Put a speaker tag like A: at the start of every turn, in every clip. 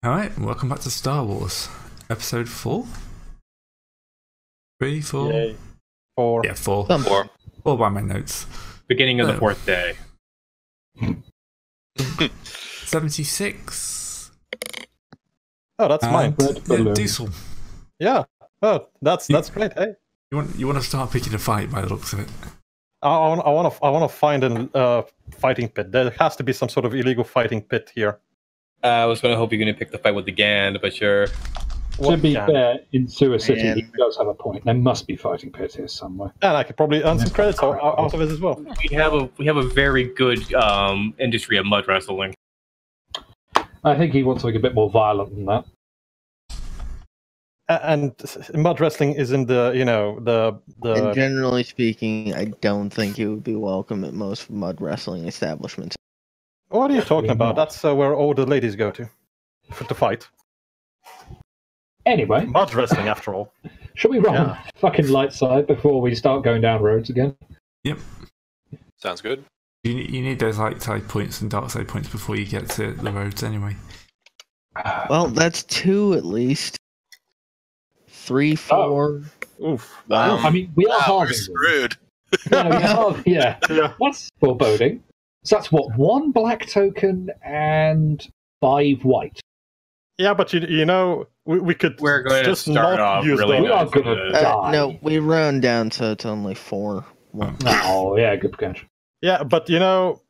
A: Alright, welcome back to Star Wars. Episode 4? 3, 4?
B: Yay. 4.
A: Yeah, 4.
C: Four.
A: 4 by my notes.
D: Beginning of the fourth day.
A: 76.
B: Oh, that's mine.
A: Diesel.
B: Yeah. Oh, that's great. Hey,
A: You want to start picking a fight by the looks of it?
B: I want to find a fighting pit. There has to be some sort of illegal fighting pit here.
D: I was going to hope you're going to pick the fight with the Gand, but sure.
E: To be
B: What
E: fair, in Sewer City,
C: Man.
E: he does have a point. There must be fighting pits here somewhere.
B: And I could probably earn some credits out of it as well.
D: We have a very good industry of mud wrestling.
E: I think he wants something a bit more violent than that.
B: And mud wrestling is in the
C: And generally speaking, I don't think it would be welcome at most mud wrestling establishments.
B: What are you talking
E: Probably
B: about?
E: not.
B: That's where all the ladies go to fight.
E: Anyway,
B: Mud wrestling, after all.
E: shall we run fucking light side before we start going down roads again?
A: Yep.
F: Sounds good.
A: You need those light side points and dark side points before you get to the roads anyway.
C: Well, that's 2 at least. 3, 4.
B: Oof.
F: Wow.
E: I mean, we are
F: Wow, we're
E: halving them.
F: screwed.
E: No, we are, yeah.
B: Yeah.
E: That's foreboding. So that's what, 1 black token and 5 white.
B: Yeah, but you know, we could
D: We're going to
B: just
D: start
B: not
D: off
B: use
D: really
B: those.
E: We are
D: nice.
E: gonna die.
C: No, we round down so it's only 4.
E: Oh, yeah, good catch.
B: Yeah, but you know,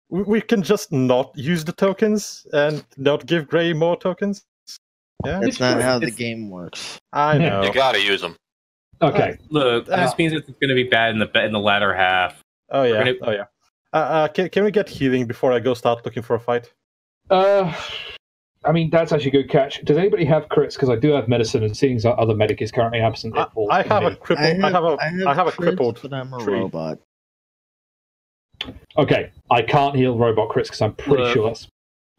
B: we can just not use the tokens and not give Gray more tokens. Yeah,
C: That's not how the game works.
B: I know.
F: You gotta use them.
E: Okay.
D: Look, this means it's going to be bad in the latter half.
B: Oh yeah.
D: We're
B: Oh yeah. Can we get healing before I go start looking for a fight?
E: I mean, that's actually a good catch. Does anybody have crits? Because I do have medicine, and seeing as our other medic is currently absent, it falls
B: I
E: to
B: have
E: me.
B: a crippled. I have a
C: crits,
B: crippled.
C: but I'm a
B: tree.
C: robot.
E: Okay, I can't heal robot crits because I'm pretty
D: Look.
E: sure that's...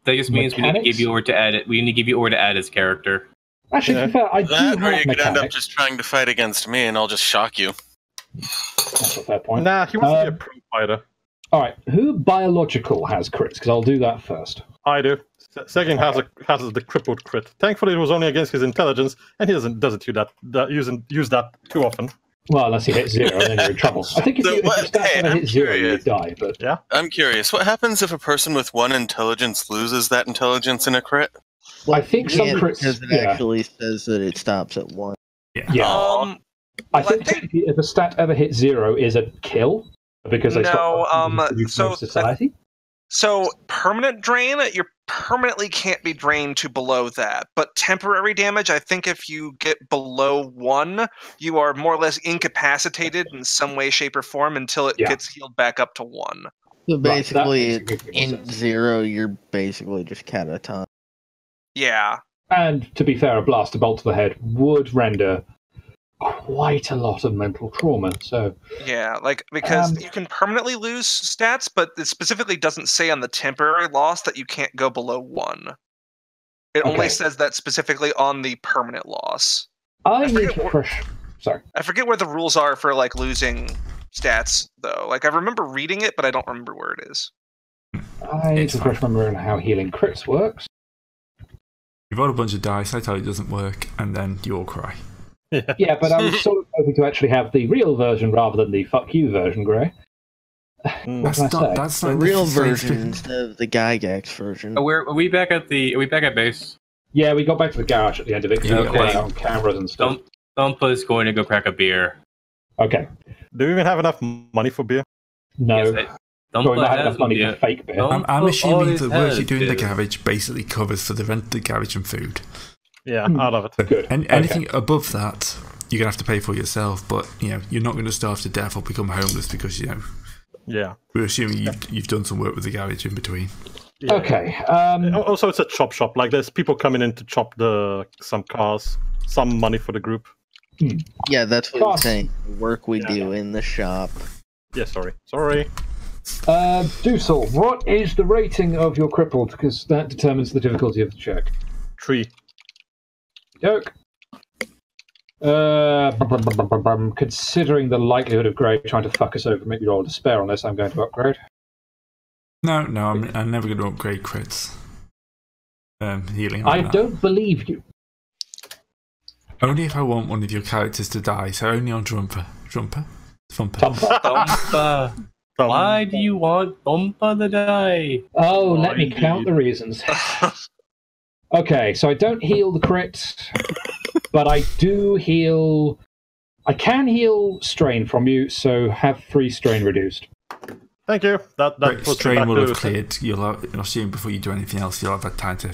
D: That just means we need to
E: Mechanics?
D: give you Or to add it. We need to give you Or to add his character.
E: Actually, to be fair, I do
F: That,
E: have
F: or you could end up
E: mechanics.
F: just trying to fight against me, and I'll just shock you.
E: That's a fair point.
B: Nah, he wants to be a pro fighter.
E: All right, who biological has crits? Because I'll do that first.
B: I do. Second has the crippled crit. Thankfully, it was only against his intelligence, and he doesn't use that too often.
E: Well, unless he hits 0, then you're in trouble. I think if
F: So
E: you
F: what-
E: stats
F: hey,
E: ever
F: I'm
E: hit 0, you
F: curious.
E: die. But
B: Yeah.
F: I'm curious, what happens if a person with 1 intelligence loses that intelligence in a crit?
E: I think some
C: Yeah,
E: crits...
C: because it
E: yeah.
C: actually says that it stops at 1.
E: Yeah.
F: Aw.
E: I think technically if a stat ever hits 0 is a kill, because they
G: No,
E: stop
G: so
E: society.
G: So permanent drain, you permanently can't be drained to below that. But temporary damage, I think if you get below 1, you are more or less incapacitated in some way, shape, or form until it
E: Yeah.
G: gets healed back up to 1.
C: So
E: Right,
C: basically,
E: that makes significant
C: in
E: sense.
C: 0, you're basically just catatonic.
G: Yeah.
E: And to be fair, a blaster bolt to the head would render quite a lot of mental trauma. So
G: Yeah, because
E: Um,
G: you can permanently lose stats, but it specifically doesn't say on the temporary loss that you can't go below 1. It only
E: Okay.
G: says that specifically on the permanent loss.
E: I need
G: forget
E: to
G: what-
E: fresh. Sorry.
G: I forget where the rules are for losing stats though. I remember reading it, but I don't remember where it is.
E: I need
A: It's
E: to
A: fine.
E: fresh remember on how healing crits works.
A: You roll a bunch of dice, I tell you it doesn't work, and then you all cry.
E: Yeah, but I was sort of hoping to actually have the real version rather than the fuck you version, Gray. What can I say?
A: That's
C: The
A: not
C: real
A: necessary
C: version
A: to-
C: instead of the Gygax version.
D: Are we back at base?
E: Yeah, we got back to the garage at the end of it because
A: Yeah,
E: we got
D: okay.
E: on cameras and stuff.
D: Thumpa is going to go crack a beer.
E: Okay.
B: Do we even have enough money for beer?
E: No.
D: Yes,
E: Well, we
D: Thumpa
E: have
D: has
E: enough money
D: beer.
E: for fake beer.
D: No.
A: I'm
D: All
A: assuming
D: his
A: the work you
D: head
A: do in the
D: is-
A: garage basically covers for the rent of the garage and food.
B: Yeah, I love it.
E: Good.
A: Anything above that, you're going to have to pay for yourself, but you're not going to starve to death or become homeless because,
B: Yeah.
A: we're assuming you've done some work with the garage in between.
B: Yeah.
E: Okay.
B: Also, it's a chop shop. Like, there's people coming in to chop some cars, some money for the group.
C: Yeah, that's what I'm
E: Cost.
C: saying. The work we do in the shop.
B: Yeah, sorry.
E: Dusel, what is the rating of your crippled? Because that determines the difficulty of the check.
B: 3.
E: Yoke. Considering the likelihood of Gray trying to fuck us over, maybe roll a despair on this, I'm going to upgrade.
A: No, I'm never going to upgrade crits. healing.
E: I
A: that.
E: don't believe you.
A: Only if I want one of your characters to die, so only on Thumper.
E: Thumper.
D: Thumper. Why do you want Thumper to die?
E: Oh, let me count the reasons. Okay, so I don't heal the crit, but I do heal... I can heal strain from you, so have 3 strain reduced.
B: Thank you. That puts me
A: strain
B: back
A: will
B: to-
A: have cleared. I'll assume before you do anything else, you'll have had time to.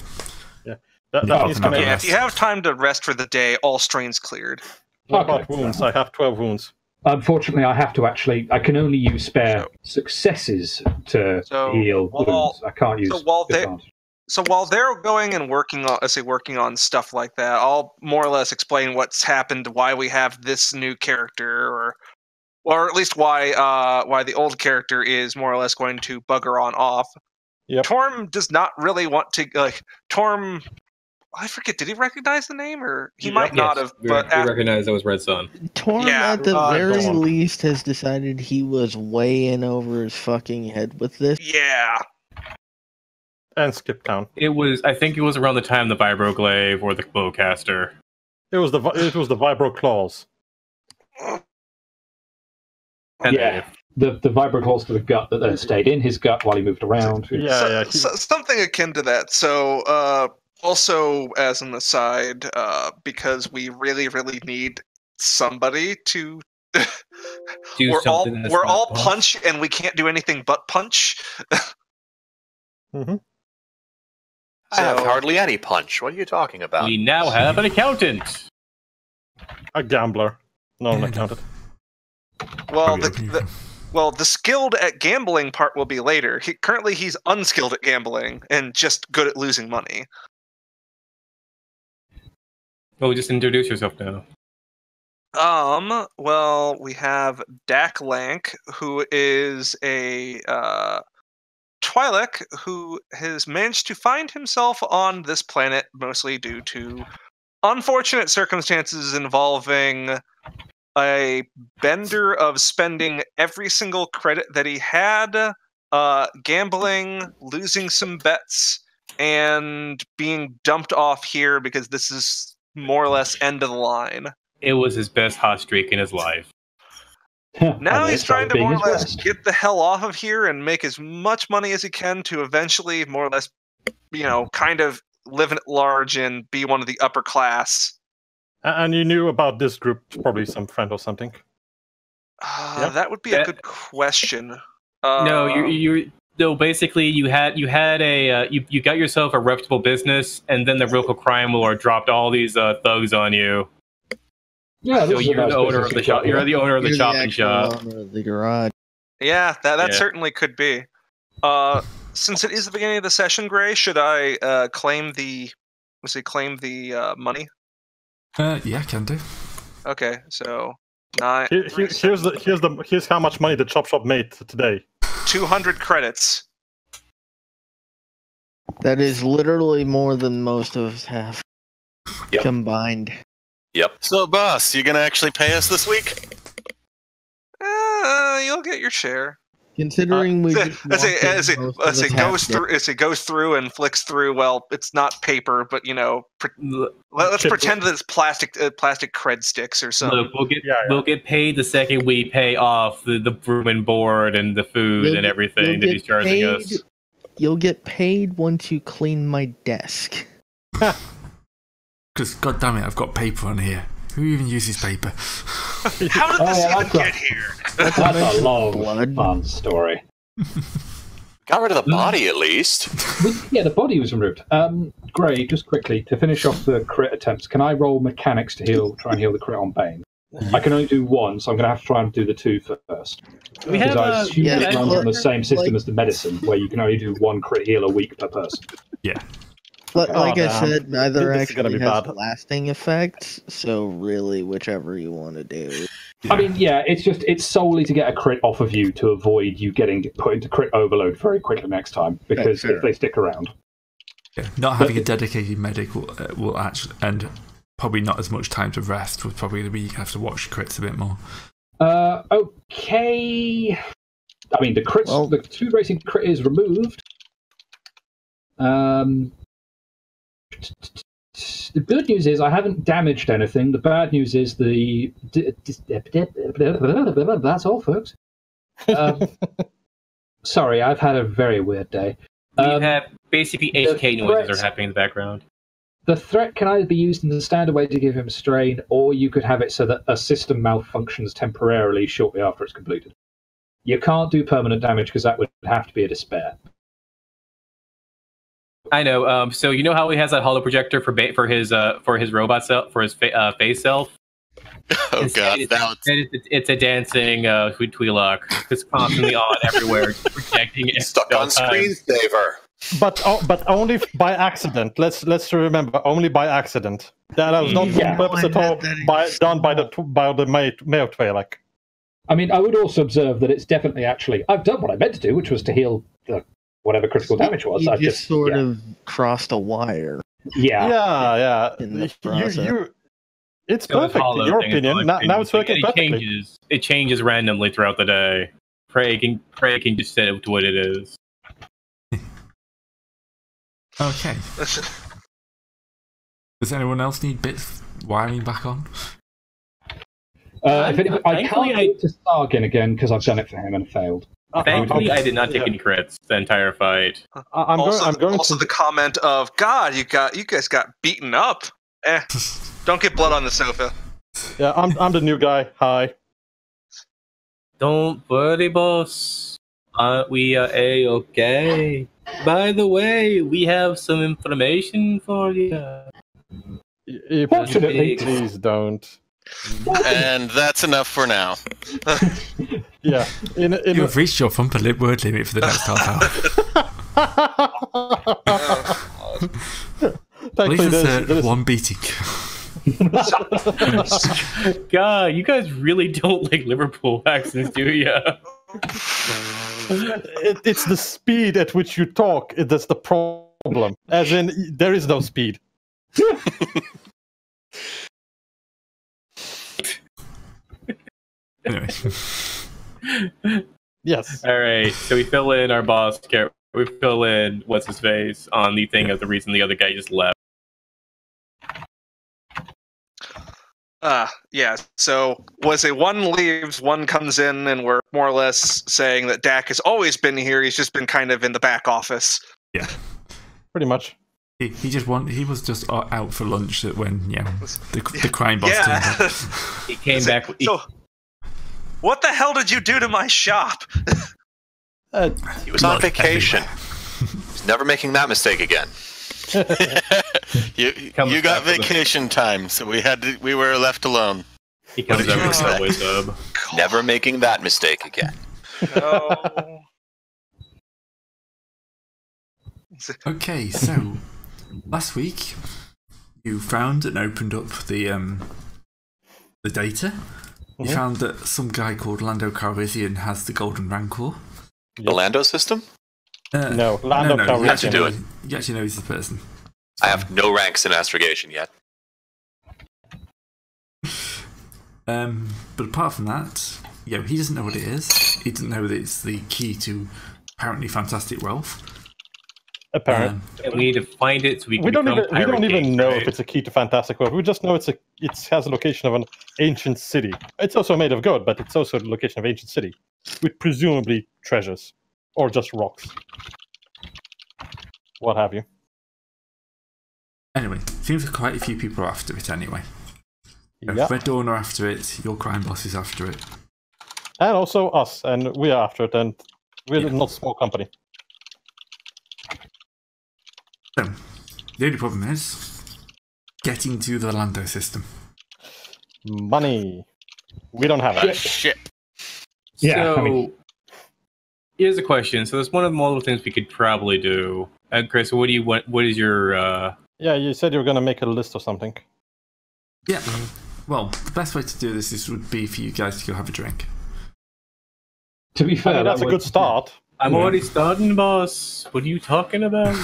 B: That
A: Yeah,
B: means
A: I'll
G: Yeah, if you have time to rest for the day, all strains cleared.
B: What
E: Okay.
B: about wounds? I have 12 wounds.
E: Unfortunately, I have to I can only use spare successes to heal wounds. I can't use advantage.
G: So while they're going and working on stuff like that, I'll more or less explain what's happened, why we have this new character, or at least why the old character is more or less going to bugger on off.
B: Yep.
G: Torm does not really want to Torm. I forget. Did he recognize the name, or he might not have? But
D: we recognize that was Red Sun.
C: Torm,
G: Yeah,
C: at the
B: go
C: very
B: on.
C: least, has decided he was way in over his fucking head with this.
G: yeah,
B: And skip town.
D: I think it was around the time the Vibroglaive or the Bowcaster.
B: It was the vibro claws.
D: And
E: Yeah, the vibroclaws to the gut that then stayed in his gut while he moved around.
G: something akin to that. So, also as an aside, because we really, really need somebody to. We're all punch, and we can't do anything but punch.
B: Mm-hmm.
H: I have hardly any punch. What are you talking about?
D: We now have an accountant.
B: A gambler. No, not counted.
G: Well, the skilled at gambling part will be later. Currently, he's unskilled at gambling and just good at losing money.
D: Oh, just introduce yourself now.
G: Well, we have Dak Lank, who is a Twi'lek who has managed to find himself on this planet mostly due to unfortunate circumstances involving a bender of spending every single credit that he had, gambling, losing some bets, and being dumped off here because this is more or less end of the line.
D: It was his best hot streak in his life.
G: Now he's trying to more or less get the hell off of here and make as much money as he can to eventually more or less, kind of live at large and be one of the upper class.
B: And you knew about this group, probably some friend or something.
G: That would be a good question.
D: No, basically you got yourself a reputable business, and then the local crime lord dropped all these thugs on you.
E: Yeah,
D: so you're the owner of the shop. You're the owner of the shopping shop.
C: Owner of the garage.
G: Yeah, that certainly could be. Since it is the beginning of the session, Gray, should I claim the money?
A: Yeah, can do.
G: Okay, so 9.
B: Here's how much money the chop shop made today.
G: 200 credits.
C: That is literally more than most of us have combined.
H: Yep.
F: So, boss, you gonna actually pay us this week?
G: You'll get your share.
C: Considering we
G: as it goes through and flicks through. Well, it's not paper, but let's pretend that it's plastic cred sticks or something.
D: Look, we'll get paid the second we pay off the room and board and the food and everything that he's charging us.
C: You'll get paid once you clean my desk.
A: Because, goddammit, I've got paper on here. Who even uses paper?
G: How did this even get here?
E: That's a long, fun story.
H: Got rid of the body, at least.
E: Yeah, the body was removed. Gray, just quickly, to finish off the crit attempts, can I roll mechanics to try and heal the crit on Bane? I can only do one, so I'm going to have to try and do the 2 first. Because I assume it runs on the same system as the medicine, where you can only do 1 crit heal a week per person.
A: Yeah.
C: But like I said, neither
B: This is gonna
C: actually
B: be
C: has
B: bad.
C: lasting effects, so really whichever you want to do.
E: I mean, yeah, it's solely to get a crit off of you to avoid you getting put into crit overload very quickly next time, because if they stick around.
A: Yeah, not having a dedicated medic will actually, and probably not as much time to rest, will probably be you have to watch crits a bit more.
E: Okay. I mean, the crits, the 2 racing crit is removed. The good news is I haven't damaged anything. The bad news is that's all, folks. Sorry, I've had a very weird day.
D: We have basically HK noises are happening in the background.
E: The threat can either be used in the standard way to give him strain, or you could have it so that a system malfunctions temporarily shortly after it's completed. You can't do permanent damage because that would have to be a despair.
D: I know. So you know how he has that holo projector for his robot self, for his face self.
H: Oh god,
D: it's a dancing Twi'lek. It's constantly on everywhere, projecting it.
H: Stuck on screensaver.
B: But only by accident. Let's remember, only by accident. That was not on purpose at all. Done by the Mayo Twi'lek.
E: I mean, I would also observe that it's definitely actually I've done what I meant to do, which was to heal whatever critical damage was.
C: You just sort of crossed a wire.
B: Yeah.
C: In the process.
B: It's perfect in your opinion. Now it's working perfectly.
D: It changes randomly throughout the day. Pray can just say what it is.
A: Okay. Does anyone else need bits wiring back on?
E: I can't do it to Stargin again because I've done it for him and failed.
D: Thankfully, I did not take any crits the entire fight.
B: I'm going
G: to the comment of God. You guys got beaten up. Don't get blood on the sofa.
B: Yeah, I'm the new guy. Hi.
D: Don't worry, boss. We are A-okay. By the way, we have some information for you.
B: Please don't.
F: And that's enough for now.
B: Yeah.
A: You've reached your thumper lip word limit for the next half hour. Please insert one beating.
D: God, you guys really don't like Liverpool accents, do you?
B: It's the speed at which you talk that's the problem. As in, there is no speed.
A: Anyway.
B: Yes.
D: All right. So we fill in our boss. We fill in what's his face on the thing of the reason the other guy just left.
G: Yeah. So was it one leaves, one comes in, and we're more or less saying that Dak has always been here. He's just been kind of in the back office.
A: Yeah.
B: Pretty much.
A: He was just out for lunch when the crime boss turned up.
D: He came back.
G: So, what the hell did you do to my shop?
H: He was on vacation. He's never making that mistake again.
F: You got vacation time, so we were left alone.
D: He comes over to Subway Sub.
H: Never making that mistake again.
G: No.
A: Okay, so last week you found and opened up the data. You found that some guy called Lando Calrissian has the Golden Rancor.
H: The Lando system?
B: No, Lando Calrissian.
H: You have to do it.
A: You actually know he's the person.
H: I have no ranks in astrogation yet.
A: But apart from that, he doesn't know what it is. He doesn't know that it's the key to apparently fantastic wealth.
B: Apparently.
D: And we need to find it so we can
B: we don't even know if it's a key to fantastic wealth. We just know it has a location of an ancient city. It's also made of gold, but it's also the location of an ancient city with presumably treasures or just rocks. What have you.
A: Anyway, seems quite a few people are after it anyway. Red Dawn are after it, your crime boss is after it.
B: And also us, and we are after it, and we're not a small company.
A: So, the only problem is getting to the Lando system.
B: Money. We don't have it.
F: Shit.
E: Yeah.
D: So, here's a question. So there's one of the multiple things we could probably do. Chris, what do you want? What is your?
B: Yeah, you said you were going to make a list or something.
A: Yeah. Well, the best way to do this would be for you guys to go have a drink.
E: To be fair,
B: that's a good start.
D: I'm already starting, boss. What are you talking about?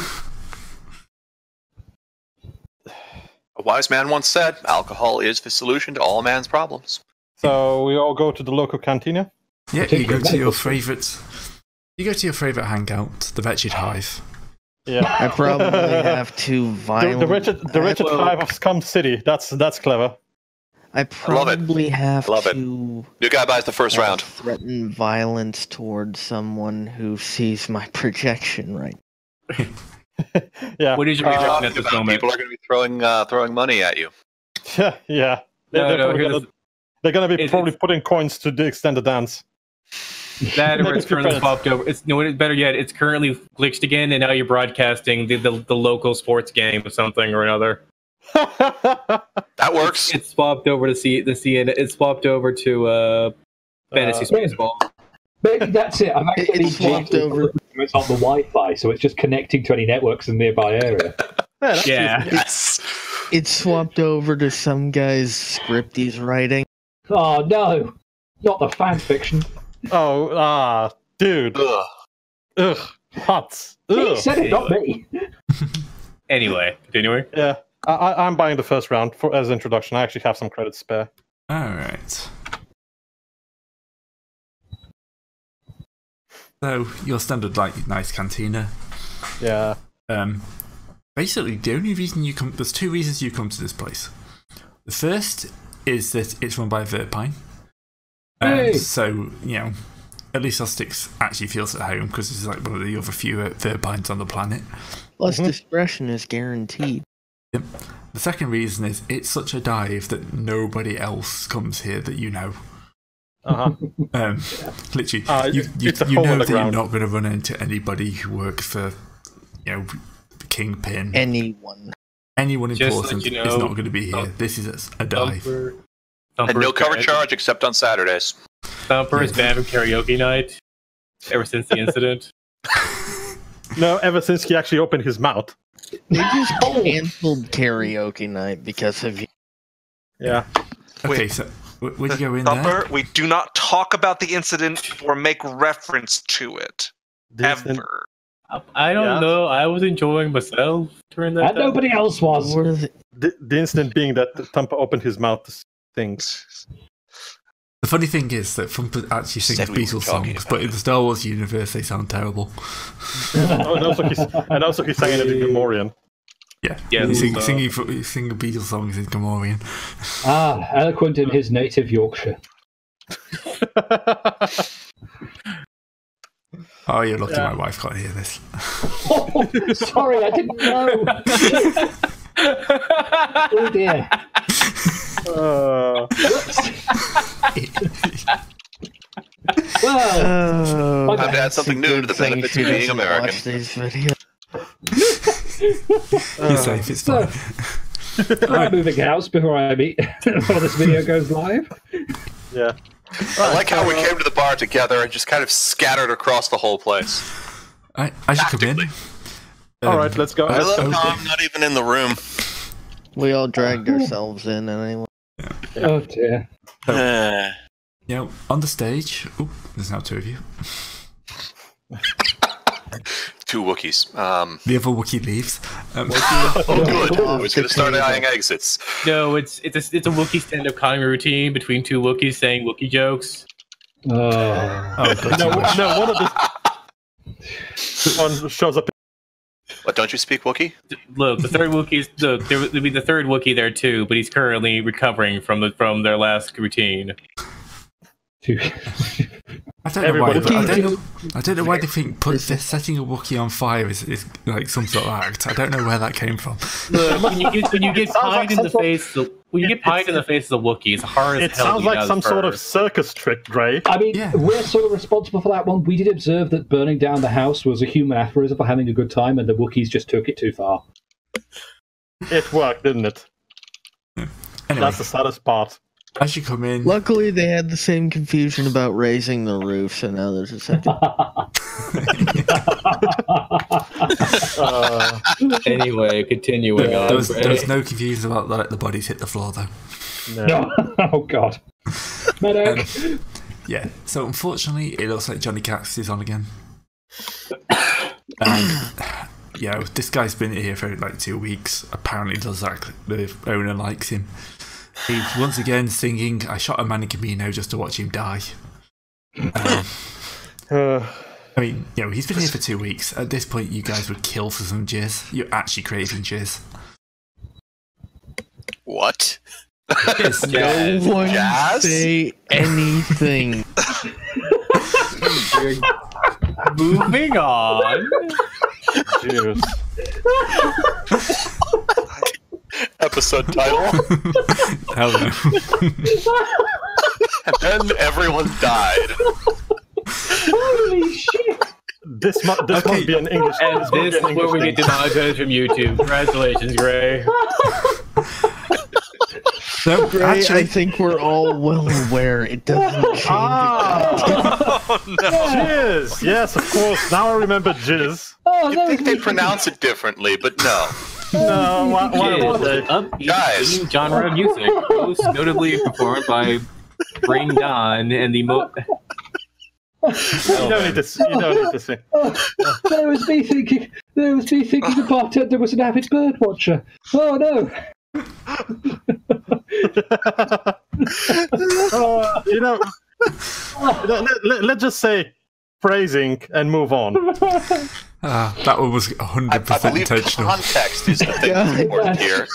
H: A wise man once said, alcohol is the solution to all man's problems.
B: So we all go to the local cantina?
A: Yeah, you go to your favourite hangout, the Wretched Hive.
B: Yeah.
C: I probably have to violate.
B: The wretched tribe of Scum City. That's clever.
C: I probably have
H: Love it.
C: to.
H: New guy buys the first round.
C: Threaten violence towards someone who sees my projection right.
B: Yeah.
D: What is your reaction at this moment?
H: People are going to be throwing money at you.
B: Yeah. They're going to be probably putting coins to extend the dance.
D: That or it's currently popped over. Better yet, it's currently glitched again, and now you're broadcasting the local sports game or something or another.
H: That works.
D: It's swapped over to CNN. It's swapped over to fantasy baseball.
E: Maybe that's it. I'm actually
C: It's swapped over.
E: It's on the Wi-Fi, so it's just connecting to any networks in the nearby area.
D: Yeah.
H: Yes.
C: It's swapped over to some guy's script he's writing.
E: Oh no, not the fan fiction.
B: Oh, dude. Ugh. Hot.
E: He said it, not me.
D: Anyway, continuing.
B: Yeah. I'm buying the first round as introduction. I actually have some credits spare.
A: Alright. So, your standard, nice cantina.
B: Yeah.
A: Basically, the only reason you come... There's two reasons you come to this place. The first is that it's run by Verpine. So, at least Ostix actually feels at home because it's like one of the other few Verpines on the planet.
C: Plus, discretion is guaranteed.
A: Yep. The second reason is it's such a dive that nobody else comes here that you know. Literally, you know that you're not going to run into anybody who works for, Kingpin.
C: Anyone
A: important is not going to be here. This is a dive.
H: And no cover charge except on Saturdays.
D: Thumper is banned from karaoke night ever since the incident.
B: No, ever since he actually opened his mouth.
C: They just canceled karaoke night because of you.
B: Yeah.
A: Okay, so would you go in
G: Thumper,
A: there?
G: we do not talk about the incident or make reference to it. Ever.
D: I don't know. I was enjoying myself during that.
E: And nobody else was.
B: The incident being that Thumper opened his mouth to things.
A: The funny thing is that Thumper actually sings Beatles songs, but in the Star Wars universe they sound terrible.
B: And also he sang it in Gamorrean.
A: Yeah, singing Beatles songs in Gamorrean.
E: Eloquent in his native Yorkshire.
A: Oh, you're lucky my wife can't hear this.
E: Oh, sorry, I didn't know. Oh dear. Well,
H: I've had something new to the benefits of being American.
C: Watch these videos.
A: You're safe, it's fine.
E: I'm moving house before this video goes live.
B: Yeah.
H: I like how we came to the bar together and just kind of scattered across the whole place.
A: I should come in.
B: Alright, let's go.
H: I love how I'm not even in the room.
C: We all dragged ourselves in anyway.
E: Oh dear.
A: On the stage... Oh, there's now two of you.
H: Two Wookiees.
A: The other Wookiee leaves.
H: Good. It's going to start eyeing exits.
D: No, it's a Wookiee stand-up comedy routine between two Wookiees saying Wookiee jokes.
B: No, one of one shows up.
H: What, don't you speak Wookiee?
D: Look, the third Wookiee's there would be the third Wookiee there too, but he's currently recovering from their last routine.
A: I don't know why they think setting a Wookiee on fire is like some sort of act. I don't know where that came from.
D: Look, when you get pied in the face, when you get pied in the face as a Wookiee, it's hard as hell.
B: It sounds like some sort of circus trick, Dre.
E: I mean, we're sort of responsible for that one. We did observe that burning down the house was a human aphorism for having a good time, and the Wookiees just took it too far.
B: It worked, didn't it?
A: Anyway,
B: that's the saddest part.
A: As you come in...
C: Luckily, they had the same confusion about raising the roof, so now there's a second.
D: Anyway, continuing on.
A: There was no confusion about the bodies hit the floor, though.
E: No. Oh, God. Medic!
A: Yeah, so unfortunately, it looks like Johnny Cax is on again. And, this guy's been here for like 2 weeks. Apparently, the owner likes him. He's once again singing I Shot a Man in Camino just to watch him die. I mean, he's been here for 2 weeks. At this point, you guys would kill for some jizz. You're actually craving jizz.
H: What?
A: Jizz.
C: No one
H: Jazz?
C: say anything.
D: Moving on.
B: Cheers.
H: Episode title.
A: Hell no.
H: And then everyone died.
E: Holy shit!
B: This must be an English.
D: And
B: must be
D: this
B: an
D: is where we
B: English
D: get demonetized from YouTube. Congratulations, Gray.
A: No,
C: Ray,
A: actually,
C: I think we're all well aware it doesn't change.
G: Oh no!
B: Jizz! Yes, of course. Now I remember jizz.
E: Oh,
H: You'd think they pronounce it differently, but no.
B: No, why would
D: Jizz,
B: they?
D: an upbeat
H: Guys.
D: singing genre of music, most notably performed by Bring Don and the
B: You don't need to sing.
E: There was me thinking the bartender was an avid bird watcher. Oh no!
B: Let's just say phrasing and move on.
A: that one was 100%
H: I believe
A: intentional.
H: context is the thing that's important here.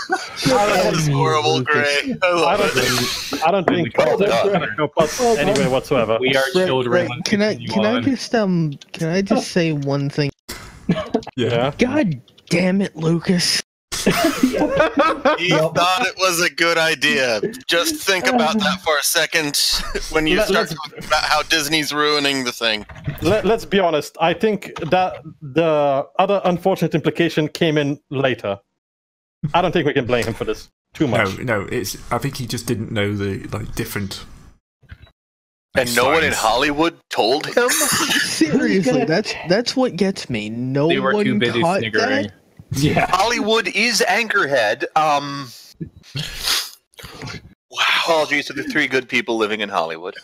H: That was horrible, Gray. I don't think
B: anyway whatsoever.
D: We are children.
C: Right, can I just say one thing?
A: Yeah.
C: God damn it, Lucas.
F: He thought it was a good idea. Just think about that for a second when you start talking about how Disney's ruining the thing.
B: Let's be honest. I think that the other unfortunate implication came in later. I don't think we can blame him for this too much.
A: No, I think he just didn't know the different.
H: And no one in Hollywood told him?
C: Seriously, that's what gets me. No
D: They were
C: one
D: too busy
C: caught
D: sniggering.
C: that.
E: Yeah.
H: Hollywood is Anchorhead. Wow. Apologies to the 3 good people living in Hollywood.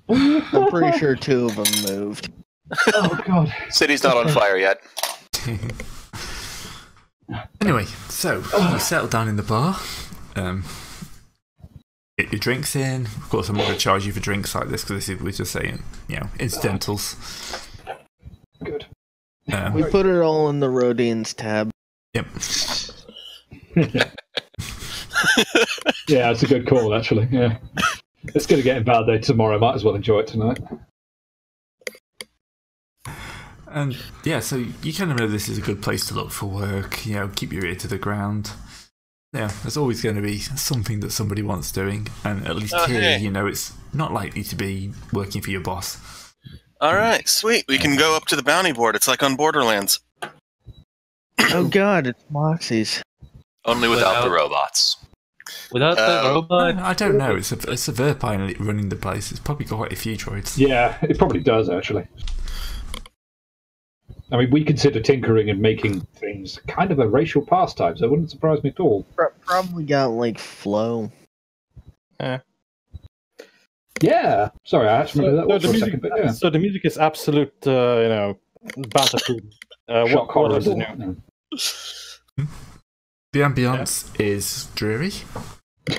C: I'm pretty sure 2 of them moved.
E: Oh god.
H: City's not on fire yet.
A: Anyway, so you settle down in the bar. Get your drinks in. Of course, I'm not going to charge you for drinks like this because we're just saying, incidentals.
E: Good.
C: We put it all in the Rhodians tab.
A: Yep.
E: Yeah, it's a good call, actually. Yeah. It's going to get invalidated tomorrow. Might as well enjoy it tonight.
A: And yeah, so you kind of know this is a good place to look for work. Keep your ear to the ground. Yeah, there's always going to be something that somebody wants doing, and at least here, it's not likely to be working for your boss.
F: All right, sweet. We can go up to the bounty board. It's like on Borderlands.
C: Oh god, it's Moxie's.
H: Only without the robots.
D: Without the robot?
A: I don't know. It's a Verpine running the place. It's probably got quite a few droids.
E: Yeah, it probably does, actually. I mean, we consider tinkering and making things kind of a racial pastime, so it wouldn't surprise me at all.
C: Probably got, flow.
E: Yeah. Sorry, I actually remember that for a second. But yeah.
B: So the music is absolute, bountiful.
E: Shock horror.
B: What is new?
A: The ambience is dreary.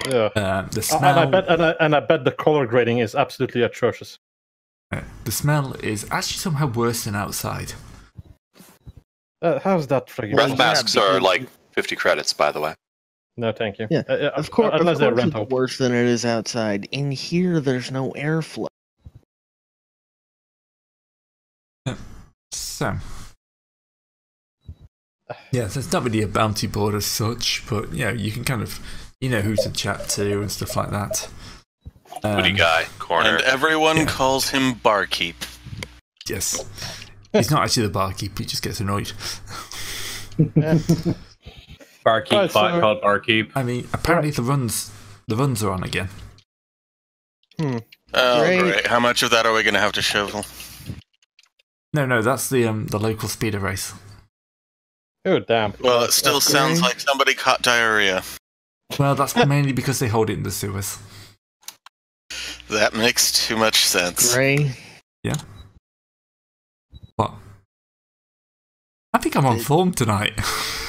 B: Yeah.
A: The smell.
B: And I bet the color grading is absolutely atrocious.
A: The smell is actually somehow worse than outside.
B: How's that friggin'?
H: Breath masks are like 50 credits, by the way.
B: No, thank you.
C: Yeah, of course,
B: unless they're
C: it's
B: rental.
C: worse than it is outside. In here, there's no airflow.
A: So, yeah, there's not really a bounty board as such, but you can kind of, who to chat to and stuff like that.
H: Woody guy, corner.
F: And everyone calls him Barkeep.
A: Yes. He's not actually the barkeep, he just gets annoyed.
D: Barkeep bot called Barkeep.
A: I mean, apparently the runs are on again.
F: Oh, great. How much of that are we going to have to shovel?
A: No, that's the local speeder race.
B: Oh, damn.
F: Well, it still sounds like somebody caught diarrhea.
A: Well, that's mainly because they hold it in the sewers.
F: That makes too much sense.
C: Gray.
A: Yeah. What? I think I'm on form tonight.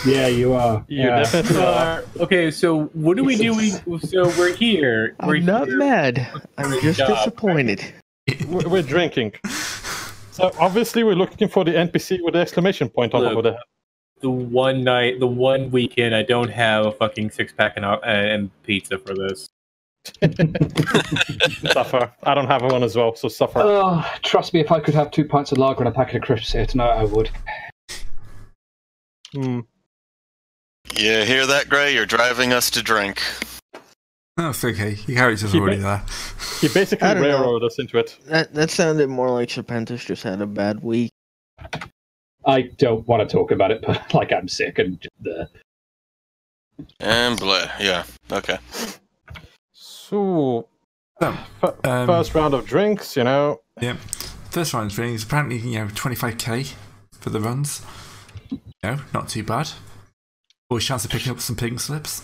E: Yeah, you are.
B: You definitely are.
D: Okay, so what do we do? So we're here.
C: I'm not mad. I'm just disappointed.
B: We're drinking. So obviously we're looking for the NPC with the exclamation point on top of the head.
D: The one weekend, I don't have a fucking 6-pack and pizza for this.
B: Suffer. I don't have one as well, so suffer.
E: Trust me, if I could have 2 pints of lager and a packet of crisps here tonight, I would.
F: You hear that, Gray? You're driving us to drink.
A: Oh, it's okay. Your character's already there.
B: He basically railroaded us into it.
C: That sounded more like Serpentis just had a bad week.
E: I don't want to talk about it, but like I'm sick and
F: And blah. Yeah. Okay.
B: So, first round of drinks, you know.
A: Yeah. First round of drinks. Apparently, 25k for the runs. Not too bad. Always chance of picking up some pink slips.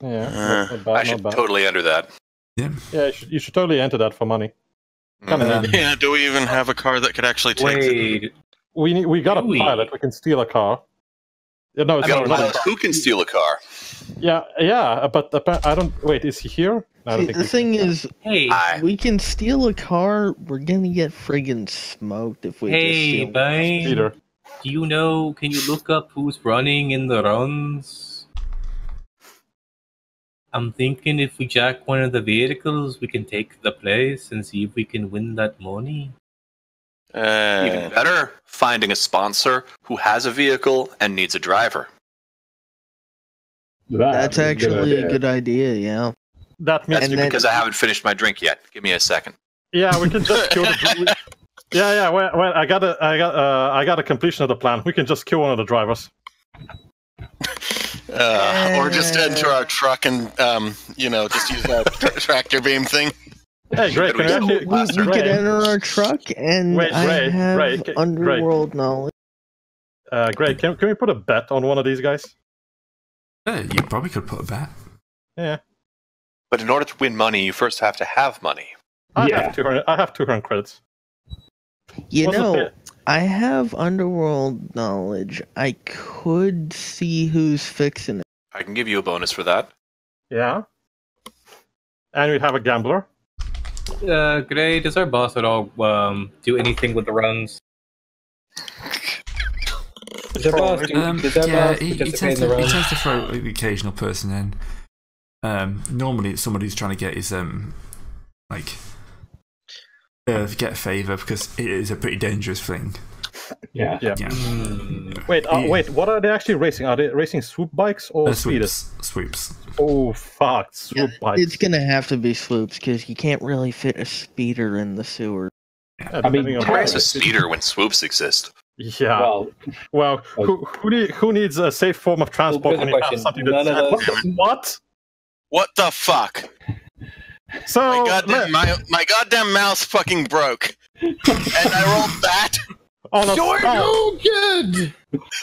B: Yeah. Not bad,
I: I should totally enter that.
A: Yeah.
B: Yeah, you should totally enter that for money.
F: Yeah. Do we even have a car that could actually take?
D: Wait.
B: We got a pilot. We can steal a car. No, it's not.
I: Who can steal a car?
B: Yeah, but I don't. Wait, is he here?
C: See, the thing is, we can steal a car. We're gonna get friggin' smoked if we just steal
D: Peter. Do you know? Can you look up who's running in the runs? I'm thinking if we jack one of the vehicles, we can take the place and see if we can win that money.
I: Even better, finding a sponsor who has a vehicle and needs a driver.
C: That's actually a good idea, yeah.
B: That means
I: because I haven't finished my drink yet. Give me a second.
B: Yeah, we can just kill the. Yeah. Well, I got a completion of the plan. We can just kill one of the drivers.
F: Or just enter our truck and just use that tractor beam thing.
B: Hey, great!
C: We could enter our truck, and I have underworld knowledge.
B: Great. Can we put a bet on one of these guys?
A: You probably could put a bet.
B: Yeah.
I: But in order to win money, you first have to have money.
B: I have 200 credits.
C: I have underworld knowledge. I could see who's fixing it.
I: I can give you a bonus for that.
B: Yeah. And we have a gambler.
D: Gray, does our boss at all do anything with the runs? Does our boss
A: he tends to throw the occasional person in. Normally it's somebody who's trying to get his get a favour because it is a pretty dangerous thing.
E: Yeah.
B: Wait, what are they actually racing? Are they racing swoop bikes or speeders?
A: Swoops.
B: Oh, fuck. Swoop bikes.
C: It's going to have to be swoops because you can't really fit a speeder in the sewer.
B: Yeah,
I: why is a speeder when swoops exist?
B: Yeah. Well, who needs a safe form of transport when you have something that's... What?
F: What the fuck?
B: So
F: my goddamn mouse fucking broke, and I rolled that.
B: You kid!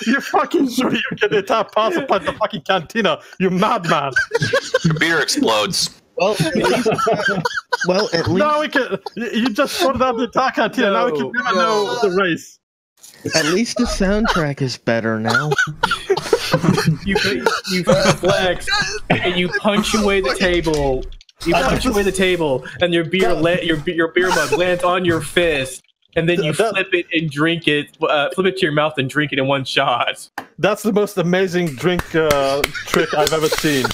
B: You fucking sure you get the top pass up at the fucking cantina, you madman!
I: Beer explodes.
C: Well, at least
B: now we can. You just sorted out the entire cantina. Now we can never know the race.
C: At least the soundtrack is better now.
D: you flex and you punch away the table. You punch away the table, and your beer mug lands on your fist, and then you flip it and drink it. Flip it to your mouth and drink it in one shot.
B: That's the most amazing drink trick I've ever seen.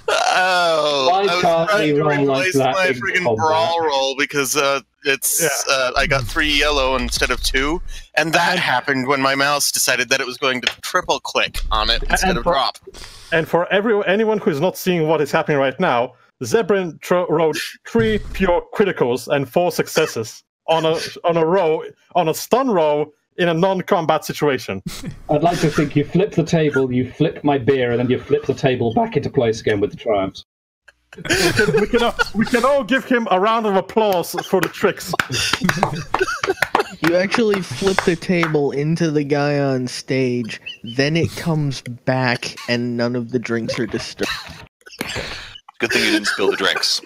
F: Oh,
E: Why can't
F: I was
E: we
F: trying to
E: roll like
F: replace
E: that
F: my
E: in
F: friggin'
E: combat?
F: brawl roll because I got 3 yellow instead of 2, and that happened when my mouse decided that it was going to triple click on it instead of drop. And
B: for anyone who's not seeing what is happening right now, Zebrin wrote 3 pure criticals and 4 successes on a stun row in a non-combat situation.
E: I'd like to think you flip the table, you flip my beer, and then you flip the table back into place again with the triumphs.
B: We can all give him a round of applause for the tricks.
C: You actually flip the table into the guy on stage, then it comes back, and none of the drinks are disturbed.
I: Good thing you didn't spill the drinks.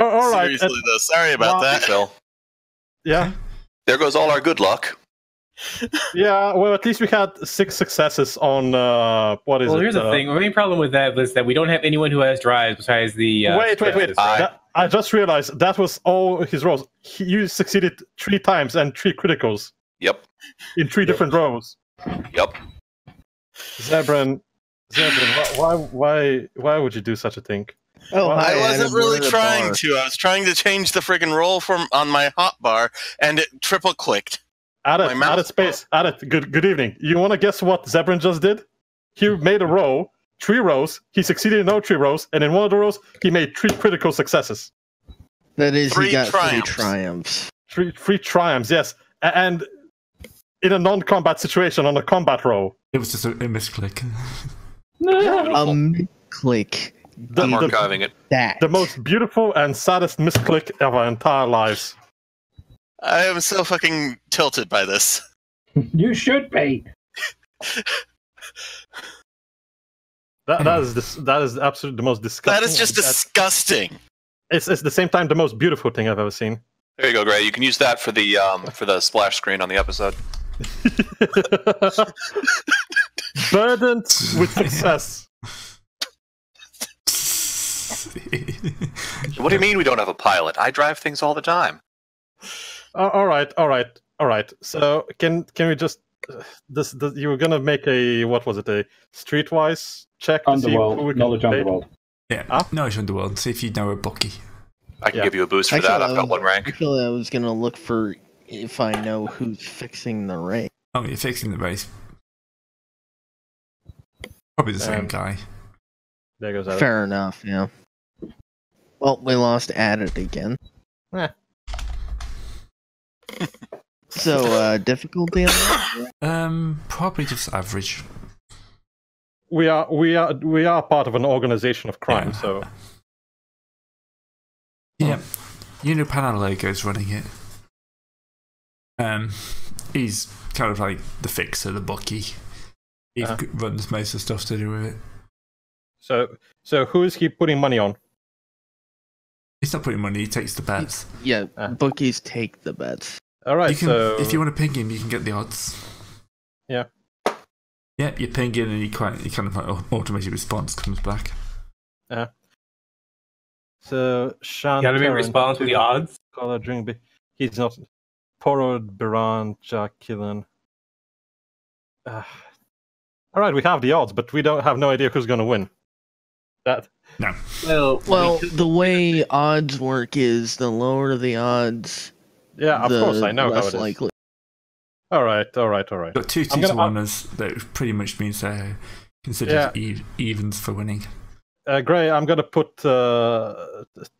B: All right.
F: Seriously, though, sorry about that, Phil.
B: Yeah.
I: There goes all our good luck.
B: Yeah, well, at least we had 6 successes on what is it?
D: Well, here's the thing. The main problem with that is that we don't have anyone who has drives besides the.
B: Wait. I just realized that was all his rolls. You succeeded 3 times and 3 criticals.
I: Yep.
B: In 3 different rows.
I: Yep.
B: Zebran, why would you do such a thing?
C: Oh,
F: I wasn't really trying to. I was trying to change the friggin' roll on my hotbar, and it triple clicked.
B: Add it space. Add it. Good evening. You want to guess what Zebran just did? He made a row, 3 rows. He succeeded in all 3 rows, and in one of the rows, he made 3 critical successes.
C: That is,
F: 3
C: he got
F: triumphs.
C: 3 triumphs.
B: 3 triumphs, yes. And in a non-combat situation on a combat row.
A: It was just a misclick.
C: Click.
I: I'm archiving it.
B: The most beautiful and saddest misclick of our entire lives.
F: I am so fucking tilted by this.
E: You should be.
B: That is absolutely the most disgusting.
F: That is just disgusting.
B: It's at the same time the most beautiful thing I've ever seen.
I: There you go, Gray. You can use that for the splash screen on the episode.
B: Burdened with success.
I: What do you mean we don't have a pilot? I drive things all the time.
B: All right. So can we just you were gonna make a what was it, a streetwise check?
E: Underworld, knowledge underworld.
A: Yeah, knowledge underworld. See if you know a bookie.
I: I can give you a boost for that. I've got 1 rank.
C: Actually, I was gonna look for if I know who's fixing the race.
A: Oh, you're fixing the race. Probably the same guy.
B: There goes Adam.
C: Fair enough, yeah. Well, we lost Added again. So, difficulty on that?
A: Probably just average.
B: We are part of an organization of crime, so.
A: Yeah, you know Panalogo's running it. He's kind of like the fixer, the bookie. He runs most of the stuff to do with it.
B: So who is he putting money on?
A: He's not putting money, he takes the bets.
C: Bookies take the bets.
B: Alright,
A: if you want to ping him, you can get the odds.
B: Yeah.
A: Yeah, you ping in and he kind of like automated response comes back.
B: Yeah. So Shan.
D: You gotta be response with the odds.
B: Color drink. He's not. Porod, Biran, Jack, Killen. Alright, we have the odds, but we don't have no idea who's gonna win. That.
A: No.
C: Well, the way odds work is the lower the odds.
B: Yeah, of course I know how it is.
C: Likely.
B: All right.
A: Got 2 2-to-1ers that pretty much means they're considered evens for winning.
B: Gray, I'm gonna put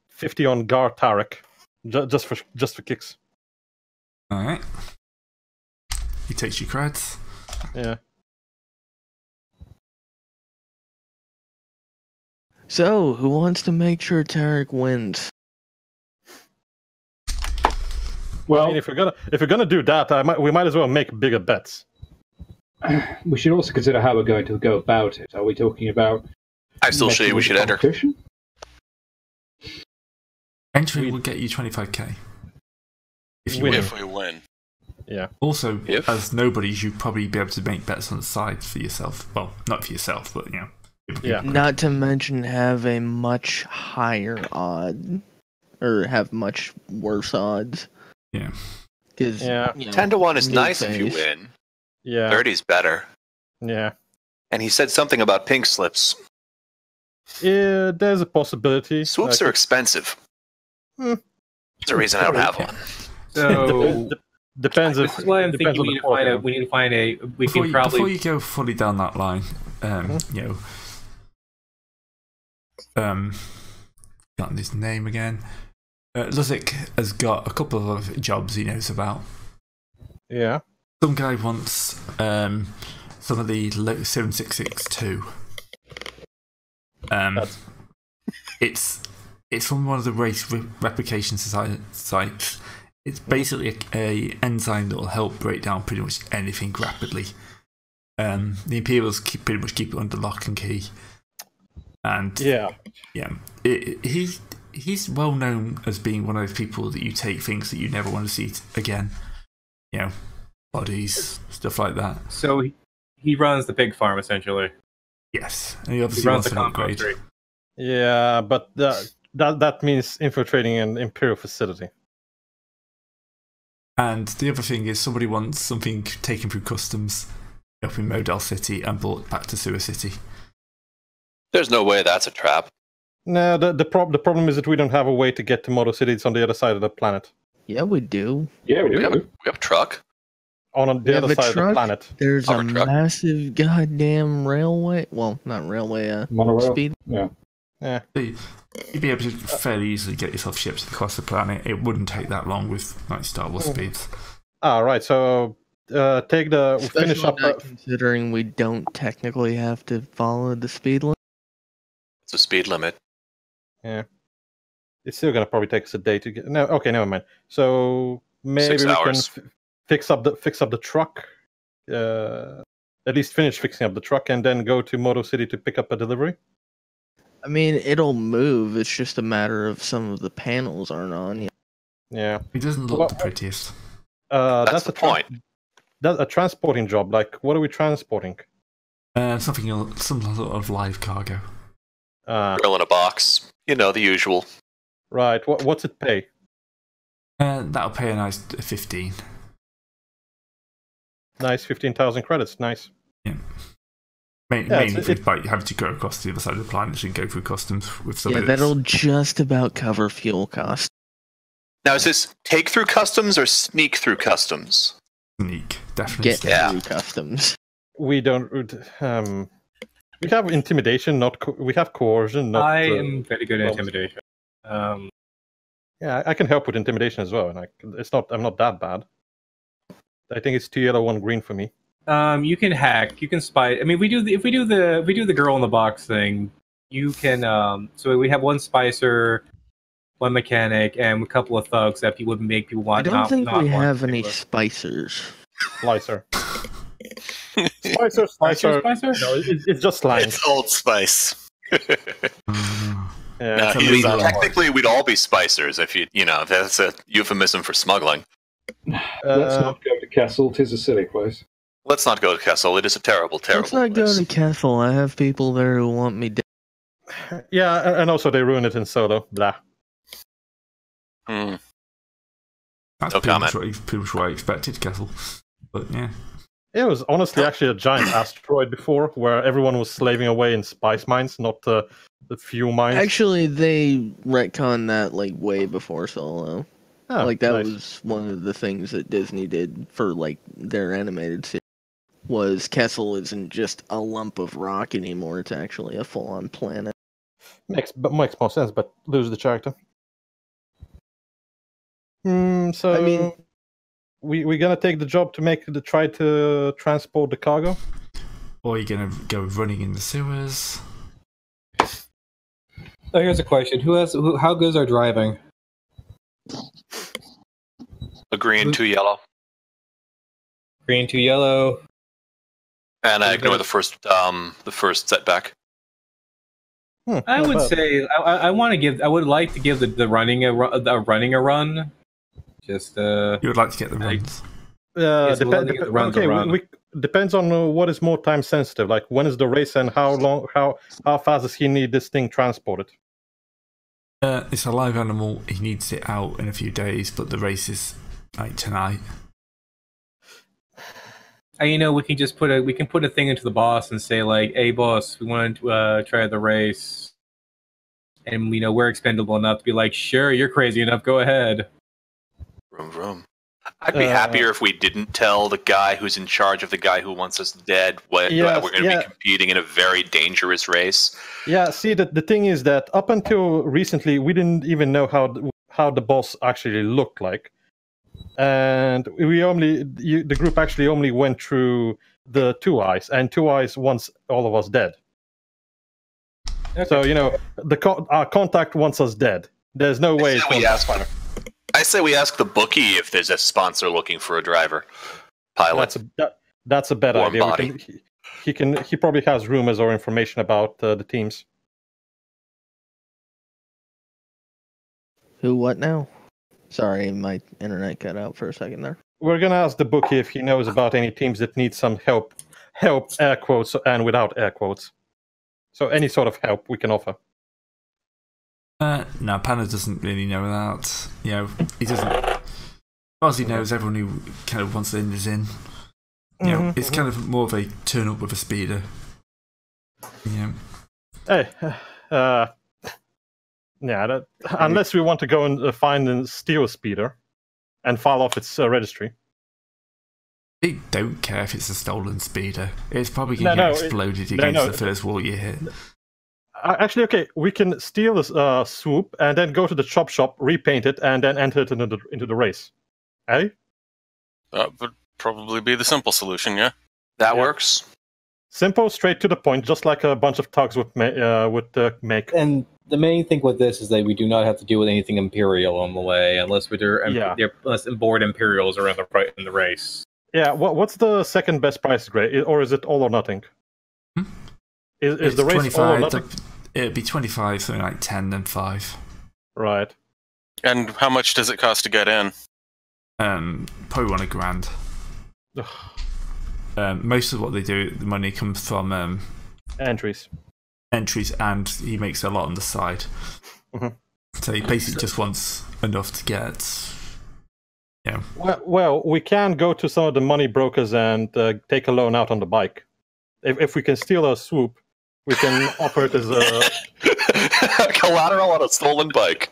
B: 50 on Gar Tarek, just for kicks.
A: All right. He takes your creds.
B: Yeah.
C: So, who wants to make sure Tarek wins?
B: Well, I mean, if we're gonna do that, we might as well make bigger bets.
E: We should also consider how we're going to go about it. Are we talking about?
I: I still say we should enter.
A: Entry will get you 25k.
F: If we win.
B: Yeah.
A: Also, as nobodies, you'd probably be able to make bets on the side for yourself. Well, not for yourself, but
B: yeah.
C: Not to mention have a much higher odd, or have much worse odds.
A: Yeah.
C: Because
I: 10 to 1 is nice if you win.
B: Yeah.
I: 30's better.
B: Yeah.
I: And he said something about pink slips.
B: Yeah, there's a possibility.
I: Swoops are expensive. There's a reason I don't have one.
D: So
B: depends.
D: This is why I'm thinking we need to find a.
A: Before you go fully down that line, gotten his name again. Luzik has got a couple of jobs he knows about.
B: Yeah.
A: Some guy wants some of the 7662. It's from one of the race replication sites. It's basically a enzyme that will help break down pretty much anything rapidly. The Imperials pretty much keep it under lock and key. And he's well known as being one of those people that you take things that you never want to see again. bodies, stuff like that.
D: So he runs the pig farm, essentially.
A: Yes, and he obviously wants an upgrade.
B: Yeah, but that means infiltrating an Imperial facility.
A: And the other thing is somebody wants something taken through customs up in Model City and brought back to Sewer City.
I: There's no way that's a trap.
B: No, the problem is that we don't have a way to get to Model City. It's on the other side of the planet.
C: Yeah, we do.
E: Yeah, we do.
I: We have a truck.
B: On the other side of the planet.
C: There's a
I: truck.
C: massive goddamn railway. Well, not railway,
E: Monorail.
C: speed.
E: Yeah.
A: You'd be able to fairly easily get yourself ships across the planet. It wouldn't take that long with like Star Wars speeds.
B: Right. So finish up.
C: Considering we don't technically have to follow the speed limit.
I: It's a speed limit.
B: Yeah. It's still gonna probably take us a day to get. No, okay, never mind. So maybe
I: 6 hours.
B: Can fix up the truck. At least finish fixing up the truck and then go to Model City to pick up a delivery.
C: I mean, it'll move. It's just a matter of some of the panels aren't on yet.
B: Yeah.
A: He doesn't look the prettiest.
I: That's the point.
B: That's a transporting job. Like, what are we transporting?
A: Some sort of live cargo.
I: Grill in a box. You know, the usual.
B: Right. What's it pay?
A: That'll pay a nice 15.
B: Nice, 15,000 credits. Nice.
A: Yeah. Mainly if you have to go across the other side of the planet and go through customs with somebody.
C: Yeah, that'll just about cover fuel costs.
I: Now, is this take through customs or sneak through customs?
A: Sneak, definitely.
C: Get through customs.
B: We don't. We have intimidation, we have coercion. Not,
D: I am very good at intimidation.
B: Yeah, I can help with intimidation as well, and I'm not that bad. I think it's 2 yellow, 1 green for me.
D: You can hack. You can spy. I mean, if we do the girl in the box thing, you can. So we have 1 spicer, 1 mechanic, and a couple of thugs that would make people want.
C: I don't think we have any spicers.
B: Slicer. Spicer. No, it's just slang.
F: It's Old Spice.
B: Yeah,
I: technically, we'd all be spicers if if that's a euphemism for smuggling.
E: Let's not go to Kessel. 'Tis a silly place.
I: Let's not go to Kessel. It is a terrible, terrible
C: Let's not
I: place.
C: go to Kessel. I have people there who want me dead.
B: Yeah, and also they ruin it in Solo. Blah.
I: Mm.
A: That's
I: No
A: pretty
I: comment.
A: much what I expected, Kessel. But yeah.
B: It was honestly actually a giant asteroid before, where everyone was slaving away in spice mines, not the fuel mines.
C: Actually, they retconned that like way before Solo.
B: Oh,
C: like that
B: nice.
C: was one of the things that Disney did for like their animated series. Was Kessel isn't just a lump of rock anymore; it's actually a full-on planet.
B: Makes more sense, but lose the character. So
C: I mean,
B: we're gonna take the job to try to transport the cargo,
A: or you're gonna go running in the sewers.
D: So here's a question: How good is our driving?
I: A green, 2 yellow.
D: Green, 2 yellow.
I: And I ignore the first setback.
D: I would say I would like to give the running a run. Just
A: you would like to get the runs.
B: Depends on what is more time sensitive. Like when is the race and how fast does he need this thing transported?
A: It's a live animal. He needs it out in a few days, but the race is like tonight.
D: And, we can just put a thing into the boss and say like, "Hey, boss, we want to try the race," and we're expendable enough to be like, "Sure, you're crazy enough. Go ahead."
I: Vroom, vroom. I'd be happier if we didn't tell the guy who's in charge of the guy who wants us dead we're going to be competing in a very dangerous race.
B: Yeah, see, the thing is that up until recently, we didn't even know how the boss actually looked like. And the group actually only went through the Two Eyes, and Two Eyes wants all of us dead. Okay. So, our contact wants us dead. There's no way it's fire.
I: I say we ask the bookie if there's a sponsor looking for a driver. Pilot.
B: That's a better idea.
I: Body.
B: He probably has rumors or information about the teams.
C: Who? What now? Sorry, my internet cut out for a second there.
B: We're gonna ask the bookie if he knows about any teams that need some help. Help, air quotes, and without air quotes. So any sort of help we can offer.
A: No, Panda doesn't really know that. You know, he doesn't. As far as he knows, everyone who kind of wants in is in. You know, it's kind of more of a turn up with a speeder. Yeah.
B: Hey, unless we want to go and find and steal a speeder and file off its registry.
A: They don't care if it's a stolen speeder. It's probably going to get exploded against the first wall you hit.
B: Actually, okay, we can steal a swoop and then go to the chop shop, repaint it, and then enter it into the race. Eh?
F: That would probably be the simple solution, yeah?
I: That works.
B: Simple, straight to the point, just like a bunch of tugs would make.
J: And the main thing with this is that we do not have to deal with anything Imperial on the way, unless unless board Imperials are in the race.
B: Yeah, what's the second best price, Gray? Or is it all or nothing? Is the race
A: 25,
B: all or nothing?
A: It'd be 25, something like 10, then 5.
B: Right.
F: And how much does it cost to get in?
A: Probably $1,000. Most of what they do, the money comes from
B: entries,
A: and he makes a lot on the side. So he basically just wants enough to get. Yeah.
B: Well, we can go to some of the money brokers and take a loan out on the bike. If we can steal a swoop, we can offer it as a
I: collateral on a stolen bike.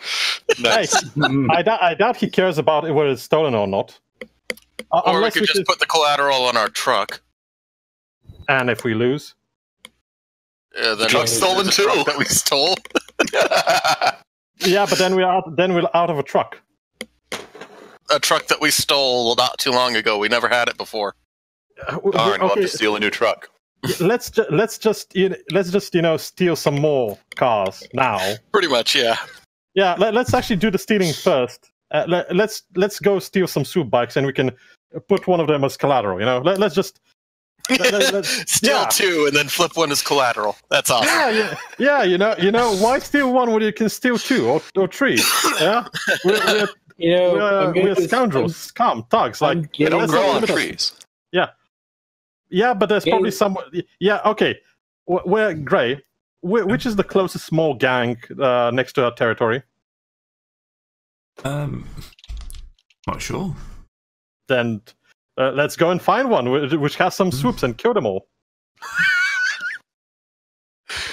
I: Nice.
B: Hey, I doubt he cares about whether it's stolen or not.
F: Or we could just put the collateral on our truck.
B: And if we lose?
F: The truck's stolen too. That we stole.
B: Yeah, but then we're out of a truck.
F: A truck that we stole not too long ago. We never had it before.
I: We'll have to steal a new truck.
B: Let's just steal some more cars now.
F: Pretty much, yeah.
B: Yeah, let's actually do the stealing first. Let's go steal some swoop bikes, and we can put one of them as collateral. You know, let's just
F: steal two and then flip one as collateral. That's awesome.
B: Yeah. You know, why steal one when you can steal two or three? Yeah, we're scoundrels, scum, thugs. Like
I: they don't grow on trees.
B: Yeah, but there's probably some. Yeah, okay. Where Gray? Which is the closest small gang next to our territory?
A: Not sure.
B: Then let's go and find one which has some swoops and kill them all.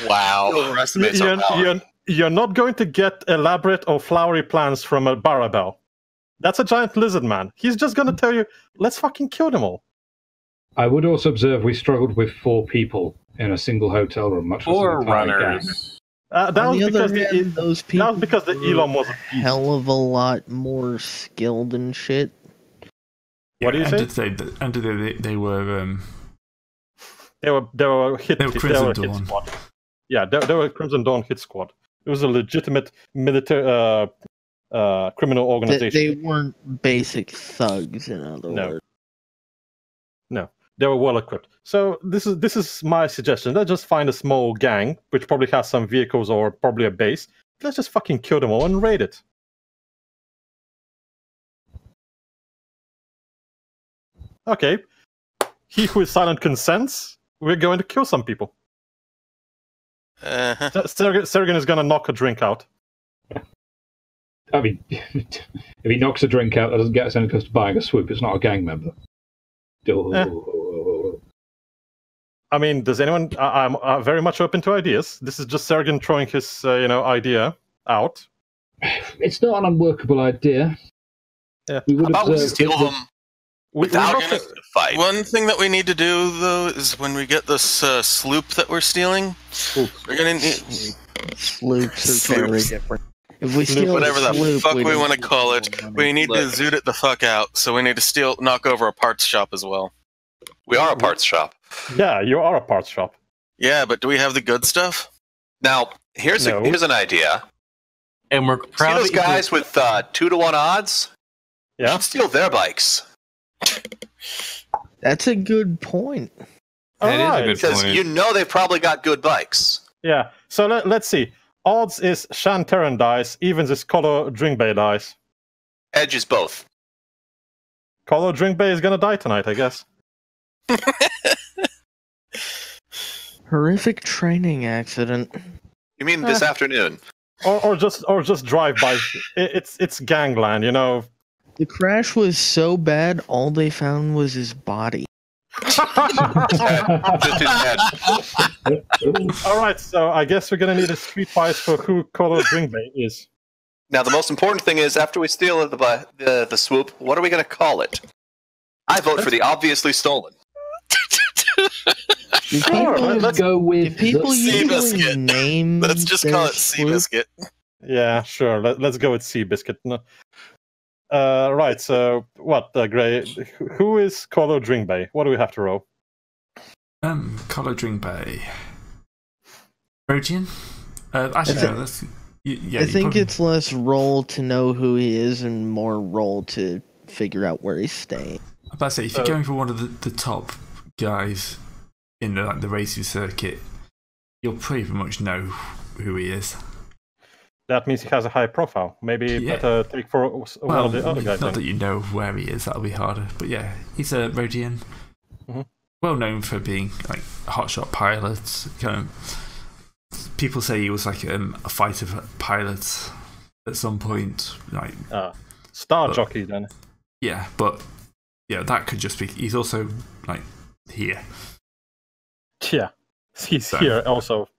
F: Wow.
B: You're not going to get elaborate or flowery plans from a Barabel. That's a giant lizard man. He's just going to tell you, let's fucking kill them all.
E: I would also observe we struggled with 4 people in a single hotel room, much
J: or runners.
B: That was because the Elon was a
C: hell of a lot more skilled and shit.
B: What do you say?
A: They were
B: Crimson Dawn. Squad. Yeah, they were Crimson Dawn hit squad. It was a legitimate military criminal organization.
C: They weren't basic thugs, in other words.
B: No, they were well equipped. So this is my suggestion. Let's just find a small gang, which probably has some vehicles or probably a base. Let's just fucking kill them all and raid it. Okay. He who is silent consents. We're going to kill some people. Sergen is going to knock a drink out.
E: I mean, if he knocks a drink out, that doesn't get us any close to buying a swoop. It's not a gang member.
B: I mean, does anyone? I'm very much open to ideas. This is just Sergen throwing his, idea out.
E: It's not an unworkable idea.
B: Yeah.
I: How about we steal them without a fight?
F: One thing that we need to do, though, is when we get this sloop that we're stealing, we're gonna need
C: sloops are very different. If we steal
F: whatever the fuck we want to call it, we need to zoot it the fuck out. So we need to knock over a parts shop as well.
I: We are a parts shop.
B: Yeah, you are a parts shop.
F: Yeah, but do we have the good stuff?
I: Now, here's an idea.
J: And we're proud
I: of those guys with 2-to-1 odds.
B: Yeah,
I: we should steal their bikes.
C: That's a good point.
I: That is a good point. Because they've probably got good bikes.
B: Yeah. So let's see. Odds is Shantaran dice. Evens is Color Drinkbay dice.
I: Edge is both.
B: Color Drink Bay is gonna die tonight, I guess.
C: Horrific training accident.
I: You mean this afternoon?
B: Or just drive by. It's gangland, you know.
C: The crash was so bad, all they found was his body.
I: Just his head.
B: All right, so I guess we're gonna need a street fight for who Color Drink Bay is.
I: Now, the most important thing is, after we steal the swoop, what are we going to call it? I vote for the obviously stolen.
E: Let's go with
C: people usually name.
F: Let's just call it Seabiscuit.
B: Yeah, sure. Let's go with Seabiscuit. No. Right. So, what, Gray? Who is Color Drink Bay? What do we have to roll?
A: Color Drink Bay. Rodian? Actually, no. That's, yeah,
C: I think it's less roll to know who he is and more roll to figure out where he's staying.
A: I'm about to say, if you're going for one of the top guys in the racing circuit, you'll pretty much know who he is.
B: That means he has a high profile. Maybe better take for one of the other guys.
A: Not that you know where he is, that'll be harder. But yeah, he's a Rodian. Mm-hmm. Well known for being like a hotshot pilot. People say he was like a fighter pilot at some point. Like
B: star jockey then.
A: Yeah, but yeah, that could just be. He's also like here.
B: Yeah, he's here also.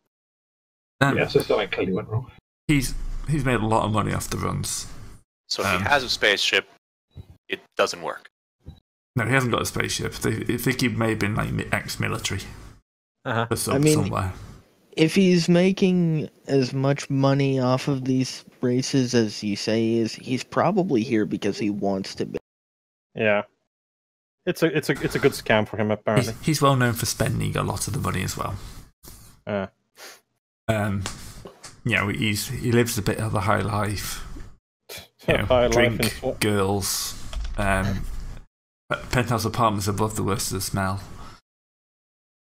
E: Yeah, so something clearly went wrong.
A: He's made a lot of money off the runs.
I: So if he has a spaceship, it doesn't work.
A: No, he hasn't got a spaceship. I think he may have been like ex-military.
C: Somewhere. If he's making as much money off of these races as you say he is, he's probably here because he wants to be.
B: Yeah, it's a good scam for him apparently.
A: He's well known for spending a lot of the money as well. You know, he lives a bit of a high life. You know, drink, girls, penthouse apartments above the worst of the smell.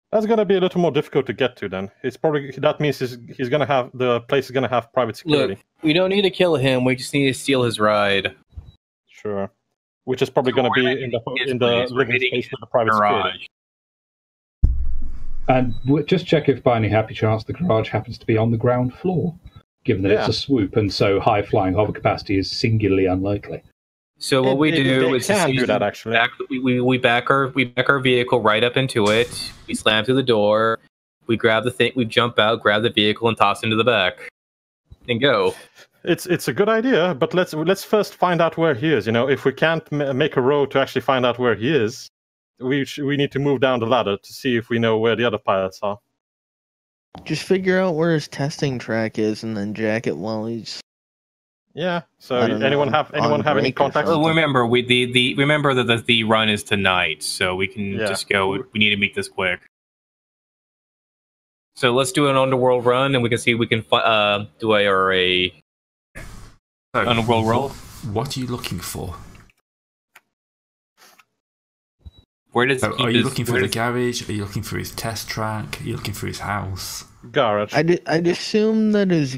B: That's gonna be a little more difficult to get to then. That means he's gonna have the place is gonna have private security.
J: Look, we don't need to kill him. We just need to steal his ride.
B: Sure, which is probably gonna be in the living space with the private security.
E: And just check if by any happy chance the garage happens to be on the ground floor, given that it's a swoop and so high flying hover capacity is singularly unlikely.
J: So what we do is we back our vehicle right up into it. We slam through the door. We grab the thing. We jump out, grab the vehicle, and toss into the back, and go.
B: It's a good idea, but let's first find out where he is. You know, if we can't make a road to actually find out where he is, we need to move down the ladder to see if we know where the other pilots are.
C: Just figure out where his testing track is, and then jack it while he's.
B: Yeah. So anyone have any contacts?
D: Well, remember remember that the run is tonight, so we can just go. We need to make this quick. So let's do an underworld run, and we can see if we can do a underworld roll.
A: What are you looking for?
D: Where does
A: are you looking for the garage? Are you looking for his test track? Are you looking for his house?
B: Garage.
C: I'd assume that his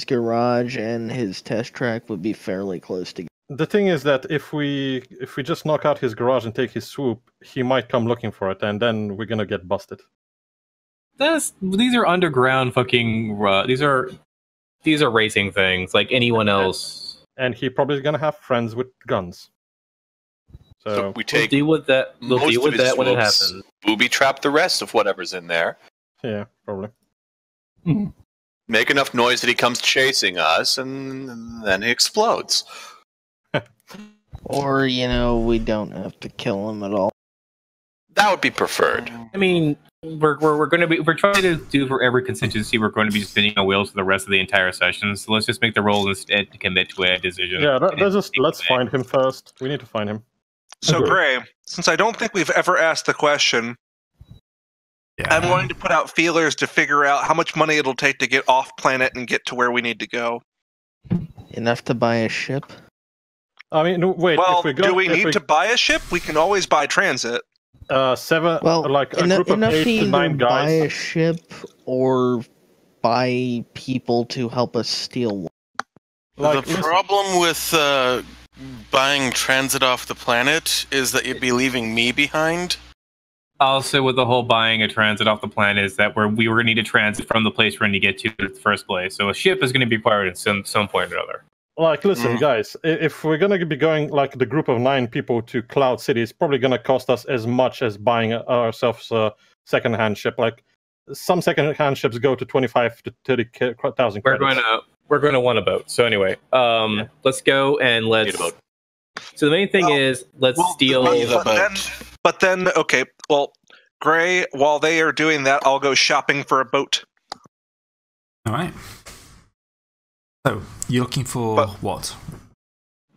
C: garage and his test track would be fairly close together.
B: The thing is that if we just knock out his garage and take his swoop, he might come looking for it, and then we're gonna get busted.
D: These are underground fucking. These are racing things like anyone else.
B: And he probably is gonna have friends with guns. So
I: we take.
J: We'll deal with that. We'll deal with that when it happens.
I: Booby trap the rest of whatever's in there.
B: Yeah, probably.
I: Make enough noise that he comes chasing us, and then he explodes.
C: Or, we don't have to kill him at all.
I: That would be preferred.
D: I mean, we're trying to do for every contingency. We're going to be spinning our wheels for the rest of the entire session. So let's just make the roll instead to commit to a decision.
B: Yeah, let's find him first. We need to find him.
G: So, Gray, since I don't think we've ever asked the question, I'm wanting to put out feelers to figure out how much money it'll take to get off planet and get to where we need to go.
C: Enough to buy a ship?
B: I mean, wait.
G: Well, do we need to buy a ship? We can always buy transit.
C: Enough to either buy a ship or buy people to help us steal one.
F: The problem buying transit off the planet is that you'd be leaving me behind.
J: Also, with the whole buying a transit off the planet is that we were going to need a transit from the place we're going to get to in the first place. So a ship is going to be required at some point or another.
B: Like, listen, guys, if we're going to be going like the group of 9 people to Cloud City, it's probably going to cost us as much as buying ourselves a second-hand ship. Like, some second-hand ships go to 25 to 30,000 credits.
J: We're going to want a boat. So anyway, let's go and let's. So the main thing is let's steal.
G: But then, okay, well, Gray, while they are doing that, I'll go shopping for a boat.
A: All right. So, you're looking for what?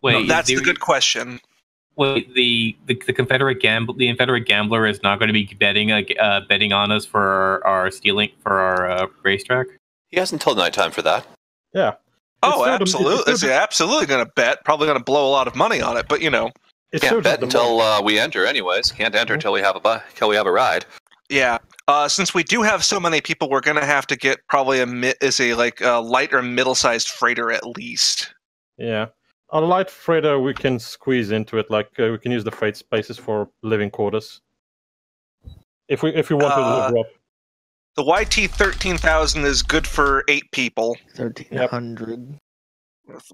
G: Wait, no, that's the good question.
J: Wait, the Confederate Gambler is not going to be betting on us for our stealing for our racetrack.
I: He has until nighttime for that.
B: Yeah.
G: Oh, absolutely! It's absolutely going to bet. Probably going to blow a lot of money on it, but you know,
I: can't bet until we enter. Anyways, can't enter until we have a ride.
G: Yeah. Since we do have so many people, we're going to have to get probably a light or middle-sized freighter at least.
B: Yeah. A light freighter we can squeeze into it. Like we can use the freight spaces for living quarters. If we want to live up.
G: The YT 13,000 is good for 8 people.
C: 1,300.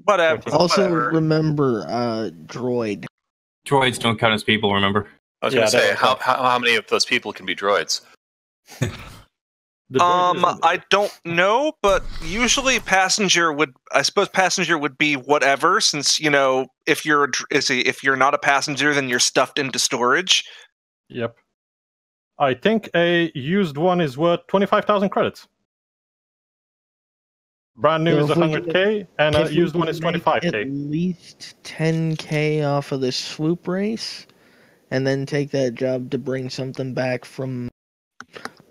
G: Whatever.
C: Also, remember, droid.
J: Droids don't count as people. Remember.
I: I was going to say, how many of those people can be droids?
G: I don't know, but usually passenger would be whatever, since, you know, if you're not a passenger, then you're stuffed into storage.
B: Yep. I think a used one is worth 25,000 credits. Brand new is 100k, and a used one is 25k.
C: At least 10k off of this swoop race, and then take that job to bring something back from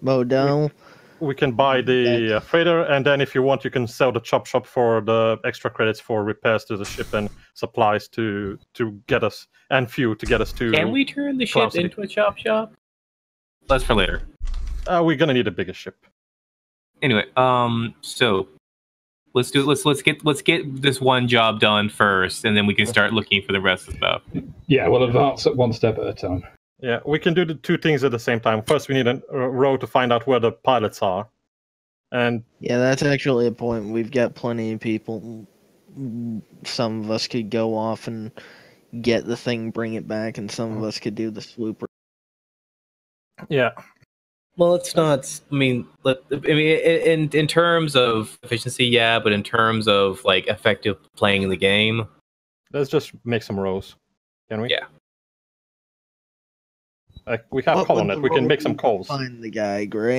C: Modell.
B: We can buy the freighter, and then if you want, you can sell the chop shop for the extra credits for repairs to the ship and supplies to get us, and fuel to get us to.
J: Can we turn the ship into a chop shop? That's for later.
B: We're gonna need a bigger ship.
J: Anyway, so let's get this one job done first, and then we can start looking for the rest of the stuff.
E: Yeah, we'll advance at one step at a time.
B: Yeah, we can do the 2 things at the same time. First, we need a row to find out where the pilots are. And
C: yeah, that's actually a point. We've got plenty of people. Some of us could go off and get the thing, bring it back, and some of us could do the swooper.
B: Yeah.
J: Well, it's not. I mean, in terms of efficiency, yeah, but in terms of like effective playing the game,
B: let's just make some rows, can we?
J: Yeah.
B: We have coal on it. We can make some coals.
C: Find the guy, Gray.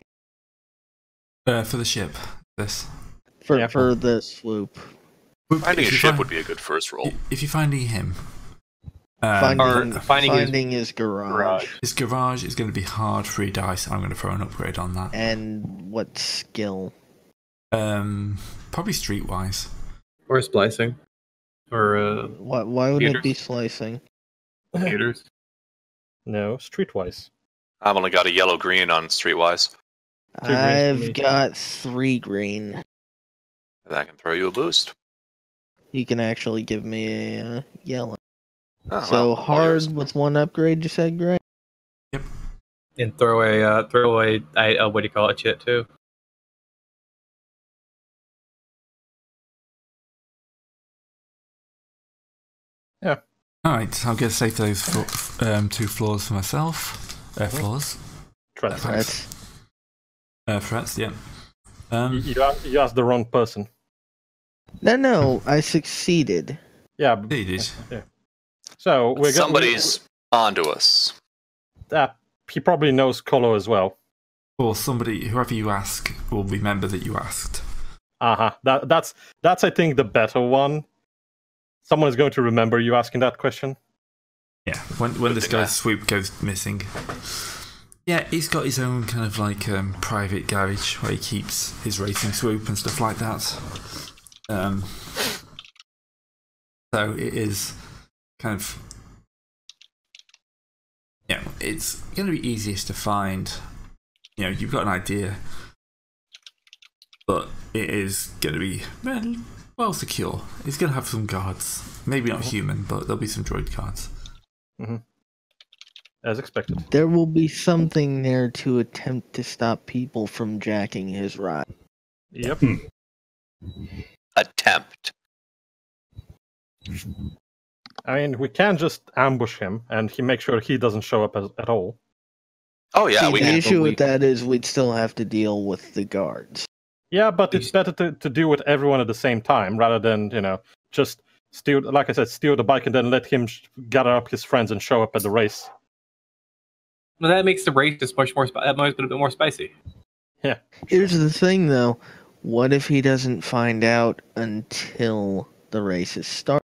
A: For the ship, this.
C: For the swoop.
I: Finding a ship would be a good first roll.
A: If you're finding him.
C: Finding his garage.
A: His garage is going to be hard 3 dice. I'm going to throw an upgrade on that.
C: And what skill?
A: Probably streetwise.
J: Or splicing. Or
C: why would it be slicing?
J: Computers.
B: No, streetwise.
I: I've only got a yellow-green on streetwise.
C: I've got 3 green.
I: That can throw you a boost.
C: You can actually give me a yellow.
I: Oh,
C: so hard with 1 upgrade, you said, Gray?
A: Yep.
J: And throw away, what do you call it, chit too?
B: Yeah.
A: Alright, I'll get save those 2 floors for myself. Floors?
B: Threats.
A: Threats, yeah.
B: You asked the wrong person.
C: No, I succeeded.
B: Yeah.
A: You did.
B: Yeah. So
I: somebody's onto us.
B: He probably knows Colo as well.
A: Or somebody, whoever you ask, will remember that you asked.
B: That's I think the better one. Someone is going to remember you asking that question.
A: Yeah, when this guy's swoop goes missing. Yeah, he's got his own kind of like private garage where he keeps his racing swoop and stuff like that. So it is kind of, it's going to be easiest to find. You know, you've got an idea, but it is going to be well secure. He's going to have some guards. Maybe not human, but there'll be some droid guards.
B: As expected.
C: There will be something there to attempt to stop people from jacking his ride.
B: Yep.
I: Attempt.
B: I mean, we can just ambush him and make sure he doesn't show up at all.
I: Oh yeah,
C: See, the issue with that is we'd still have to deal with the guards.
B: Yeah, but it's better to deal with everyone at the same time rather than, just steal, like I said, steal the bike and then let him gather up his friends and show up at the race.
J: Well, that makes the race just much more, a bit more spicy.
B: Yeah.
C: Here's the thing, though. What if he doesn't find out until the race is started?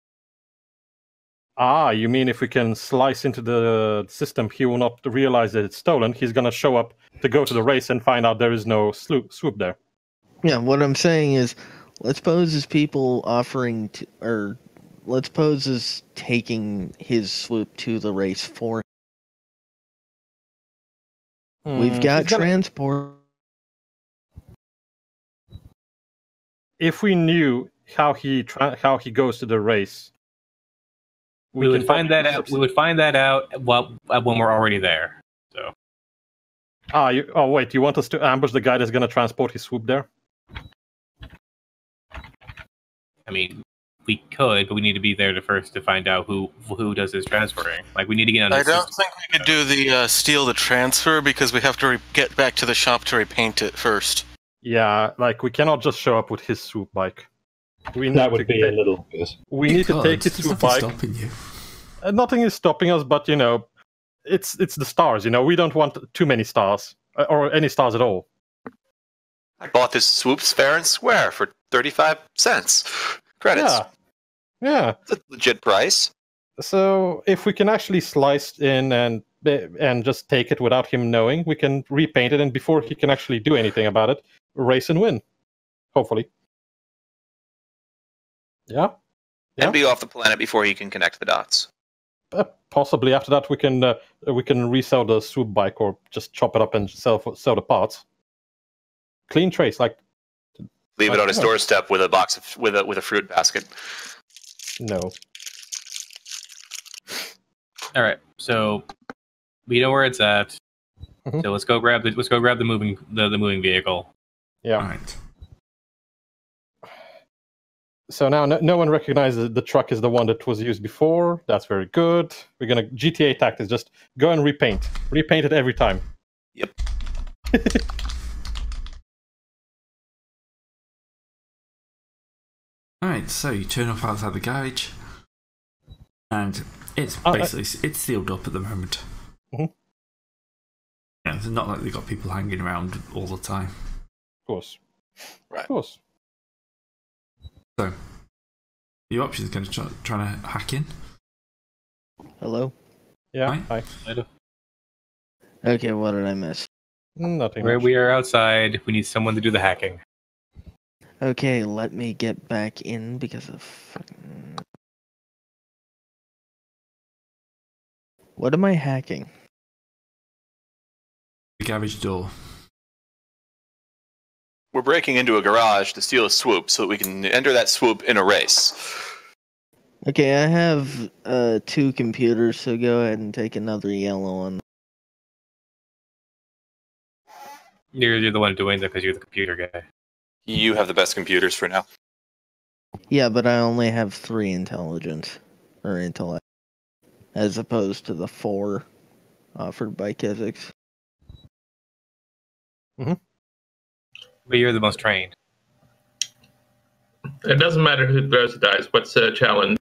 B: Ah, you mean if we can slice into the system, he will not realize that it's stolen. He's going to show up to go to the race and find out there is no swoop there.
C: Yeah, what I'm saying is, let's pose as people offering to, or let's pose as taking his swoop to the race for him. We've got transport.
B: If we knew how he goes to the race,
J: we would find that out. We would find that out when we're already there. So.
B: Wait, you want us to ambush the guy that's going to transport his swoop there?
J: I mean, we could, but we need to be there first to find out who does his transferring. Like, we need to get on.
F: I don't think we could do the steal the transfer because we have to get back to the shop to repaint it first.
B: Yeah, like we cannot just show up with his swoop bike.
E: That would be a little.
B: We need to take his swoop bike.
A: Stopping you.
B: Nothing is stopping us, but it's the stars. We don't want too many stars or any stars at all.
I: I bought this swoops fair and square for 35 cents. Credits.
B: Yeah.
I: It's a legit price.
B: So if we can actually slice in and just take it without him knowing, we can repaint it, and before he can actually do anything about it, race and win. Hopefully. Yeah.
I: And be off the planet before he can connect the dots.
B: Possibly after that we can resell the swoop bike or just chop it up and sell the parts. Clean trace,
I: leave it on his doorstep with a box of with a fruit basket.
B: No.
J: All right, so we know where it's at. Mm-hmm. So let's go grab the moving vehicle.
B: Yeah.
A: All right.
B: So now no one recognizes the truck is the one that was used before. That's very good. We're gonna GTA tactics. Just go and repaint it every time.
I: Yep.
A: Alright, so you turn up outside the garage, and it's basically it's sealed up at the moment.
B: Mm-hmm.
A: Yeah, it's not like they've got people hanging around all the time.
B: Of course.
I: Right.
B: Of course.
A: So, your option is going to try to hack in.
C: Hello?
B: Yeah, hi.
C: Okay, what did I miss?
B: Nothing.
J: We are outside. We need someone to do the hacking.
C: Okay, let me get back in because of fucking... What am I hacking?
A: The garage door.
I: We're breaking into a garage to steal a swoop so that we can enter that swoop in a race.
C: Okay, I have 2 computers, so go ahead and take another yellow one.
J: You're the one doing that because you're the computer guy.
I: You have the best computers for now.
C: Yeah, but I only have 3 intelligence, or intellect, as opposed to the 4 offered by Kizix.
B: Mm-hmm.
J: But you're the most trained.
H: It doesn't matter who throws the dice. What's the challenge?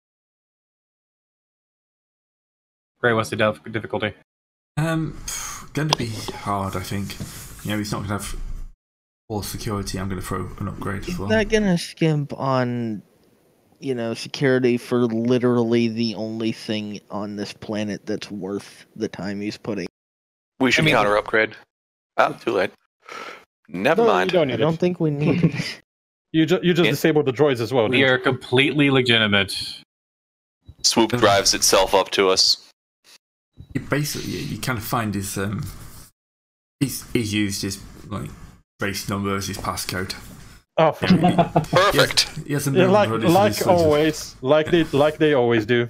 J: Gray, what's the difficulty?
A: Going to be hard, I think. He's not going to have all security. I'm going to throw an upgrade as well.
C: He's not going to skimp on, security for literally the only thing on this planet that's worth the time he's putting.
I: We should counter upgrade. Too late. Never mind.
C: I don't think we need it.
B: You just disable the droids as well.
J: We are completely legitimate.
I: Swoop drives itself up to us.
A: You kind of find his he's used his race number as his passcode.
B: Oh,
I: perfect.
A: Yes,
B: like always, like they always do.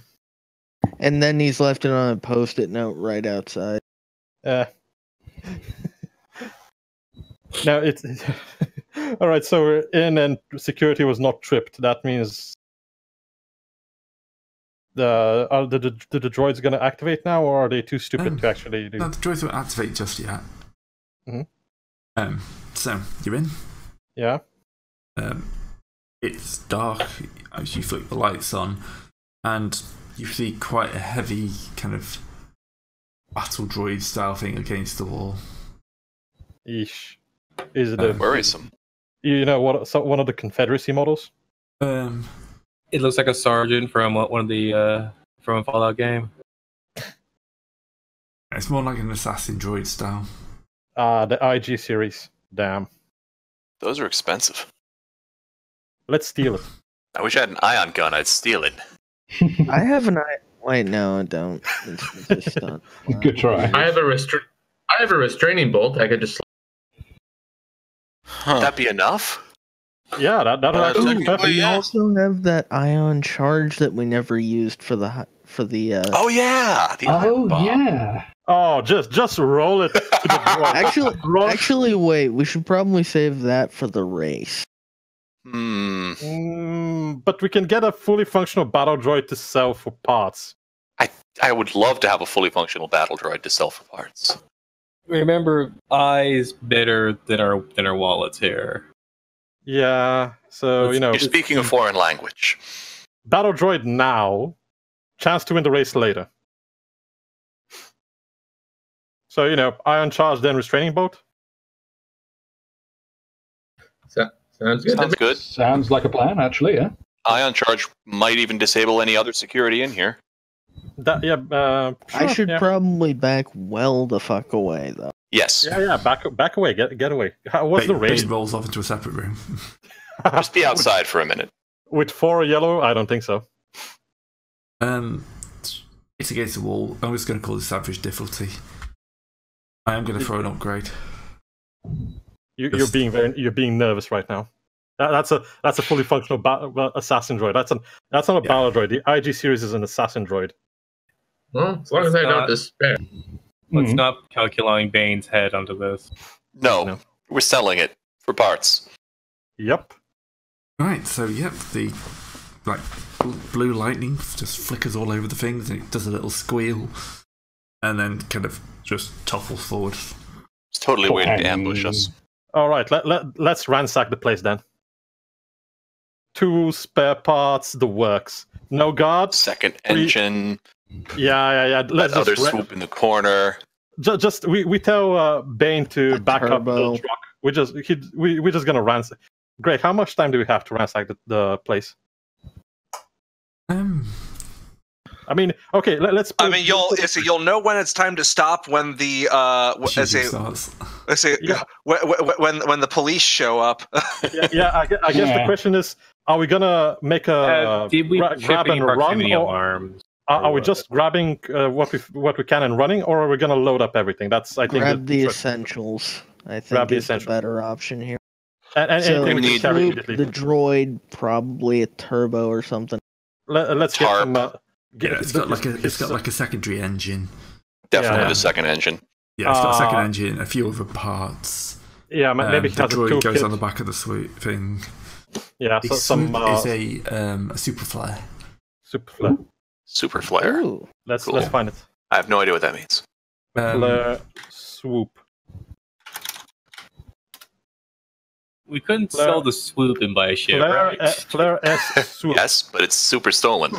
C: And then he's left it on a post-it note right outside.
B: Now it's all right. So we're in, and security was not tripped. That means the droids going to activate now, or are they too stupid to actually do?
A: No, the droids won't activate just yet.
B: Mm-hmm.
A: So you're in.
B: Yeah.
A: It's dark as you flick the lights on, and you see quite a heavy kind of battle droid style thing against the wall.
B: Eesh. Is it
I: worrisome?
B: You know what? So one of the Confederacy models.
J: It looks like a sergeant from one of the from a Fallout game.
A: It's more like an assassin droid style.
B: The IG series. Damn.
I: Those are expensive.
B: Let's steal it.
I: I wish I had an ion gun. I'd steal it.
C: I have an eye. Wait, no, I don't. It's just not.
E: Good try.
H: I have a restraining bolt. I could just.
I: Would that be enough?
B: Yeah, that'll actually be perfect.
C: We also have that ion charge that we never used for the.
I: Oh yeah.
E: Yeah.
B: Oh, just roll it. To the
C: actually, wait. We should probably save that for the race.
B: But we can get a fully functional battle droid to sell for parts.
I: I would love to have a fully functional battle droid to sell for parts.
J: Remember, eyes better than our wallets here.
B: Yeah, so
I: You're speaking a foreign language.
B: Battle droid now, chance to win the race later. So ion charge, then restraining bolt.
H: Sounds good.
I: Sounds good.
E: Sounds like a plan, actually. Yeah.
I: Ion charge might even disable any other security in here.
B: Sure,
C: I should probably back well the fuck away, though.
I: Yes.
B: Yeah. Back away. Get away. What's the race?
A: Bane rolls off into a separate room.
I: Just be outside for a minute.
B: With 4 yellow, I don't think so.
A: It's against the wall. I'm just going to call this average difficulty. I am going to throw an upgrade.
B: You're being nervous right now. That's a fully functional assassin droid. That's not a battle droid. The IG series is an assassin droid.
H: Well, as long as I don't despair.
J: Let's not calculating Bane's head onto this.
I: No, we're selling it for parts.
B: Yep.
A: Right. So the blue lightning just flickers all over the things, and it does a little squeal, and then kind of just topples forward.
I: It's totally waiting to ambush us.
B: All right, let's ransack the place then. 2 spare parts, the works. No guards.
I: Second engine.
B: Yeah. Let's
I: other swoop in the corner.
B: We tell Bane to back up the truck. We're just gonna ransack. Great. How much time do we have to ransack the place? I mean, okay. Let's.
G: You'll know when it's time to stop when the when the police show up.
B: I guess the question is: are we gonna make a grab and run, or are we just grabbing what we can and running, or are we gonna load up everything? That's I think
C: grab the essentials. I think is the better option here.
B: And
C: so
B: we
C: need the droid, probably a turbo or something.
B: Let's get some.
A: It's got like a secondary engine.
I: Definitely the second engine.
A: Yeah, it's got a second engine, a few other parts.
B: Yeah, maybe
A: the droid goes on the back of the swoop thing.
B: Yeah,
A: so
B: some
A: is a super flare.
I: Super flare.
C: Ooh.
B: Let's
I: Cool.
B: find it.
I: I have no idea what that means.
B: Flare swoop.
J: We couldn't sell the swoop and buy a ship, right?
B: Flare S swoop.
I: Yes, but it's super stolen.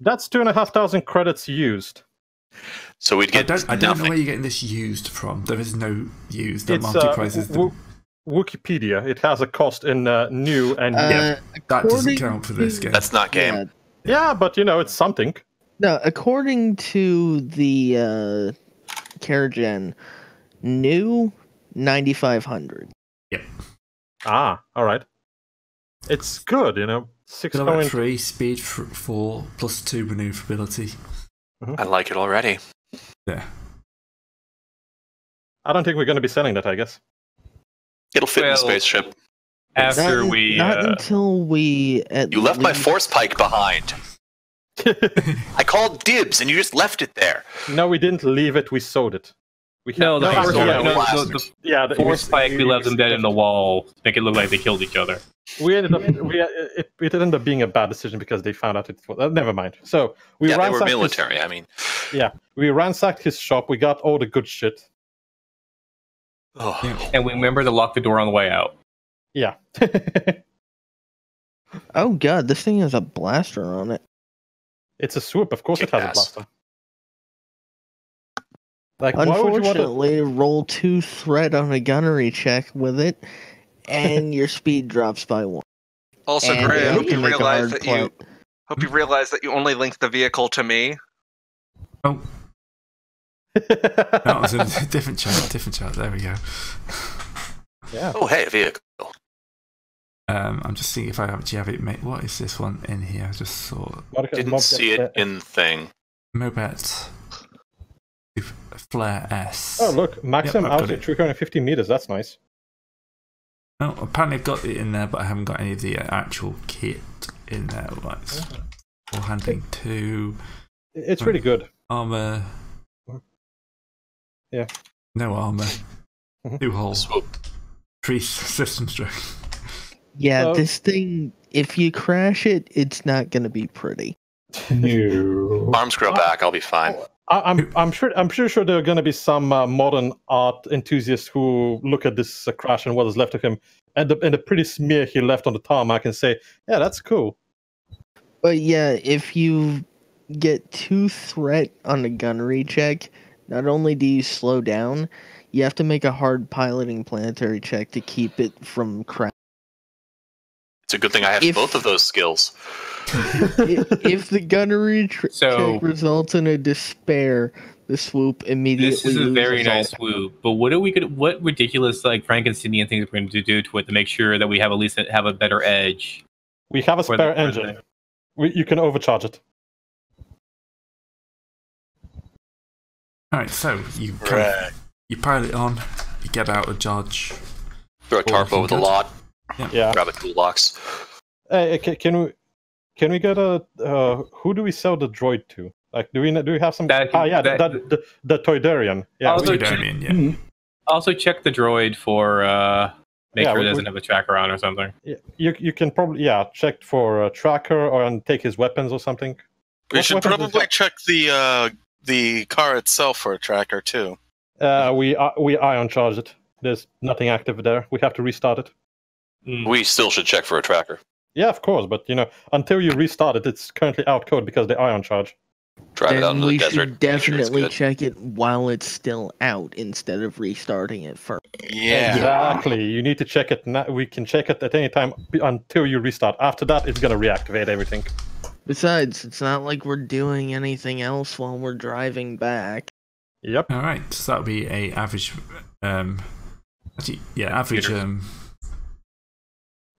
B: That's 2,500 credits used.
I: So we'd get
A: I don't know where you're getting this used from. There is no used. The multi-price is
B: Wikipedia. It has a cost in new and
A: that doesn't count for this game.
I: That's not game.
B: Yeah, but it's something.
C: No, according to the CareGen, new 9,500.
A: Yep.
B: Ah, all right. It's good,
A: 6.3 speed 4 plus 2 maneuverability.
B: Mm-hmm.
I: I like it already.
A: Yeah.
B: I don't think we're going to be selling that, I guess.
I: It'll fit in the spaceship.
J: After
C: not until we.
I: You left my force pike behind. I called dibs, and you just left it there.
B: No, we didn't leave it. We sewed it.
J: The force spike, we left them dead in the wall to make it look like they killed each other.
B: It ended up being a bad decision because they found out it was... never mind. So
I: they were military,
B: we ransacked his shop. We got all the good shit.
J: And we remember to lock the door on the way out.
B: Yeah.
C: Oh god, this thing has a blaster on it.
B: It's a swoop. Of course it has a blaster. Like,
C: unfortunately, roll 2 threat on a gunnery check with it, and your speed drops by 1.
G: Also, Gray, I hope you realize that you only link the vehicle to me.
A: Oh. That was a different chart. There we go.
B: Yeah.
I: Oh, hey, vehicle.
A: I'm just seeing if I actually have it. What is this one in here? I just saw.
I: Didn't see it in the thing.
A: Mobet. Flare S.
B: Oh, look, maximum altitude 350 meters. That's nice.
A: No, apparently I've got it in there, but I haven't got any of the actual kit in there. Right. Or handling 2.
B: It's really good.
A: Armor.
B: Yeah.
A: No armor. 2 holes. 3 system strength.
C: Yeah, this thing, if you crash it, it's not going to be pretty.
B: No.
I: Arms grow back, I'll be fine.
B: I'm pretty sure there are going to be some modern art enthusiasts who look at this crash and what is left of him, and the pretty smear he left on the tarmac and say, yeah, that's cool.
C: But yeah, if you get 2 threat on a gunnery check, not only do you slow down, you have to make a hard piloting planetary check to keep it from crashing.
I: It's a good thing I have both of those skills.
C: If the gunnery check results in a despair, the swoop immediately.
J: This is a very nice swoop, but what ridiculous Frankensteinian things we're going to do to it to make sure that we have at least have a better edge?
B: We have a spare engine. You can overcharge it.
A: All right, so you pilot on, you get out of Dodge.
I: Throw a tarp over the lot.
B: Yeah.
I: Grab a toolbox.
B: Hey, can we get a who do we sell the droid to? Like, do we have some? The Toydarian. Yeah,
J: Also check the droid for make sure it doesn't have a tracker on or something.
B: You can probably check for a tracker and take his weapons or something.
F: We should probably check the car itself for a tracker too.
B: We ion charged it. There's nothing active there. We have to restart it.
I: We still should check for a tracker.
B: Yeah, of course, but until you restart it, it's currently out code because they ion charge.
I: Drive it out into the desert.
C: We should definitely check it while it's still out instead of restarting it first.
F: Yeah,
B: exactly. You need to check it now. We can check it at any time until you restart. After that, it's gonna reactivate everything.
C: Besides, it's not like we're doing anything else while we're driving back.
B: Yep.
A: All right, so that'll be a average. Average.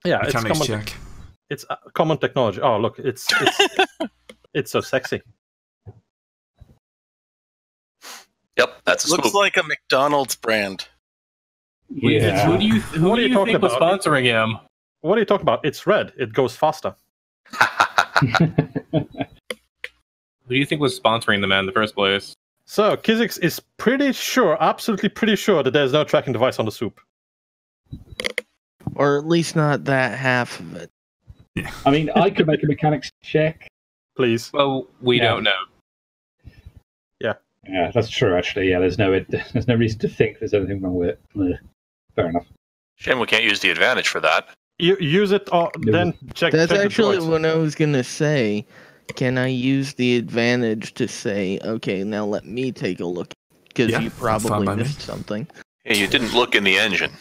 A: Mechanics check.
B: It's common technology. Oh, look, it's it's so sexy.
I: Yep, that's a
F: looks
I: swoop.
F: like a McDonald's brand.
J: Yeah. Who do you think was sponsoring him?
B: What are you talking about? It's red. It goes faster.
J: Who do you think was sponsoring the man in the first place?
B: So, Kizix is absolutely pretty sure that there's no tracking device on the soup.
C: Or at least not that half of it.
E: Yeah. I mean, I could make a mechanics check.
B: Please.
J: Well, we don't know.
B: Yeah.
E: Yeah, that's true, actually. Yeah, there's no reason to think there's anything wrong with it. Fair enough.
I: Shame we can't use the advantage for that.
B: You use it, then check.
C: That's
B: check
C: actually what I was going to say. Can I use the advantage to say, okay, now let me take a look? Because you probably missed something.
I: Hey, you didn't look in the engine.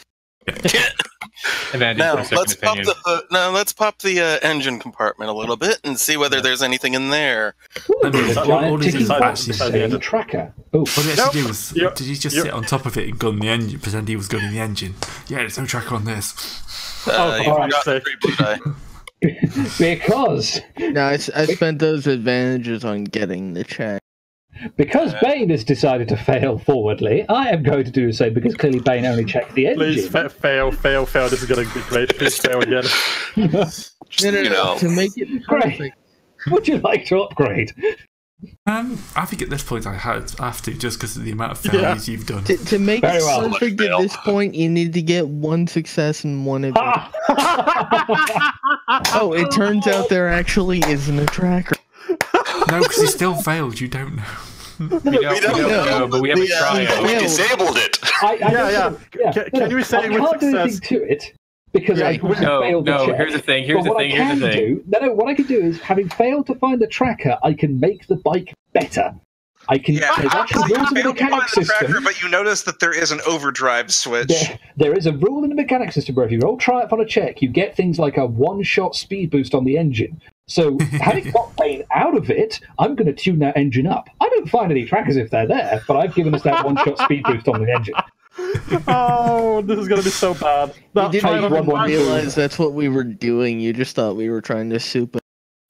F: Now let's pop the engine compartment a little bit and see whether there's anything in there.
A: What did he
E: actually do? Tracker.
A: What he actually do was, did he just sit on top of it and gun the engine? Pretend he was gunning the engine. Yeah, there's no tracker on this.
F: You forgot the blue die.
E: Because
C: no, I spent those advantages on getting the check.
E: Because Bane has decided to fail forwardly, I am going to do the same because clearly Bane only checked the engine.
B: Please fail. This is going to be great. Please fail again.
C: To make it perfect.
E: Would you like to upgrade?
A: I think at this point I have to, just because of the amount of failures you've done.
C: To make it perfect at this point, you need to get 1 success and 1 event. Oh, it turns out there actually isn't a tracker.
A: No, because he still failed. You don't know.
J: We don't know, but we haven't tried.
I: We disabled it.
B: Can you say with
E: can't do
B: success?
E: anything to it because I failed the check.
J: Here's the thing.
E: What I can do is, having failed to find the tracker, I can make the bike better. I can. There's actually rules in the mechanic system.
G: Tracker, but you notice that there is an overdrive switch.
E: There is a rule in the mechanic system where if you roll triumph on a check, you get things like a 1-shot speed boost on the engine. So, having got Bane out of it, I'm going to tune that engine up. I don't find any trackers if they're there, but I've given us that 1-shot speed boost on the engine.
B: Oh, this is going to be so bad.
C: You didn't realize that's what we were doing. You just thought we were trying to soup it.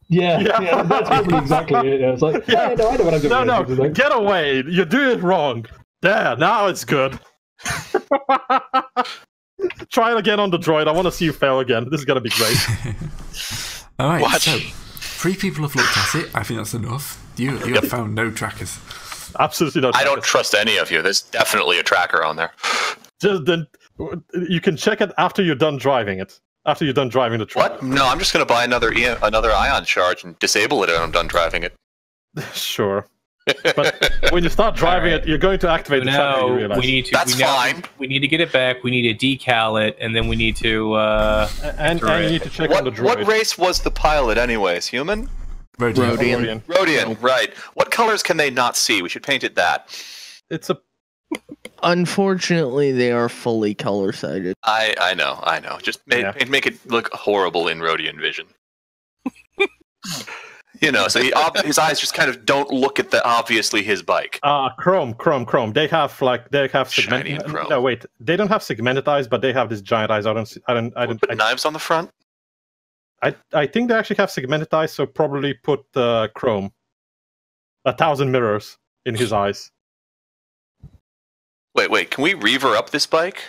E: Yeah, that's probably exactly it. I was like, no, I know what I'm doing.
B: No, get away. You're doing it wrong. There, now it's good. Try it again on the droid. I want to see you fail again. This is going to be great.
A: Alright, so 3 people have looked at it. I think that's enough. You have found no trackers.
B: Absolutely no trackers.
I: I don't trust any of you. There's definitely a tracker on there.
B: Then you can check it after you're done driving it. After you're done driving the truck.
I: What? No, I'm just going to buy another ion charge and disable it when I'm done driving it.
B: Sure. But when you start driving it, you're going to activate the tracker, you realize.
I: That's fine.
J: We need to get it back. We need to decal it, and then we need to...
B: and you need to check on the droid.
I: What race was the pilot anyways? Human? Rodian, right. What colors can they not see? We should paint it that.
B: It's a...
C: Unfortunately, they are fully color-sighted.
I: I know. Just make it look horrible in Rodian vision. So his eyes just kind of don't look at the obviously his bike.
B: Chrome. They have segmented.
I: Chrome.
B: No, wait. They don't have segmented eyes, but they have these giant eyes. I don't.
I: Put knives on the front.
B: I think they actually have segmented eyes, so probably put Chrome. 1,000 mirrors in his eyes.
I: Wait. Can we rever up this bike?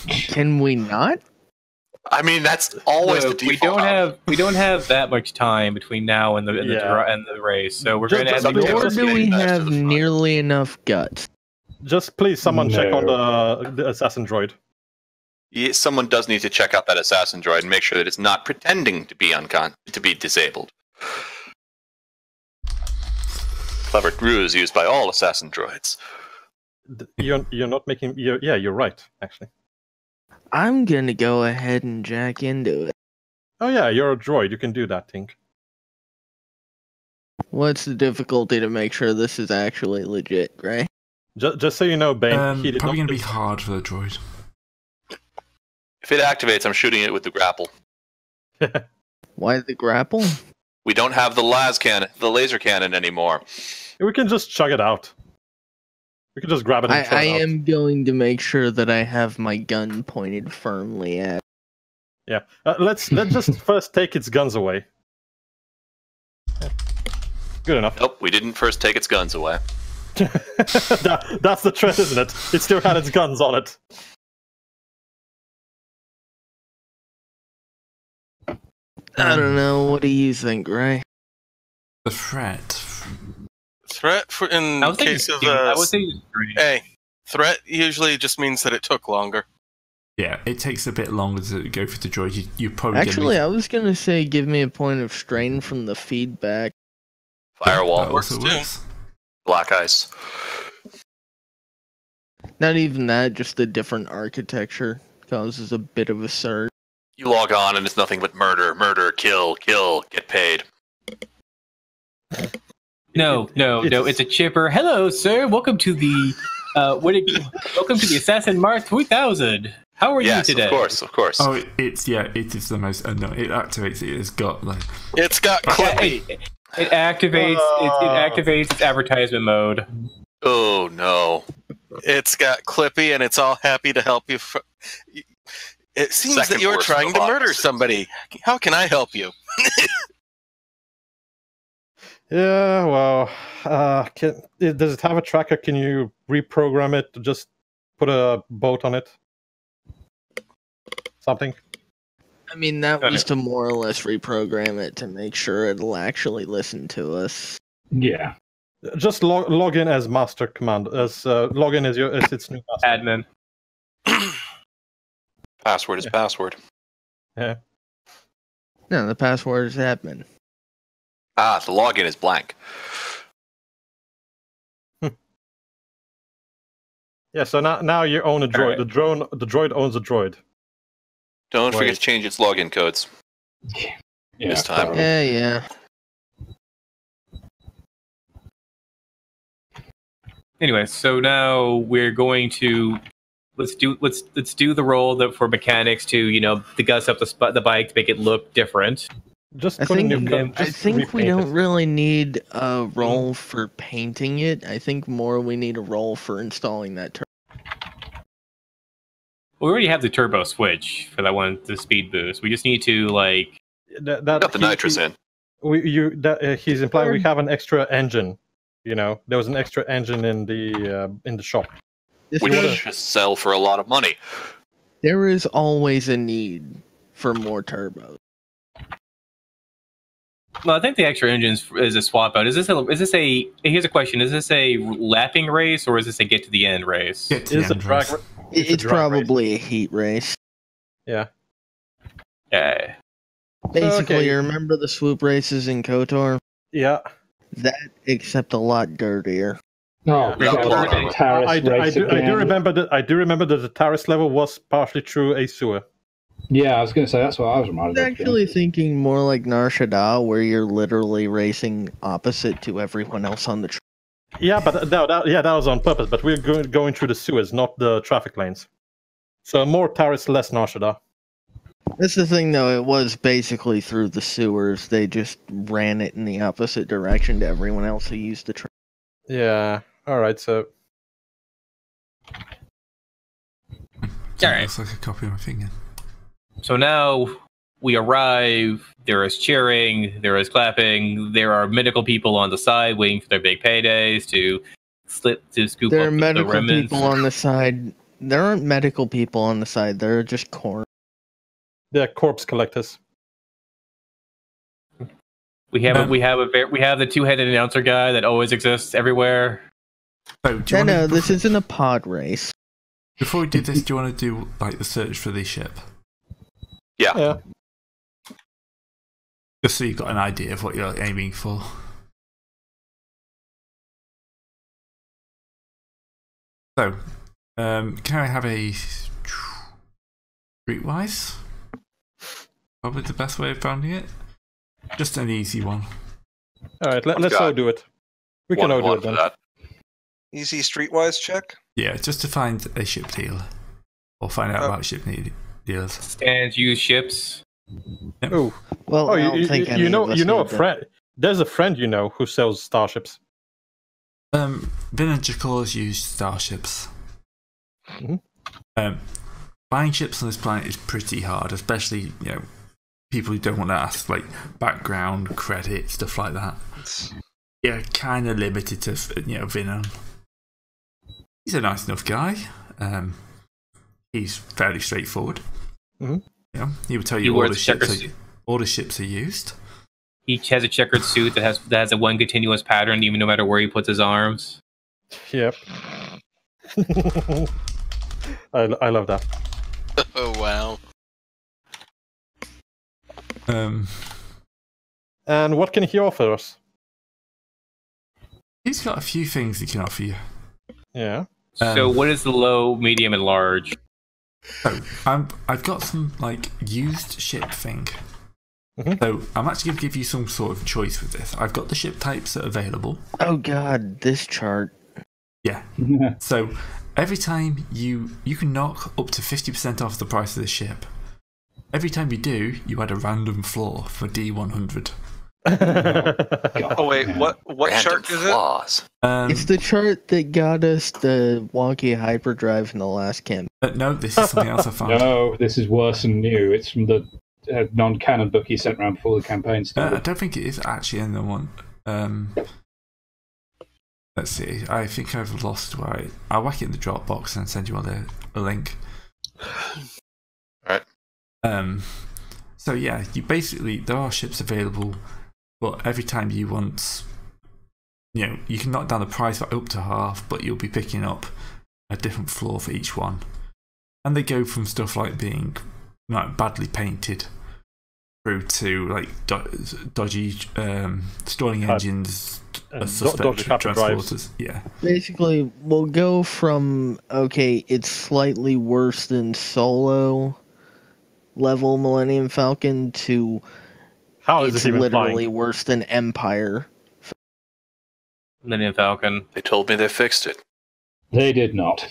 C: Can we not?
I: I mean, that's always the default.
J: We don't have that much time between now and the race, so we're going to have to.
C: Or do we have nearly enough guts?
B: Just please, someone check on the assassin droid.
I: Yeah, someone does need to check out that assassin droid and make sure that it's not pretending to be disabled. Clever ruse used by all assassin droids.
B: You're not making. You're right, actually.
C: I'm gonna go ahead and jack into it.
B: Oh yeah, you're a droid. You can do that, Tink.
C: What's the difficulty to make sure this is actually legit, Gray?
B: Just so you know, Bane,
A: probably gonna be hard for the droid.
I: If it activates, I'm shooting it with the grapple.
C: Why the grapple?
I: We don't have the laser cannon anymore.
B: We can just chug it out. We can just grab it and
C: I am going to make sure that I have my gun pointed firmly at.
B: Yeah, let's just first take its guns away. Yeah. Good enough.
I: Nope, we didn't first take its guns away.
B: That's the threat, isn't it? It still had its guns on it.
C: I don't know. What do you think, Ray?
A: The threat.
F: Threat in case of threat usually just means that it took longer.
A: Yeah, it takes a bit longer to go for the droid. You probably
C: actually. I was gonna say, give me a point of strain from the feedback.
I: Firewall
A: works too.
I: Black ice.
C: Not even that. Just a different architecture causes a bit of a surge.
I: You log on and it's nothing but murder, kill, get paid.
J: No, it's a chipper. Hello, sir. Welcome to the welcome to the Assassin Mark 3000. How are you today?
I: Of course.
A: Oh, it is the most annoying. It activates it. It's got
J: Clippy. It activates. It activates its advertisement mode.
I: Oh no!
F: It's got Clippy, and it's all happy to help you. It seems that you're trying to murder somebody. How can I help you?
B: Yeah, well, does it have a tracker? Can you reprogram it to just put a boat on it? Something?
C: I mean, that was to more or less reprogram it to make sure it'll actually listen to us.
E: Yeah.
B: Just log in as master command. Log in as its new master.
J: Admin.
I: Password is password.
B: Yeah.
C: No, the password is admin.
I: Ah, the login is blank.
B: Yeah. So now you own a droid. Right. The droid owns a droid.
I: Don't forget to change its login codes.
E: Yeah.
I: This time.
C: Yeah.
J: Anyway, so now we're going to let's do the roll for mechanics to to guss up the bike to make it look different.
C: I think we don't really need a roll for painting it. I think more we need a roll for installing that turbo.
J: We already have the turbo switch for that one, the speed boost. We just need to
I: got the nitrous in.
B: He's implying we have an extra engine. There was an extra engine in the shop.
I: Which should sell for a lot of money.
C: There is always a need for more turbos.
J: Well, I think the extra engines is a swap out. Here's a question: is this a lapping race or is this a get to the end race?
C: It's probably a heat race.
B: Yeah.
J: Yeah.
C: Basically, remember the swoop races in KOTOR?
B: Yeah.
C: That, except a lot dirtier.
E: No,
B: I do remember that the terrace level was partially through a sewer.
E: Yeah, I was going to say that's what I was reminded.
C: I was actually thinking more like Nar Shaddaa, where you're literally racing opposite to everyone else on the track.
B: Yeah, but that was on purpose. But we're going through the sewers, not the traffic lanes. So more terrace, less Nar Shaddaa.
C: That's the thing, though. It was basically through the sewers. They just ran it in the opposite direction to everyone else who used the track.
B: Yeah. All right. So.
A: All right. Looks like a copy of my finger.
J: So now we arrive. There is cheering. There is clapping. There are medical people on the side waiting for their big paydays to scoop up the remnants.
C: There are medical people on the side. There aren't medical people on the side. There are just corpse.
B: They're corpse collectors.
J: We have the two-headed announcer guy that always exists everywhere.
C: No, this isn't a pod race.
A: Before we do this, do you want to do the search for the ship?
I: Yeah.
A: Just so you've got an idea of what you're aiming for. So, can I have a streetwise? Probably the best way of finding it. Just an easy one.
B: All right, let's all do it. We can all do it then.
G: Easy streetwise check?
A: Yeah, just to find a ship dealer. Or find out about ship dealers.
J: Stands use ships.
A: Yep.
B: Oh,
C: well,
B: you know a friend. There's a friend who sells starships.
A: Vin and Jakors use starships.
B: Mm-hmm.
A: Buying ships on this planet is pretty hard, especially people who don't want to ask background, credit, stuff like that. Yeah, kind of limited to Vin. He's a nice enough guy. He's fairly straightforward.
B: Mm-hmm.
A: He would tell you all the ships are used.
J: He has a checkered suit that has a one continuous pattern, even no matter where he puts his arms.
B: Yep. I love that.
F: Oh wow.
B: And what can he offer us?
A: He's got a few things he can offer you.
B: Yeah.
J: So what is the low, medium, and large?
A: So I've got some used ship thing.
B: Mm-hmm.
A: So I'm actually going to give you some sort of choice with this. I've got the ship types that are available.
C: Oh god, this chart.
A: Yeah. So every time you can knock up to 50% off the price of the ship. Every time you do, you add a random floor for D100.
G: Oh wait, what chart is it?
C: It's the chart that got us the wonky hyperdrive in the last camp.
A: No, this is something else I found.
E: No, this is worse than new. It's from the non-canon book he sent around before the campaign started.
A: I don't think it is actually in the one. Let's see. I think I've lost where I'll whack it in the Dropbox and send you all a link.
I: Alright.
A: So yeah, you basically, there are ships available, but every time you want, you can knock down the price by up to half, but you'll be picking up a different floor for each one. And they go from stuff like being badly painted through to like dodgy stalling engines, suspect transporters. Yeah.
C: Basically, we'll go from it's slightly worse than Solo level Millennium Falcon to it's literally worse than Empire.
J: Millennium Falcon.
I: They told me they fixed it.
E: They did not.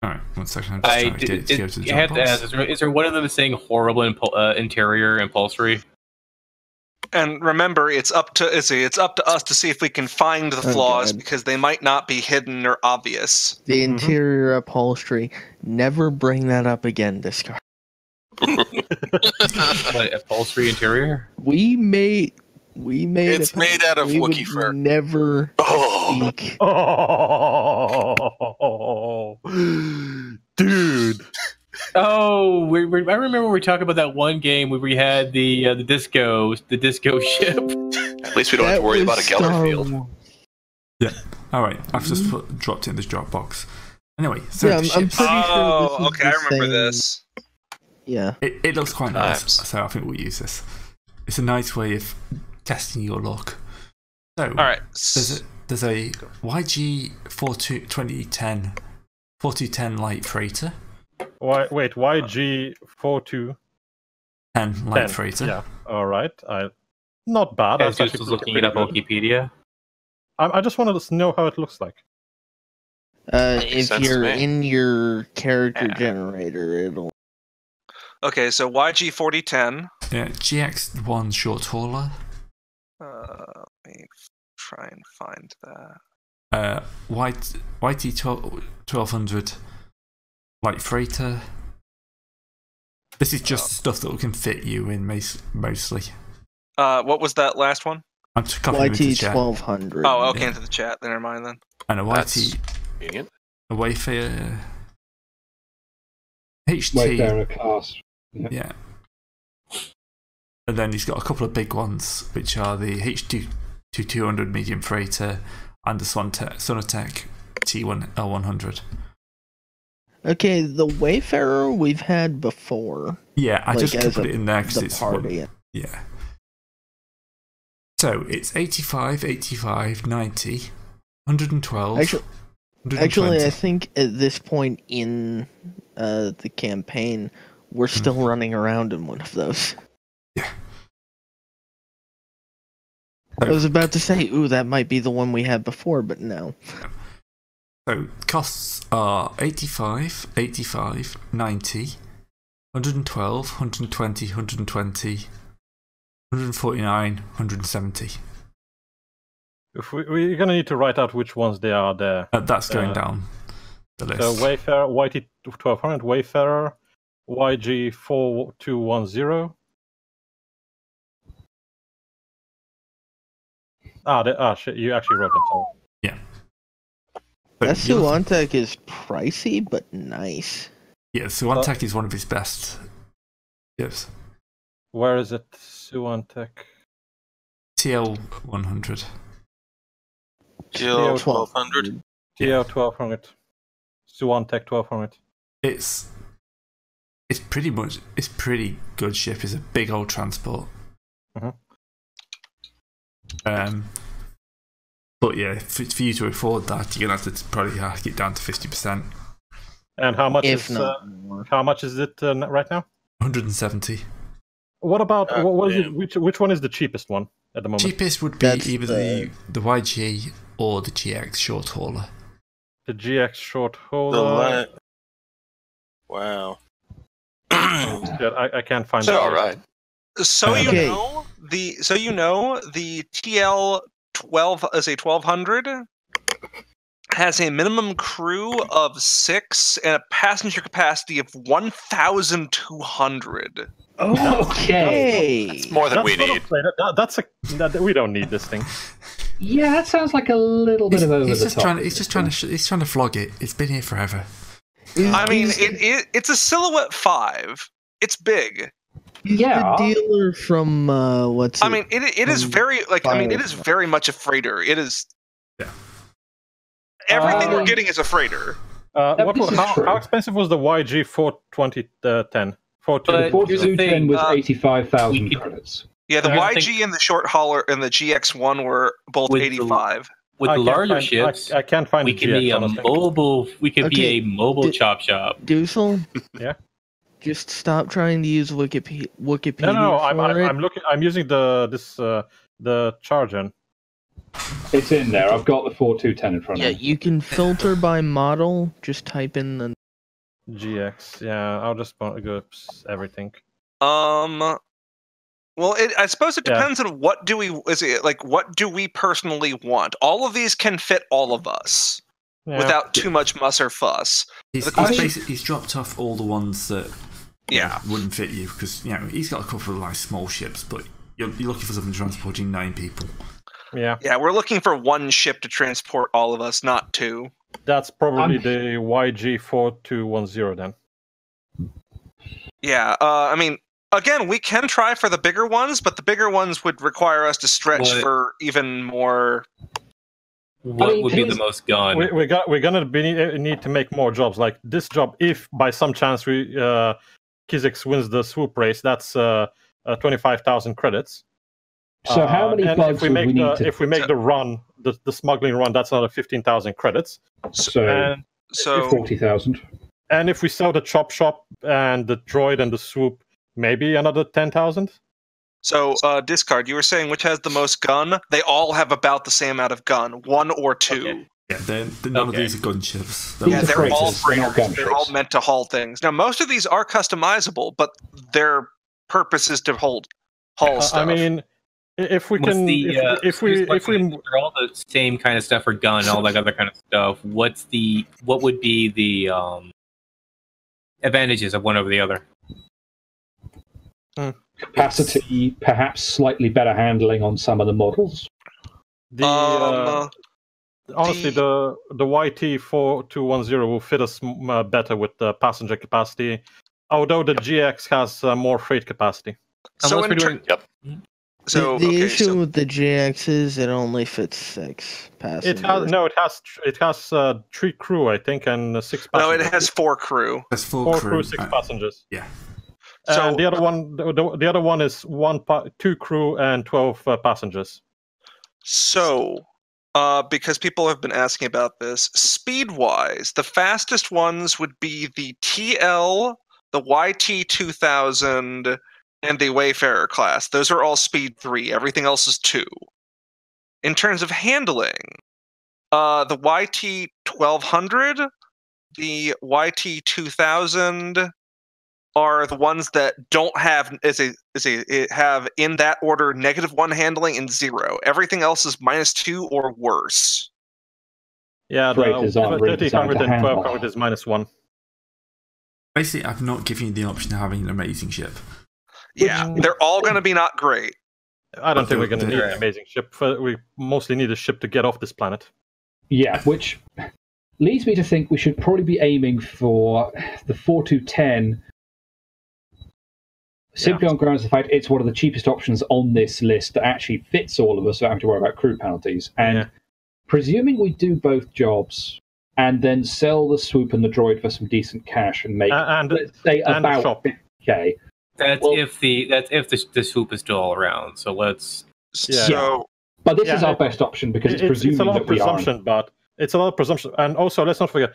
A: Alright, 1 second. I'm just trying to get it to go to the
J: I have to ask, is there one of them saying horrible interior upholstery?
G: And remember, it's up to us to see if we can find the flaws, because they might not be hidden or obvious.
C: The interior upholstery. Never bring that up again, Discard.
J: What, upholstery interior?
G: It's made out of Wookiee fur.
C: Never speak.
B: Oh, dude.
J: Oh, I remember we were talking about that one game where we had the disco ship.
I: At least we don't have to worry about a Geller field.
A: Yeah. All right. I've just dropped it in this Dropbox. Anyway, so
C: I'm pretty sure.
G: I remember this.
C: Yeah.
A: It looks quite nice, so I think we'll use this. It's a nice way of testing your luck. So, all right. There's a YG 4210 light freighter.
B: Wait, YG 4210
A: light freighter.
B: Yeah. All right. Not bad.
J: I was just looking it up on Wikipedia.
B: I just wanted to know how it looks like.
C: If you're in your character generator, it'll.
G: Okay, so YG 4010.
A: Yeah, GX1 short hauler.
G: Let me try and find that.
A: YT 1200 light freighter. This is just stuff that can fit you in mostly.
G: What was that last one?
A: I'm just copying into the chat.
C: 1200.
G: Oh, okay, into the chat. Then never mind then.
A: And a YT. A Wayfarer. HT.
E: Wayfarer class.
A: Yeah. And then he's got a couple of big ones, which are the H200 medium freighter and the Sonatec T1L100.
C: Okay, the Wayfarer we've had before.
A: Yeah, I just put it in there because it's
C: party.
A: Yeah. So it's 85, 85, 90, 112.
C: Actually, I think at this point in the campaign, we're still running around in one of those.
A: Yeah.
C: I was about to say, ooh, that might be the one we had before, but no.
A: So costs are 85, 85, 90, 112, 120, 120, 149, 170.
B: If we're going to need to write out which ones they are there.
A: That's going down the list.
B: So Wayfarer, YT 1200, Wayfarer, YG 4210. Shit, you actually wrote them all.
A: Yeah.
C: That Suantec is pricey, but nice.
A: Yeah, Suantec is one of his best. Yes.
B: Where is it? Suantec.
A: TL100.
G: TL1200.
B: TL1200. Suantec 1200.
A: It's pretty good ship. It's a big old transport. But yeah, for you to afford that, you're gonna have to probably hack it down to 50%.
B: And how much is it right now?
A: 170.
B: What about what is it? Which one is the cheapest one at the moment?
A: Cheapest would be either the YG or the GX short hauler.
B: The GX short hauler.
F: Wow.
B: I can't find
I: that. All right.
G: So you know the TL12 as a 1200 has a minimum crew of 6 and a passenger capacity of 1,200.
C: Okay.
I: That's more than we need.
B: We don't need this thing.
E: Yeah, that sounds like a little bit of over the top.
A: He's trying to flog it. It's been here forever.
G: I mean, it's a silhouette 5. It's big.
C: The dealer from what's it?
G: I mean, it is very it is very much a freighter. It is.
A: Yeah.
G: Everything we're getting is a freighter.
B: How expensive was the YG 42010?
E: 42010 was 85,000 credits.
G: Yeah, the YG and the short hauler and the GX1 were both 85.
J: With the larger ships,
B: I can't find.
J: We can be a mobile. We can be a mobile chop shop.
C: Doozle?
B: Yeah.
C: Just stop trying to use Wikipedia.
B: No. I'm looking. I'm using the charger.
E: It's in there. I've got the 4210 in front of me.
C: Yeah, you can filter by model. Just type in the
B: GX. Yeah, I'll just go everything.
G: Well, I suppose it depends on what do we personally want. All of these can fit all of us without too much muss or fuss.
A: He's dropped off all the ones that wouldn't fit you because he's got a couple of small ships, but you're looking for something transporting 9 people.
B: Yeah,
G: we're looking for one ship to transport all of us, not 2.
B: That's probably the YG 4210 then.
G: Yeah, I mean. Again, we can try for the bigger ones, but the bigger ones would require us to stretch for even more.
J: What would be the most gun?
B: We're gonna need to make more jobs. Like this job, if by some chance Kizix wins the swoop race, that's 25,000 credits.
E: So how many bugs
B: if we make the run, the smuggling run, that's another 15,000 credits.
G: So
E: 40,000.
B: And if we sell the chop shop and the droid and the swoop, maybe another 10,000.
G: So, Discard, you were saying which has the most gun? They all have about the same amount of gun, 1 or 2.
A: Okay. Yeah, none of these are gunships.
G: They're all freighters. They're all meant to haul things. Now, most of these are customizable, but their purpose is to haul stuff.
B: I mean, if we can, if we,
J: they're all the same kind of stuff for gun, all that other kind of stuff. What would be the advantages of one over the other?
E: Capacity, perhaps slightly better handling on some of the models.
B: Honestly, the YT 4210 will fit us better with the passenger capacity, although the GX has more freight capacity.
G: So
C: the issue with the GX is it only fits 6 passengers.
B: It has 3 crew, I think, and 6 passengers.
G: No, it has 4 crew.
A: That's 4 crew,
B: 6 passengers.
A: Yeah.
B: And the other one is 2 crew and 12 passengers.
G: So, because people have been asking about this, speed-wise, the fastest ones would be the TL, the YT 2000, and the Wayfarer class. Those are all speed 3. Everything else is 2. In terms of handling, the YT 1200, the YT 2000 are the ones that don't have have in that order -1 handling and 0. Everything else is -2 or worse.
B: Yeah, the 1300 and 1200 is -1.
A: Basically, I've not given you the option of having an amazing ship.
G: Yeah, they're all going to be not great.
B: I don't think we're going to need an amazing ship. We mostly need a ship to get off this planet.
E: Yeah, which leads me to think we should probably be aiming for the 4210. Simply on grounds of the fact it's one of the cheapest options on this list that actually fits all of us without having to worry about crew penalties. And presuming we do both jobs and then sell the swoop and the droid for some decent cash and make let's say about 50k.
J: That's if the swoop is still around. So let's.
E: But this is our best option because it's presuming
B: a lot
E: that
B: of
E: we
B: presumption, but it's a lot of presumption. And also, let's not forget,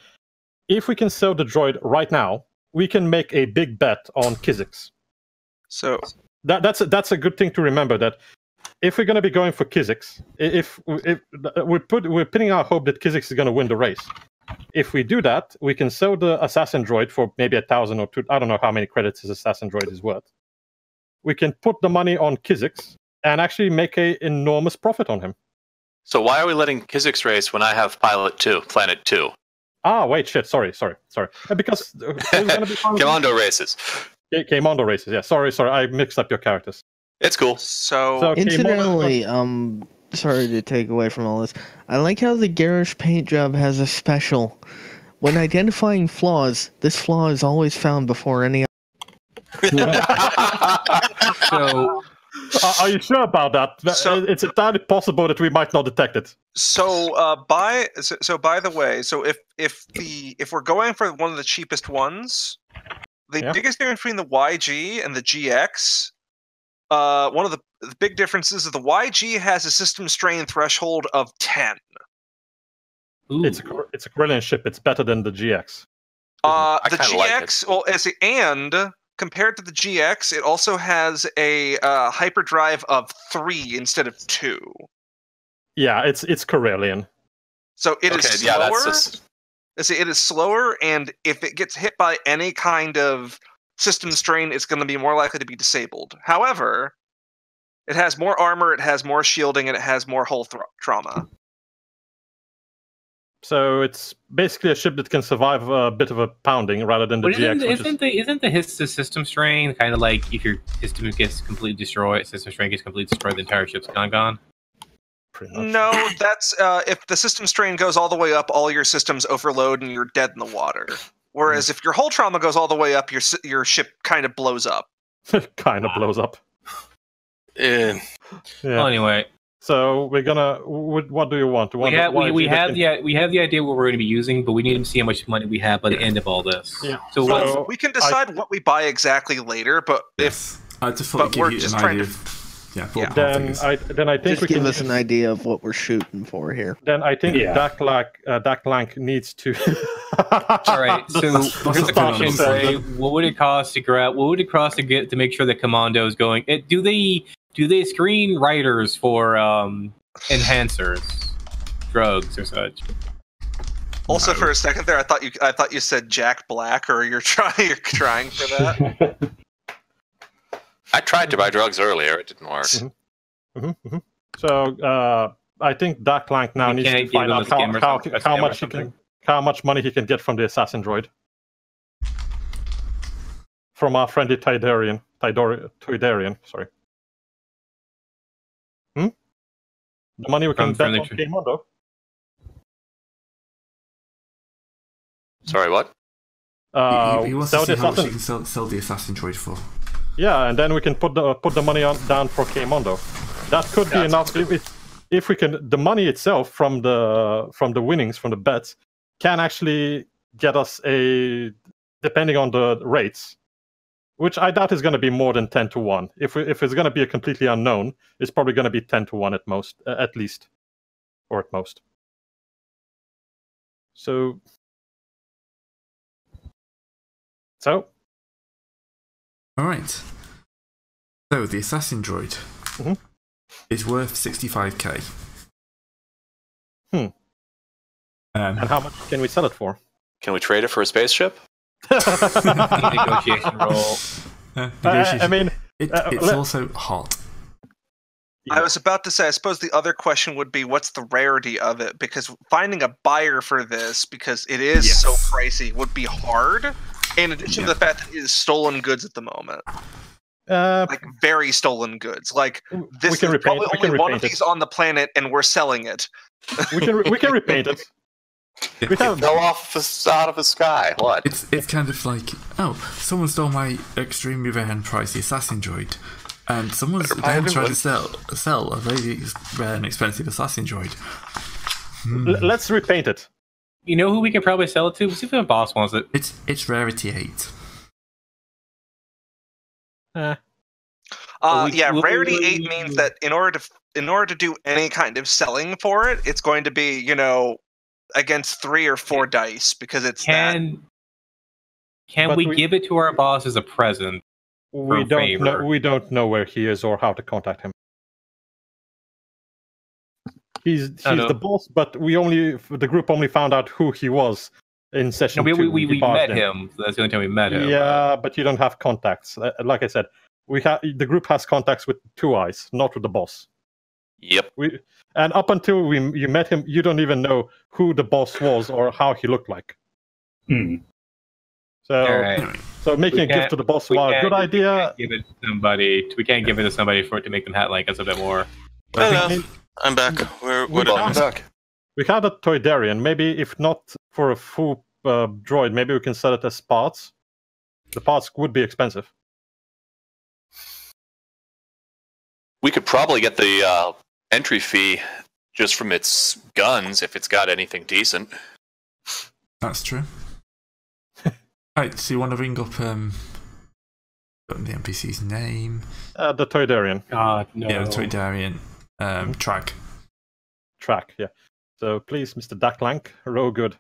B: if we can sell the droid right now, we can make a big bet on Kizix.
G: So
B: that's a good thing to remember, that if we're going to be going for Kizix, if we're putting our hope that Kizix is going to win the race. If we do that, we can sell the assassin droid for maybe 1,000 or 2. I don't know how many credits his assassin droid is worth. We can put the money on Kizix and actually make an enormous profit on him.
I: So why are we letting Kizix race when I have Planet 2?
B: Ah, wait, shit. Sorry. Because
I: Commando races.
B: K-Mondo races. Yeah, sorry, I mixed up your characters.
I: It's cool.
G: So
C: incidentally, sorry to take away from all this. I like how the garish paint job has a special. When identifying flaws, this flaw is always found before any
J: So,
B: are you sure about that? It's entirely possible that we might not detect it.
G: So by the way, so if we're going for one of the cheapest ones, the biggest difference between the YG and the GX, one of the big differences is the YG has a system strain threshold of 10.
J: ooh.
B: It's a Corellian ship. It's better than the GX.
G: The GX, and compared to the GX, it also has a hyperdrive of 3 instead of 2.
B: Yeah, it's Corellian.
G: So it is slower. It is slower, and if it gets hit by any kind of system strain, it's going to be more likely to be disabled. However, it has more armor, it has more shielding, and it has more hull trauma.
B: So it's basically a ship that can survive a bit of a pounding rather than the GX.
J: Isn't the system strain kind of like if your system gets completely destroyed, system strain gets completely destroyed, the entire ship's gone?
G: No, that's if the system strain goes all the way up, all your systems overload and you're dead in the water. Whereas if your hull trauma goes all the way up, your ship kind of blows up.
B: Blows up.
I: Yeah.
J: Well, anyway.
B: So we're gonna. What do you want?
J: We have the idea what we're going to be using, but we need to see how much money we have by the end of all this.
B: Yeah.
G: So we can decide what we buy exactly later. But
A: I just thought give you an idea.
B: Then I think
C: just give us an idea of what we're shooting for here.
B: Then I think Daklank needs to.
J: All right. So here's the question: Gray, what would it cost to grab? What would it cost to get to make sure that Commando is going? Do they screen writers for enhancers, drugs, or such?
G: Also, for a second there, I thought you said Jack Black, or you're trying for that.
I: I tried to buy drugs earlier; it didn't work.
B: So I think Daklank now needs to find out how much money he can get from the assassin droid, from our friendly Toydarian. Sorry. The money we can bet on K-Mondo.
I: Sorry, what?
A: He wants to see how much you can sell the assassin droid for.
B: Yeah, and then we can put the money down for K-Mondo. That could be enough if we can. The money itself from the winnings from the bets can actually get us depending on the rates, which I doubt is going to be more than 10-1. If it's going to be a completely unknown, it's probably going to be 10-1 at most, at least, or at most. So.
A: All right. So the assassin droid is worth 65k.
B: And how much can we sell it for?
I: Can we trade it for a spaceship?
J: Negotiation roll.
B: I mean,
A: it's also hot.
G: I was about to say, I suppose the other question would be, what's the rarity of it? Because finding a buyer for this, because it is so pricey, would be hard. In addition to the fact that it is stolen goods at the moment. Like, very stolen goods. Like, this is probably only one of these on the planet, and we're selling it.
B: We can repaint it.
I: We fell off out of the sky. What?
A: It's kind of like, someone stole my extremely rare and pricey assassin droid, and someone's then trying to sell a very rare and expensive assassin droid.
B: Let's repaint it.
J: You know who we can probably sell it to? See if the boss wants it.
A: It's rarity 8.
G: Rarity 8 means that in order to do any kind of selling for it, it's going to be, against 3 or 4 dice, because it's Can
B: we
J: give it to our boss as a present?
B: We don't know where he is or how to contact him. He's the boss, but the group only found out who he was in session 2.
J: We met him. So that's the only time we met him.
B: Yeah, but you don't have contacts. Like I said, the group has contacts with Two Eyes, not with the boss.
I: Yep.
B: And up until you met him, you don't even know who the boss was or how he looked like.
J: So, all right.
B: So making a gift to the boss was a good idea.
J: We can't give it to somebody for it to make them like us a bit more.
F: Hello. I'm back. I'm back.
B: We had a Toydarian. Maybe if not for a full droid, maybe we can sell it as parts. The parts would be expensive.
I: We could probably get the entry fee just from its guns if it's got anything decent.
A: That's true. Right, so you want to ring up the NPC's name?
B: The Toydarian.
J: God, no.
A: Yeah, the Toydarian. Track.
B: Track, yeah. So please, Mr. Daklank, roll good.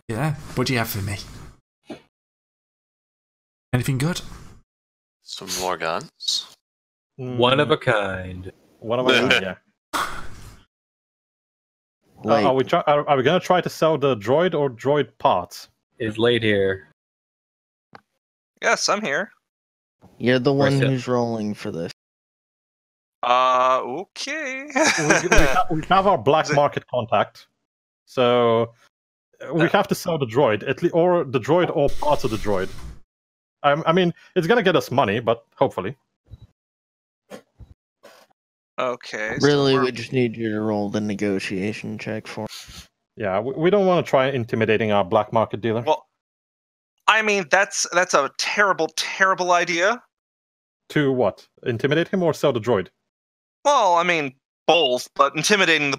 A: Yeah, what do you have for me? Anything good?
I: Some more guns.
J: One of a kind.
B: One of a kind, yeah. Are we going to try to sell the droid or droid parts?
J: Is late here.
G: Yes, I'm here.
C: You're the one who's rolling for this.
G: Okay.
B: we have our black market contact, so we have to sell the droid, or the droid or parts of the droid. I mean, it's going to get us money, but hopefully.
G: Okay.
C: Really, we just need you to roll the negotiation check for.
B: Yeah, we don't want to try intimidating our black market dealer.
G: Well, I mean, that's a terrible, terrible idea.
B: To what? Intimidate him or sell the droid?
G: Well, I mean, both, but intimidating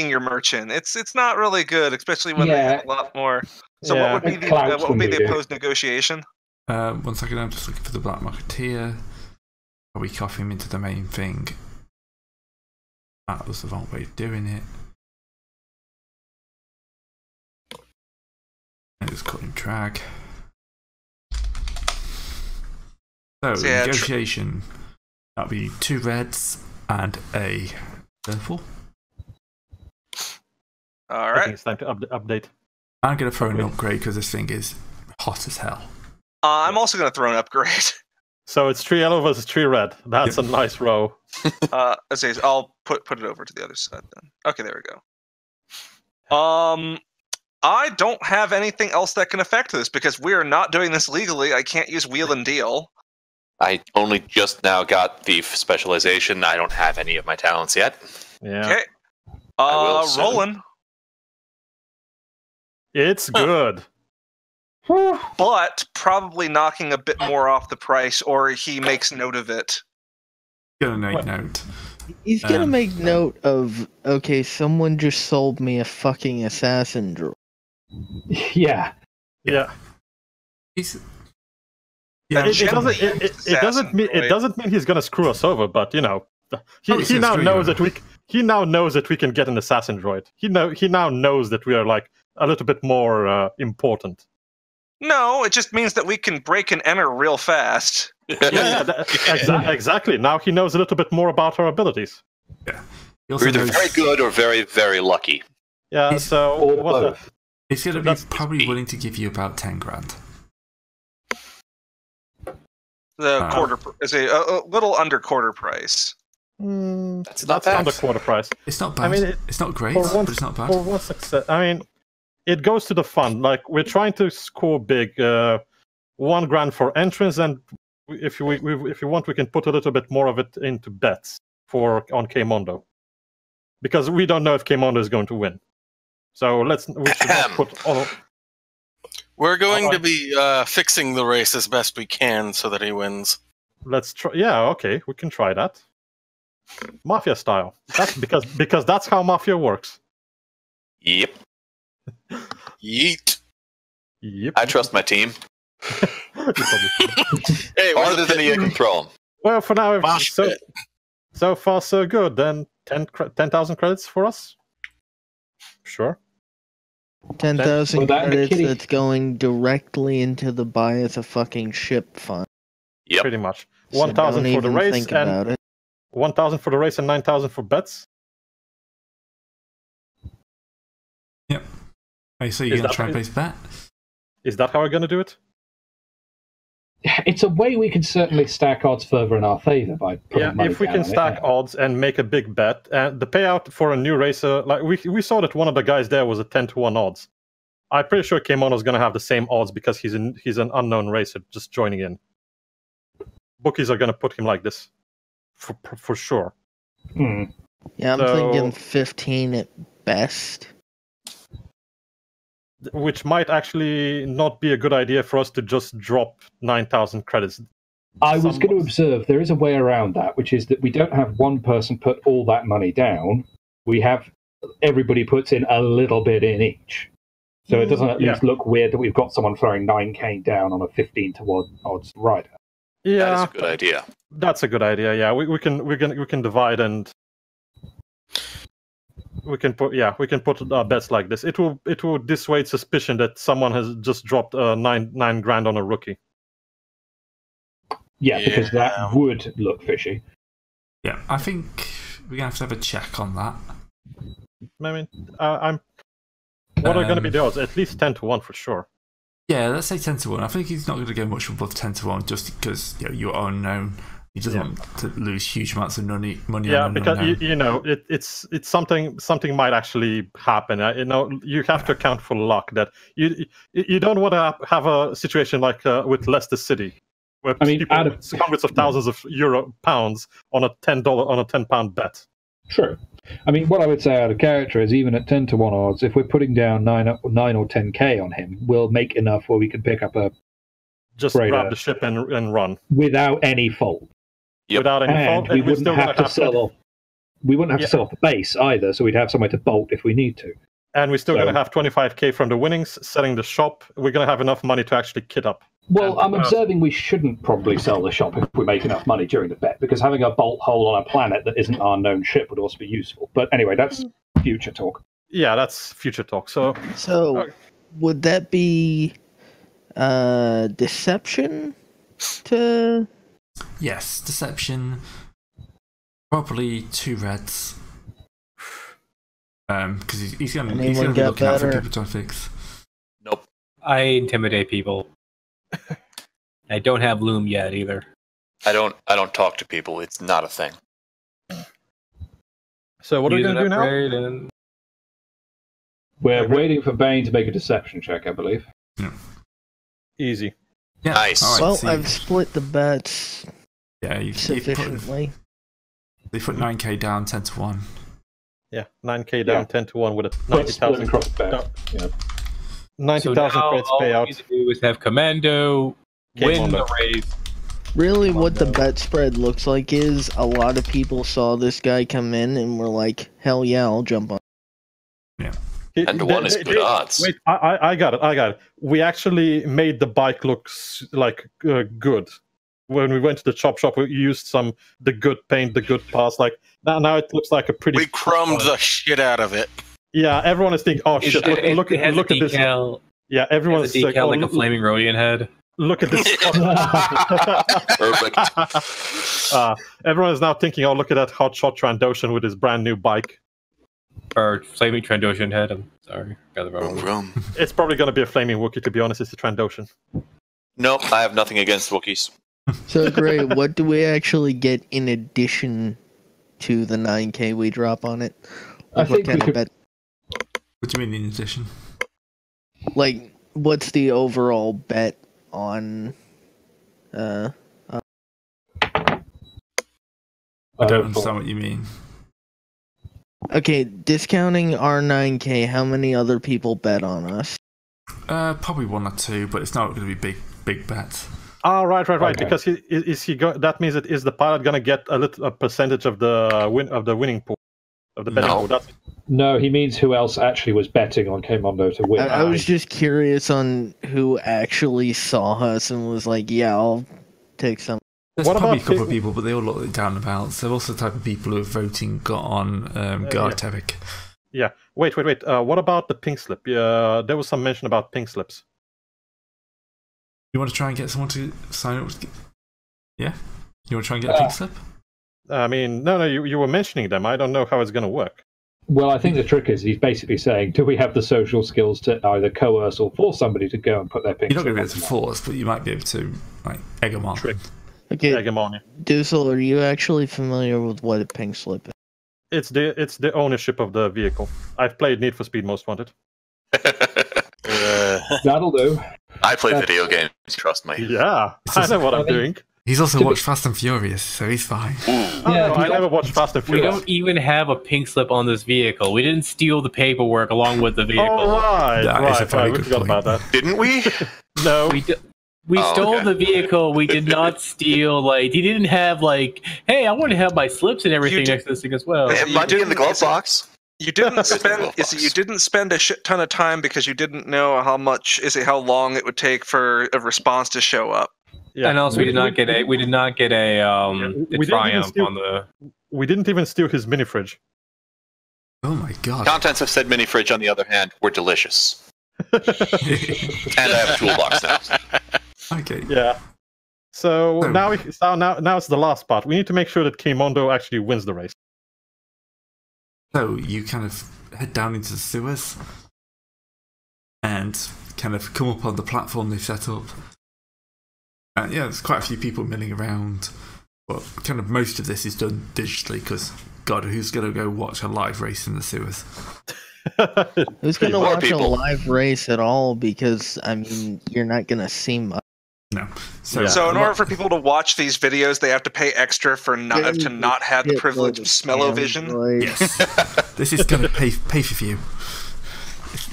G: your merchant. It's not really good, especially when they have a lot more. So what would be the opposed negotiation?
A: 1 second, I'm just looking for the black marketeer. We copy him into the main thing. That was the wrong way of doing it. And just cut him drag. So, negotiation. That'll be 2 reds and a purple.
G: Alright.
B: I think it's time to update.
A: I'm going to throw an upgrade because this thing is hot as hell.
G: I'm also going to throw an upgrade.
B: So it's 3 yellow versus 3 red. That's a nice row.
G: I'll put it over to the other side then. Okay, there we go. I don't have anything else that can affect this because we are not doing this legally. I can't use wheel and deal.
I: I only just now got thief specialization. I don't have any of my talents yet.
B: Yeah.
G: Okay. Rolling.
B: It's good.
G: But probably knocking a bit more off the price, or he makes note of it.
A: Gonna make note.
C: He's gonna make note of, okay, someone just sold me a fucking assassin droid.
B: Yeah.
A: It
B: doesn't mean he's gonna screw us over, but you know, he now knows that we can get an assassin droid. He now knows that we are like a little bit more important.
G: No, it just means that we can break and enter real fast.
B: Exactly. Now he knows a little bit more about our abilities.
A: Yeah.
I: We're either very good or very, very lucky.
B: Yeah, he's going
A: to be probably willing to give you about 10 grand.
G: The is a little under quarter price.
I: That's not bad.
B: Under quarter price.
A: It's not bad. I mean, it's not great,
B: but
A: it's not bad.
B: For one success, I mean, it goes to the fund. Like, we're trying to score big. 1 grand for entrance, and if you want, we can put a little bit more of it into bets on K-Mondo. Because we don't know if K-Mondo is going to win. So we should not put all...
F: We're going to be fixing the race as best we can so that he wins.
B: Let's try. Yeah, okay, we can try that. Mafia style. That's because that's how Mafia works.
I: Yep.
F: Yeet.
B: Yep.
I: I trust my team.
F: Hey,
I: harder than you control.
B: Well, for now, so far so good. Then 10,000 credits for us. Sure.
C: 10,000 credits that's going directly into the buy as a fucking ship fund.
I: Yep.
B: Pretty much. 1,000 for the race and 1,000 for the race and 9,000 for bets.
A: Yep. So you're going to try and place a bet?
B: Is that how we're going to do it?
E: it's a way we can certainly stack odds further in our favor by putting money
B: if we
E: down
B: can
E: on
B: stack odds and make a big bet, and the payout for a new racer, like we saw that one of the guys there was a 10-1 odds. I'm pretty sure Keimono's going to have the same odds because he's an unknown racer just joining in. Bookies are going to put him like this for sure.
C: Yeah, I'm thinking 15 at best.
B: Which might actually not be a good idea for us to just drop 9,000 credits.
E: I was going to observe there is a way around that, which is that we don't have one person put all that money down. We have everybody puts in a little bit in each. So it doesn't at least look weird that we've got someone throwing 9k down on a 15-1 odds rider.
B: Yeah,
I: that is a good idea.
B: That's a good idea. Yeah, we can divide and we can put bets like this. It will dissuade suspicion that someone has just dropped nine grand on a rookie.
E: Yeah, because that would look fishy.
A: Yeah, I think we're gonna have a check on that.
B: I mean, what are going to be the odds? At least 10-1 for sure.
A: Yeah, let's say 10-1. I think he's not going to go much above 10-1 just because you're unknown. He doesn't want to lose huge amounts of money.
B: Yeah, because it's something might actually happen. You have to account for luck. That you don't want to have a situation like with Leicester City, where people hundreds of thousands of pounds on a £10 bet.
E: True. I mean, what I would say out of character is even at 10-1 odds, if we're putting down 9 or 10k on him, we'll make enough where we can pick up a
B: just grab the ship and run
E: without any fault.
I: Yep.
B: Without any fault,
E: we wouldn't have to sell off. We wouldn't have to sell off the base either, so we'd have somewhere to bolt if we need to.
B: And we're still going to have 25k from the winnings, selling the shop. We're going to have enough money to actually kit up.
E: Well, I'm observing we shouldn't probably sell the shop if we make enough money during the bet, because having a bolt hole on a planet that isn't our known ship would also be useful. But anyway, that's future talk.
B: Yeah, that's future talk. So
C: would that be deception to...
A: Yes, deception. Probably 2 reds. Because he's going to be looking out for people to fix.
I: Nope.
J: I intimidate people. I don't have Loom yet either.
I: I don't talk to people. It's not a thing.
B: So what are we going to do now?
E: We're waiting for Bane to make a deception check, I believe.
A: Yeah.
B: Easy.
A: Yeah.
I: Nice.
A: Right,
C: well, I've split the bets sufficiently.
A: They put 9k down 10-1.
B: Yeah, 9k down 10-1 with a 90,000 credits payout.
J: All we need to do is have Commando win the race.
C: Really, what the bet spread looks like is a lot of people saw this guy come in and were like, "Hell yeah, I'll jump on."
A: Yeah.
I: 10-1 is good odds.
B: Wait, I got it. We actually made the bike look like good. When we went to the chop shop, we used the good paint, the good parts. Like now it looks like a pretty.
F: We crumbed the shit out of it.
B: Yeah, everyone is thinking, "Oh shit! Look at this." Yeah, everyone's
J: like a flaming Rodian head.
B: Look at this.
I: Perfect.
B: Everyone is now thinking, "Oh, look at that hotshot Trandoshan with his brand new bike."
J: Or flaming Trandoshan head. I'm sorry, got the wrong one.
B: It's probably going to be a flaming Wookiee. To be honest, it's a Trandoshan.
I: Nope, I have nothing against Wookiees.
C: So, Gray, what do we actually get in addition to the 9k we drop on it?
E: I think we could...
A: What do you mean in addition?
C: Like, what's the overall bet on...
A: I don't understand what you mean.
C: Okay, discounting our 9k, how many other people bet on us?
A: Probably 1 or 2, but it's not going to be big bets.
B: Oh, right. Okay. Because that means is the pilot going to get a percentage of the winning pool of the betting pool?
E: No, he means who else actually was betting on Keimondo to win.
C: I was just curious on who actually saw us and was like, "Yeah, I'll take some."
A: There's probably a couple of people, but they all look down about. So they're also the type of people who are voting got on Gartevic.
B: Yeah. Wait. What about the pink slip? There was some mention about pink slips.
A: You want to try and get someone to sign up? Yeah? You want to try and get a pink slip?
B: I mean, no, you were mentioning them. I don't know how it's going to work.
E: Well, I think the trick is he's basically saying, do we have the social skills to either coerce or force somebody to go and put their pink
A: You're not going to be
E: slip
A: able to force, but you might be able to like egg them on.
B: Trick.
C: Okay,
B: Hegemony.
C: Dussel, are you actually familiar with what a pink slip is?
B: It's the ownership of the vehicle. I've played Need for Speed Most Wanted.
E: That'll do.
I: I play video games, trust me.
B: Yeah, I know what I'm doing.
A: He's also watched Fast and Furious, so he's fine.
B: Yeah, I never watched Fast and
J: We
B: Furious.
J: don't even have a pink slip on this vehicle. We didn't steal the paperwork along with the vehicle.
B: Oh, right,
A: That is a very
B: we
A: good
B: forgot
A: point.
B: about that.
I: Didn't we?
B: No.
J: We stole
I: okay.
J: the vehicle. We did not steal. Like, he didn't have like, hey, I want to have my slips and everything next to this thing as well.
I: It might be in the glove box.
G: You didn't spend.
I: glove
G: Is it
I: box.
G: you didn't spend a shit ton of time because you didn't know how long it would take for a response to show up.
B: Yeah.
J: And also, we did not get a
B: we didn't even
J: triumph
B: steal-
J: on the.
B: We didn't even steal his mini fridge.
A: Oh my god.
I: Contents of said mini fridge, on the other hand, were delicious. And I have a toolbox now.
A: Okay.
B: Yeah. So now it's the last part. We need to make sure that Kimondo actually wins the race.
A: So you kind of head down into the sewers and kind of come up on the platform they've set up. And yeah, there's quite a few people milling around, but kind of most of this is done digitally because, God, who's going to go watch a live race in the sewers?
C: Who's going to
I: More
C: watch a
I: people.
C: live race at all? Because, I mean, you're not going to see much.
A: No.
B: Yeah.
G: So in
A: a
G: order
A: lot-
G: for people to watch these videos, they have to pay extra for not have the privilege of smell-o-vision.
A: Yes. This is going to pay for view.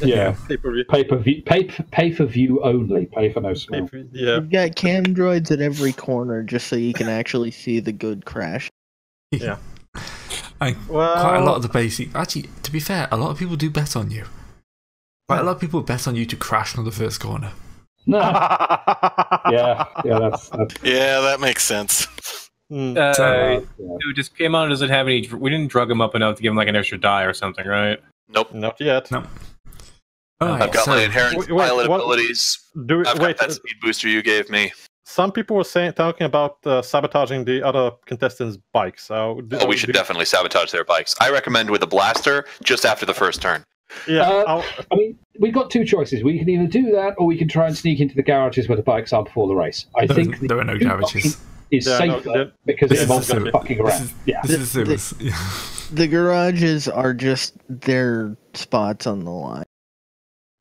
E: Yeah.
B: Pay-per-view.
E: Pay for view only. Pay for no smell.
B: Yeah.
C: You've got cam droids at every corner just so you can actually see the good crash.
B: Yeah.
A: Quite a lot of the basic. Actually, to be fair, a lot of people do bet on you. Quite a lot of people bet on you to crash on the first corner.
E: No. yeah, that's
F: Yeah, that makes sense.
J: Dude, just came on. Doesn't have any. We didn't drug him up enough to give him like an extra die or something, right?
I: Nope.
B: Not yet.
A: No. Alright,
I: I've got my
A: so-
I: inherent
B: Wait,
I: pilot
B: what-
I: abilities.
B: Do
I: I've
B: wait.
I: got that speed booster you gave me.
B: Some people were talking about sabotaging the other contestants' bikes. So
I: Oh, we should definitely sabotage their bikes. I recommend with a blaster just after the first turn.
B: Yeah.
E: I mean, we've got two choices. We can either do that, or we can try and sneak into the garages where the bikes are before the race. I think
A: there are no
E: the
A: garages.
E: option is
B: Yeah, no,
E: safer because it involves them fucking around.
A: This is sewers.
C: The garages are just their spots on the line.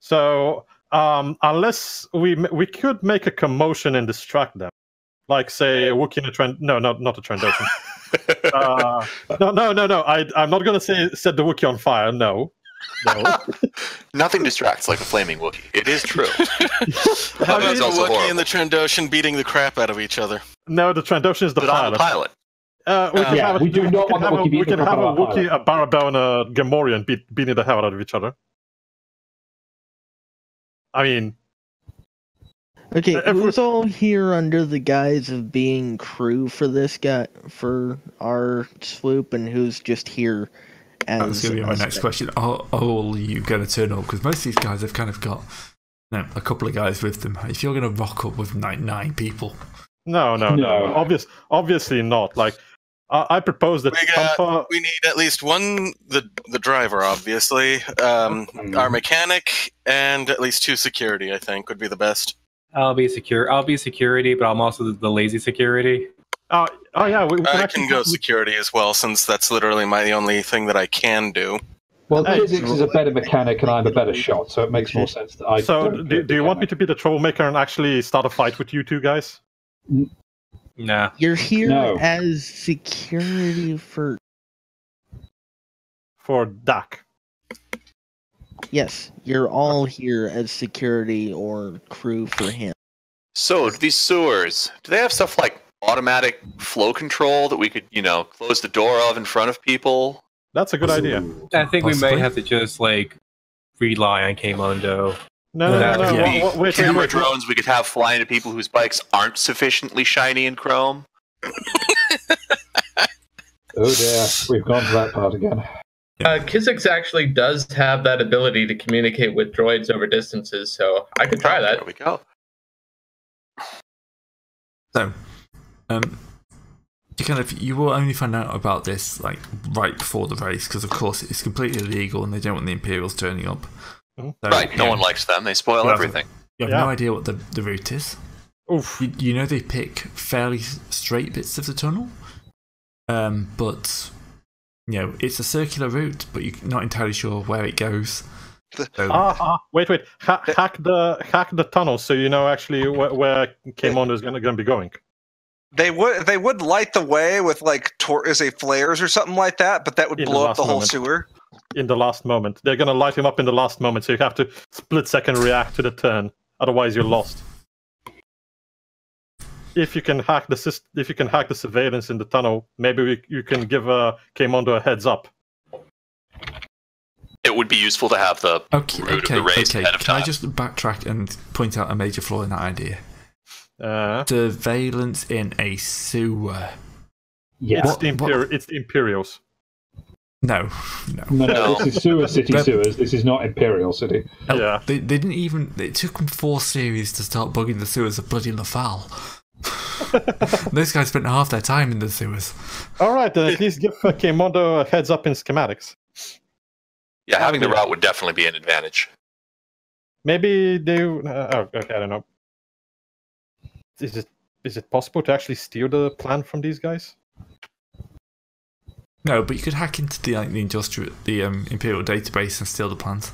B: So unless we could make a commotion and distract them, like say a Wookiee in a trend. No, not a Trandoshan. No. I'm not going to set the Wookiee on fire. No.
I: Nothing distracts like a flaming Wookiee. It is true.
F: How
I: That's
F: about the
I: also
F: Wookiee
I: horrible.
F: and the Trandoshan beating the crap out of each other?
B: No, the Trandoshan is the
I: But I'm a
B: pilot.
I: pilot.
E: we do not want the Wookiee
B: we
E: beating
B: can
E: the
B: have
E: crap
B: a
E: out of our
B: Wookiee, a Barabel, and a Gamorrean beating the hell out of each other. I mean,
C: Okay, who's all here under the guise of being crew for this guy, for our swoop, and who's just here as
A: That's going to be my next question. Are all you going to turn up? Because most of these guys have kind of got a couple of guys with them. If you're going to rock up with 9 people,
B: no. Obviously not. Like, I propose that
F: We need at least one, the driver, obviously, our mechanic, and at least 2 security, I think, would be the best.
J: I'll be security, but I'm also the lazy security.
B: Oh yeah, we
F: I
B: actually
F: can go security as well, since that's literally the only thing that I can do.
E: Well,
B: Hey,
E: physics is a better mechanic, and I'm a better shot, so it makes more sense that I.
B: So,
E: don't
B: do
E: get
B: you want me
E: mechanic.
B: to be the troublemaker and actually start a fight with you two guys?
J: Nah.
C: You're here
E: No.
C: as security for.
B: For Dak.
C: Yes, you're all here as security or crew for him.
I: So, these sewers, do they have stuff like automatic flow control that we could, close the door of in front of people?
B: That's a good idea.
J: I think we
A: Possibly.
J: may have to just rely on Kmondo.
B: No.
A: Yeah.
B: Wait,
I: Camera drones we could have fly into people whose bikes aren't sufficiently shiny and chrome.
E: Oh dear, we've gone to that part again.
K: Kizix actually does have that ability to communicate with droids over distances, so I could try that.
I: There we go.
A: so you will only find out about this like right before the race, because of course it's completely illegal and they don't want the Imperials turning up.
I: So, right, no one likes them. They spoil everything.
A: You have no idea what the route is.
B: Oof.
A: You know they pick fairly straight bits of the tunnel, but it's a circular route, but you're not entirely sure where it goes.
B: So, wait! Hack the tunnel so you know actually where K-Mondo is going to be going.
G: They would light the way with like flares or something like that, but that would blow up the whole sewer.
B: In the last moment, they're going to light him up in the last moment, so you have to split-second react to the turn. Otherwise, you're lost. If you can hack the surveillance in the tunnel, maybe you can give K-Mondo a heads up.
I: It would be useful to have the route of the race ahead of time.
A: Can I just backtrack and point out a major flaw in that idea? Surveillance in a sewer.
B: Yeah, it's the Imperials.
A: No.
E: This is Sewer City sewers. This is not Imperial City.
B: Yeah,
A: they didn't even. It took them 4 series to start bugging the sewers of bloody Lafal. Those guys spent half their time in the sewers.
B: All right, then at least give K-Mondo a heads up in schematics.
I: Yeah, having the route would definitely be an advantage.
B: Maybe they. Okay, I don't know. Is it possible to actually steal the plan from these guys?
A: No, but you could hack into the Imperial database and steal the plans.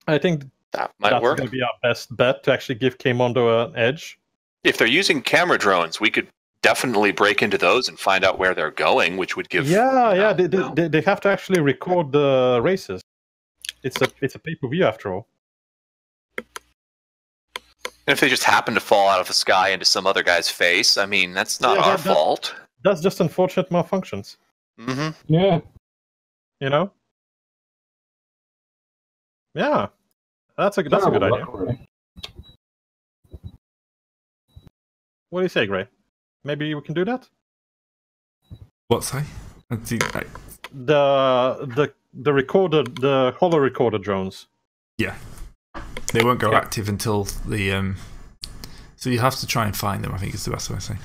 B: I think
I: that might work.
B: That's going to be our best bet to actually give K-Mondo an edge.
I: If they're using camera drones, we could definitely break into those and find out where they're going, which would give.
B: They have to actually record the races. It's a pay-per-view after all.
I: And if they just happen to fall out of the sky into some other guy's face, I mean, that's not our fault.
B: That's just unfortunate malfunctions.
I: Mm-hmm.
E: Yeah.
B: You know? Yeah. That's a good idea.
E: Really.
B: What do you say, Gray? Maybe we can do that?
A: What, say?
B: The recorder, the holo recorder drones.
A: Yeah. They won't go active until the so you have to try and find them, I think is the best way to say.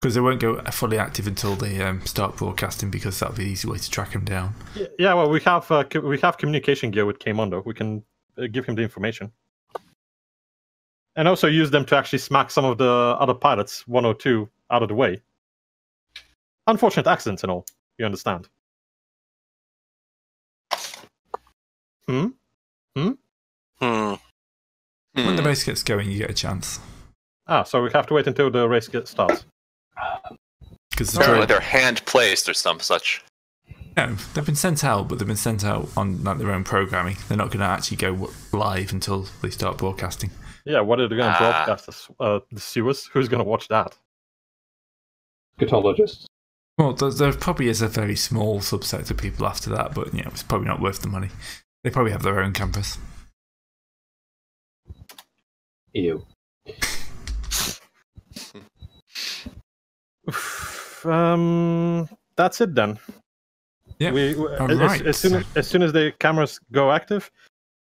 A: Because they won't go fully active until they start broadcasting, because that'll be the easy way to track them down.
B: Yeah, well, we have communication gear with K-Mondo. We can give him the information. And also use them to actually smack some of the other pilots, 1 or 2, out of the way. Unfortunate accidents and all, you understand.
A: When the race gets going, you get a chance.
B: So we have to wait until the race starts.
A: Because
I: they're hand placed or some such.
A: No, they've been sent out, but they've been sent out on like their own programming. They're not going to actually go live until they start broadcasting.
B: Yeah, what are they going to broadcast? The sewers? Who's going to watch that?
E: Scatologists.
A: Well, there probably is a very small subset of people after that, but it's probably not worth the money. They probably have their own campus.
E: Ew.
B: That's it then.
A: Yeah.
B: As soon as the cameras go active,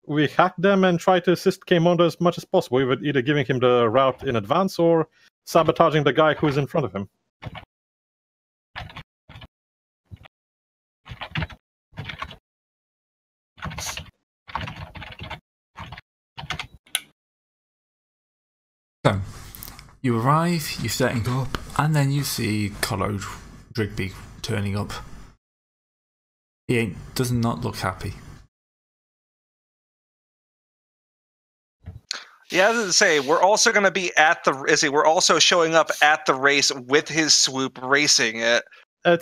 B: we hack them and try to assist K-Mondo as much as possible, either giving him the route in advance or sabotaging the guy who's in front of him.
A: So, you arrive, you're setting up, and then you see Collode Drigby turning up. He does not look happy.
G: Yeah, I was going to say, we're also going to be at the... We're also showing up at the race with his swoop, racing it.
E: No.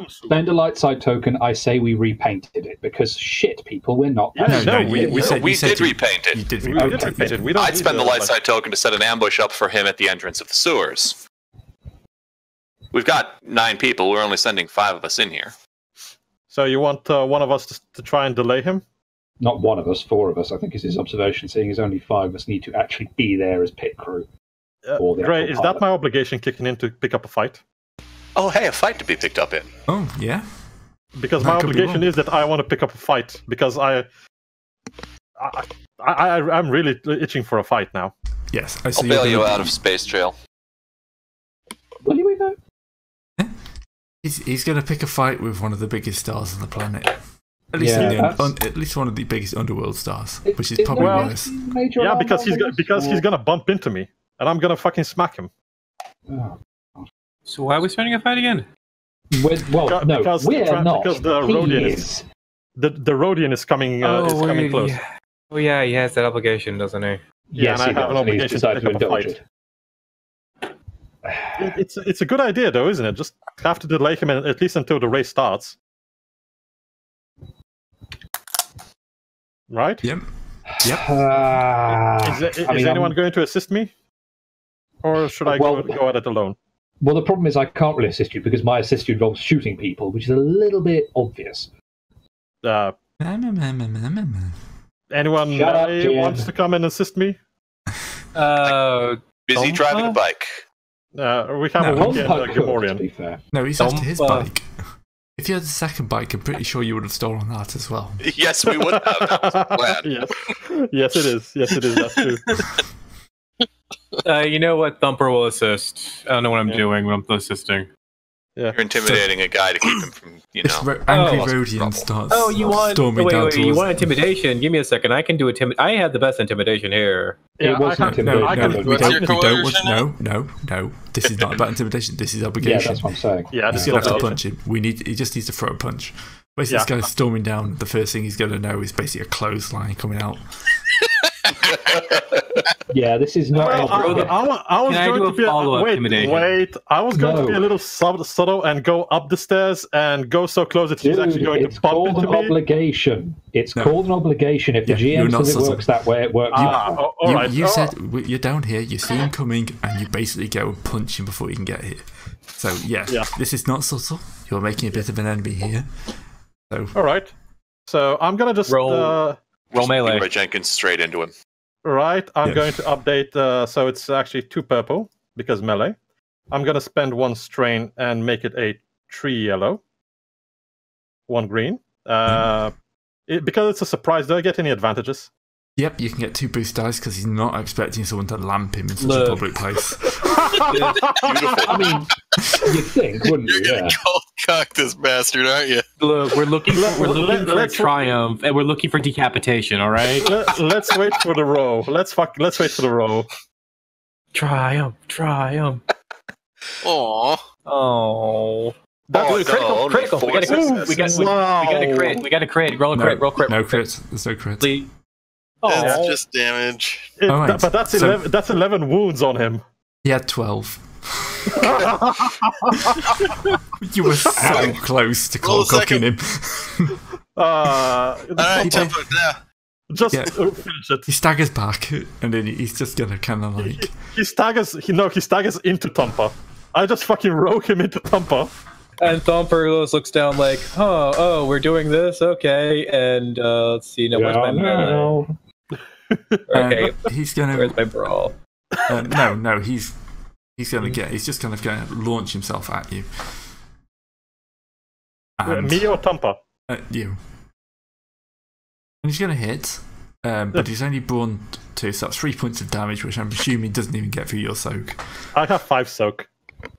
E: Spend a light side token. I say we repainted it, because shit, people, we're not.
I: We did repaint it.
A: You did repaint it.
I: I'd spend the light side token to set an ambush up for him at the entrance of the sewers. We've got 9 people. We're only sending 5 of us in here.
B: So you want one of us to try and delay him?
E: Not one of us, 4 of us, I think is his observation, seeing as only 5 of us need to actually be there as pit crew.
B: Great, is that my obligation kicking in to pick up a fight?
I: Oh, hey, a fight to be picked up in.
A: Oh, yeah.
B: Because my obligation is that I want to pick up a fight, because I'm really itching for a fight now.
A: Yes,
I: I'll bail you out of Space Trail.
A: He's going to pick a fight with one of the biggest stars on the planet. At least, at least one of the biggest underworld stars, which is probably worse.
B: Yeah, because he's gonna bump into me, and I'm gonna fucking smack him.
J: Oh. So why are we starting a fight again?
B: Because the Rodian is the Rodian is coming coming close.
J: Yeah. Oh yeah, he has that obligation, doesn't he?
B: Yes, and I have an obligation to pick up a fight. It's a good idea though, isn't it? Just have to delay him at least until the race starts. Right?
A: Yep.
B: Is anyone going to assist me? Or should I go at it alone?
E: Well, the problem is I can't really assist you because my assist you involves shooting people, which is a little bit obvious.
B: Anyone wants to come and assist me?
I: Busy driving a bike.
B: We have a weekend Gamorrean.
A: No, he's after his bike. If you had a second bike, I'm pretty sure you would have stolen that as well.
I: Yes, we would have. That was the plan.
B: Yes, it is. Yes, it is. That's true.
J: You know what? Thumper will assist. I don't know what I'm doing when I'm assisting.
B: Yeah.
I: You're intimidating a guy to keep him from,
A: angry Rodian starts storming down
J: you want intimidation? Give me a second. I can do I have the best intimidation here.
E: It wasn't intimidation.
A: No. This is not about intimidation. This is obligation.
E: Yeah, that's what I'm saying.
B: Yeah,
A: he's gonna have to punch him. He just needs to throw a punch. Basically, this guy's storming down. The first thing he's gonna know is basically a clothesline coming out.
E: Yeah, this is not.
B: I was going to be I was going to be a little subtle and go up the stairs and go so close that he's actually going to bump into me.
E: Obligation. It's called an obligation. If the GM says it works that way, it works.
A: You said you're down here. You see him coming, and you basically go and punch him before he can get here. So this is not subtle. You're making a bit of an enemy here. So
B: all right. So I'm gonna just
J: roll melee.
I: Jenkins straight into him.
B: Right, I'm going to update, so it's actually 2 purple, because melee. I'm going to spend 1 strain and make it a 3 yellow. 1 green. Because it's a surprise, do I get any advantages?
A: Yep, you can get 2 boost dice because he's not expecting someone to lamp him in such a public place.
E: I mean, you'd think, wouldn't you?
I: You're gonna cold cock this bastard, aren't you?
J: Look, we're looking for a triumph, and we're looking for decapitation. All right.
B: Let's wait for the row. Let's wait for the row.
J: Triumph. Oh. Critical. We got a crit. Roll a crit.
A: No crits. There's no crits.
J: Please.
I: It's just damage.
B: But that's 11. That's 11 wounds on him.
A: He had 12. You were so close to cocking him.
B: Just finish it.
A: He staggers back, and then he's just gonna kind of like.
B: He staggers into Thumper. I just fucking rogue him into Thumper.
J: And Thumper looks down like, oh, we're doing this, okay. And let's see, where's my melee? Okay,
A: he's gonna.
J: Where's my brawl?
A: No, he's gonna get. He's just kind of going to launch himself at you. And,
B: me or Thumper?
A: You. And he's gonna hit, but he's only brawn 2, so that's 3 points of damage, which I'm assuming doesn't even get through your soak.
B: I have 5 soak.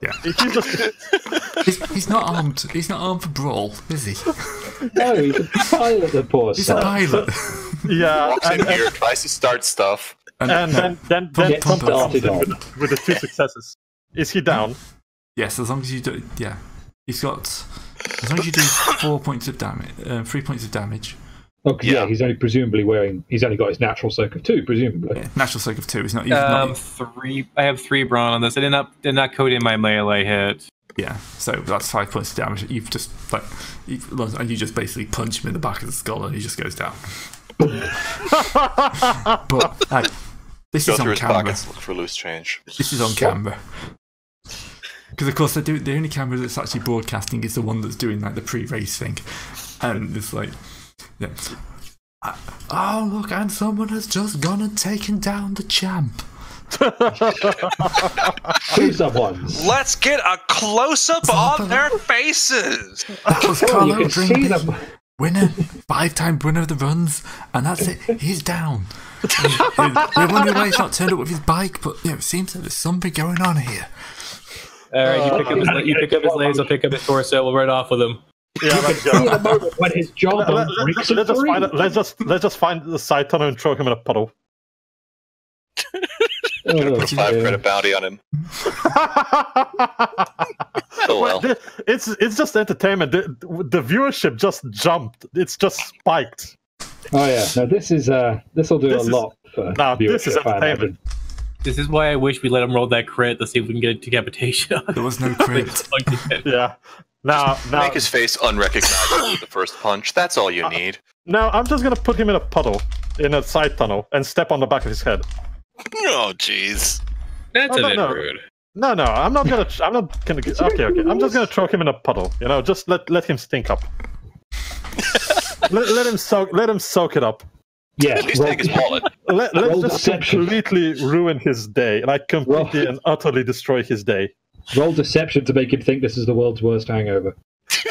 A: Yeah. He's not armed. He's not armed for brawl, is he?
E: No, he's a pilot, the poor
A: He's a pilot.
B: Yeah.
I: Walks in here, tries to start stuff.
B: And then
E: started on
B: with the 2 successes. Is he down?
A: Yes, as long as you do. Yeah, he's got. As long as you do 4 points of damage, 3 points of damage.
E: Okay, yeah, he's only presumably wearing. He's only got his natural soak of 2, presumably.
A: Yeah, natural soak of 2. He's not.
J: 3. I have 3 brawn on this. I did not code in my melee hit.
A: Yeah, so that's 5 points of damage. You've just you just basically punch him in the back of the skull, and he just goes down. But this is on camera.
I: Look for loose change.
A: This is on camera. Because of course the only camera that's actually broadcasting is the one that's doing like the pre-race thing, and it's like, yeah. Oh look, and someone has just gone and taken down the champ.
G: Let's get a close-up on their faces.
A: That was Carlo Drinking, winner, 5-time winner of the runs, and that's it. He's down. We're wondering why he's not turned up with his bike, but it seems that there's something going on here.
J: All right, you pick up his legs. I'll pick up his torso. We'll run off with him.
B: Yeah, let's go.
E: When his jawbone breaks in three.
B: Let's just find the side tunnel and throw him in a puddle.
I: Put a 5 credit bounty on him. Oh well.
B: It's just entertainment. The viewership just jumped. It's just spiked.
E: Oh yeah. No, this will do a lot for
B: this is entertainment.
J: This is why I wish we let him roll that crit to see if we can get a decapitation.
A: There was no crit.
B: Yeah. Now
I: make his face unrecognizable with the first punch. That's all you need.
B: Now I'm just gonna put him in a puddle in a side tunnel and step on the back of his head.
F: Oh, jeez.
J: That's a bit rude.
B: No, I'm not gonna. Okay. I'm just gonna throw him in a puddle. You know, just let him stink up. let him soak it up.
I: Yeah, at least take his wallet.
B: Let's just completely ruin his day, like completely and utterly destroy his day.
E: Roll deception to make him think this is the world's worst hangover.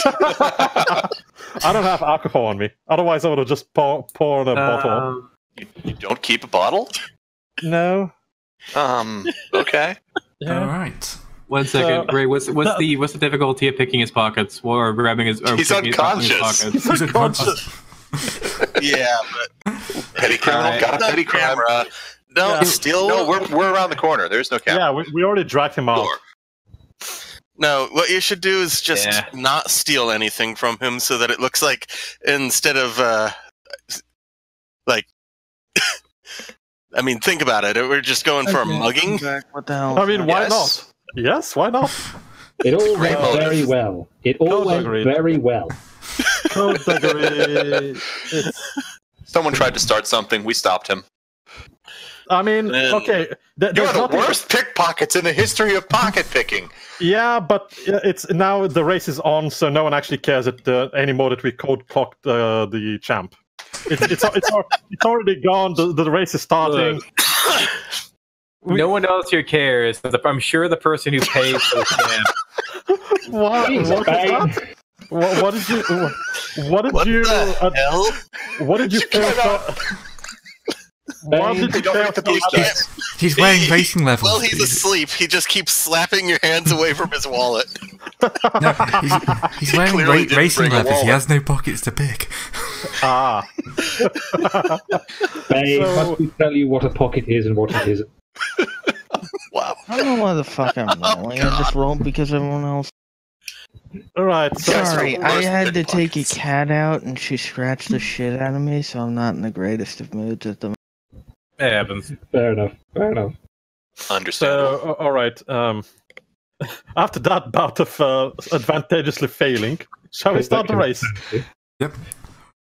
B: I don't have alcohol on me. Otherwise, I would have just pour in a bottle.
I: You don't keep a bottle?
B: No.
I: Okay.
A: Yeah. All right.
J: 1 second, Ray. What's the difficulty of picking his pockets or grabbing his? Or
I: He's unconscious.
B: He's unconscious.
F: Yeah, but
I: petty criminal got a petty camera. No, still. No, we're around the corner. There's no camera.
B: Yeah, we already dragged him out.
F: No, what you should do is just not steal anything from him, so that it looks like instead of like. I mean, think about it. We're just going for a mugging.
C: What the hell?
B: I mean, why not? Yes, why not?
E: It all went very well. It all went very well.
I: Someone tried to start something. We stopped him.
B: I mean, okay.
I: You're the worst pickpockets in the history of pocket picking.
B: Yeah, but it's now the race is on, so no one actually cares anymore that we code clocked the champ. It's already gone. The race is starting.
J: No one else here cares. I'm sure the person who pays for the champ.
B: What did you fail?
A: He's wearing racing levels.
F: Well, he's asleep. He just keeps slapping your hands away from his wallet.
A: No, he's wearing racing levels. He has no pockets to pick.
E: Babe, must we tell you what a pocket is and what it isn't?
F: Wow.
C: I don't know why the fuck I'm rolling. I just rolled because everyone else.
B: Alright,
C: sorry, I had to take a cat out and she scratched the shit out of me, so I'm not in the greatest of moods at the moment.
J: It happens.
E: Fair enough.
I: Understandable.
B: So, alright, after that bout of advantageously failing, shall we start the race?
A: Yep.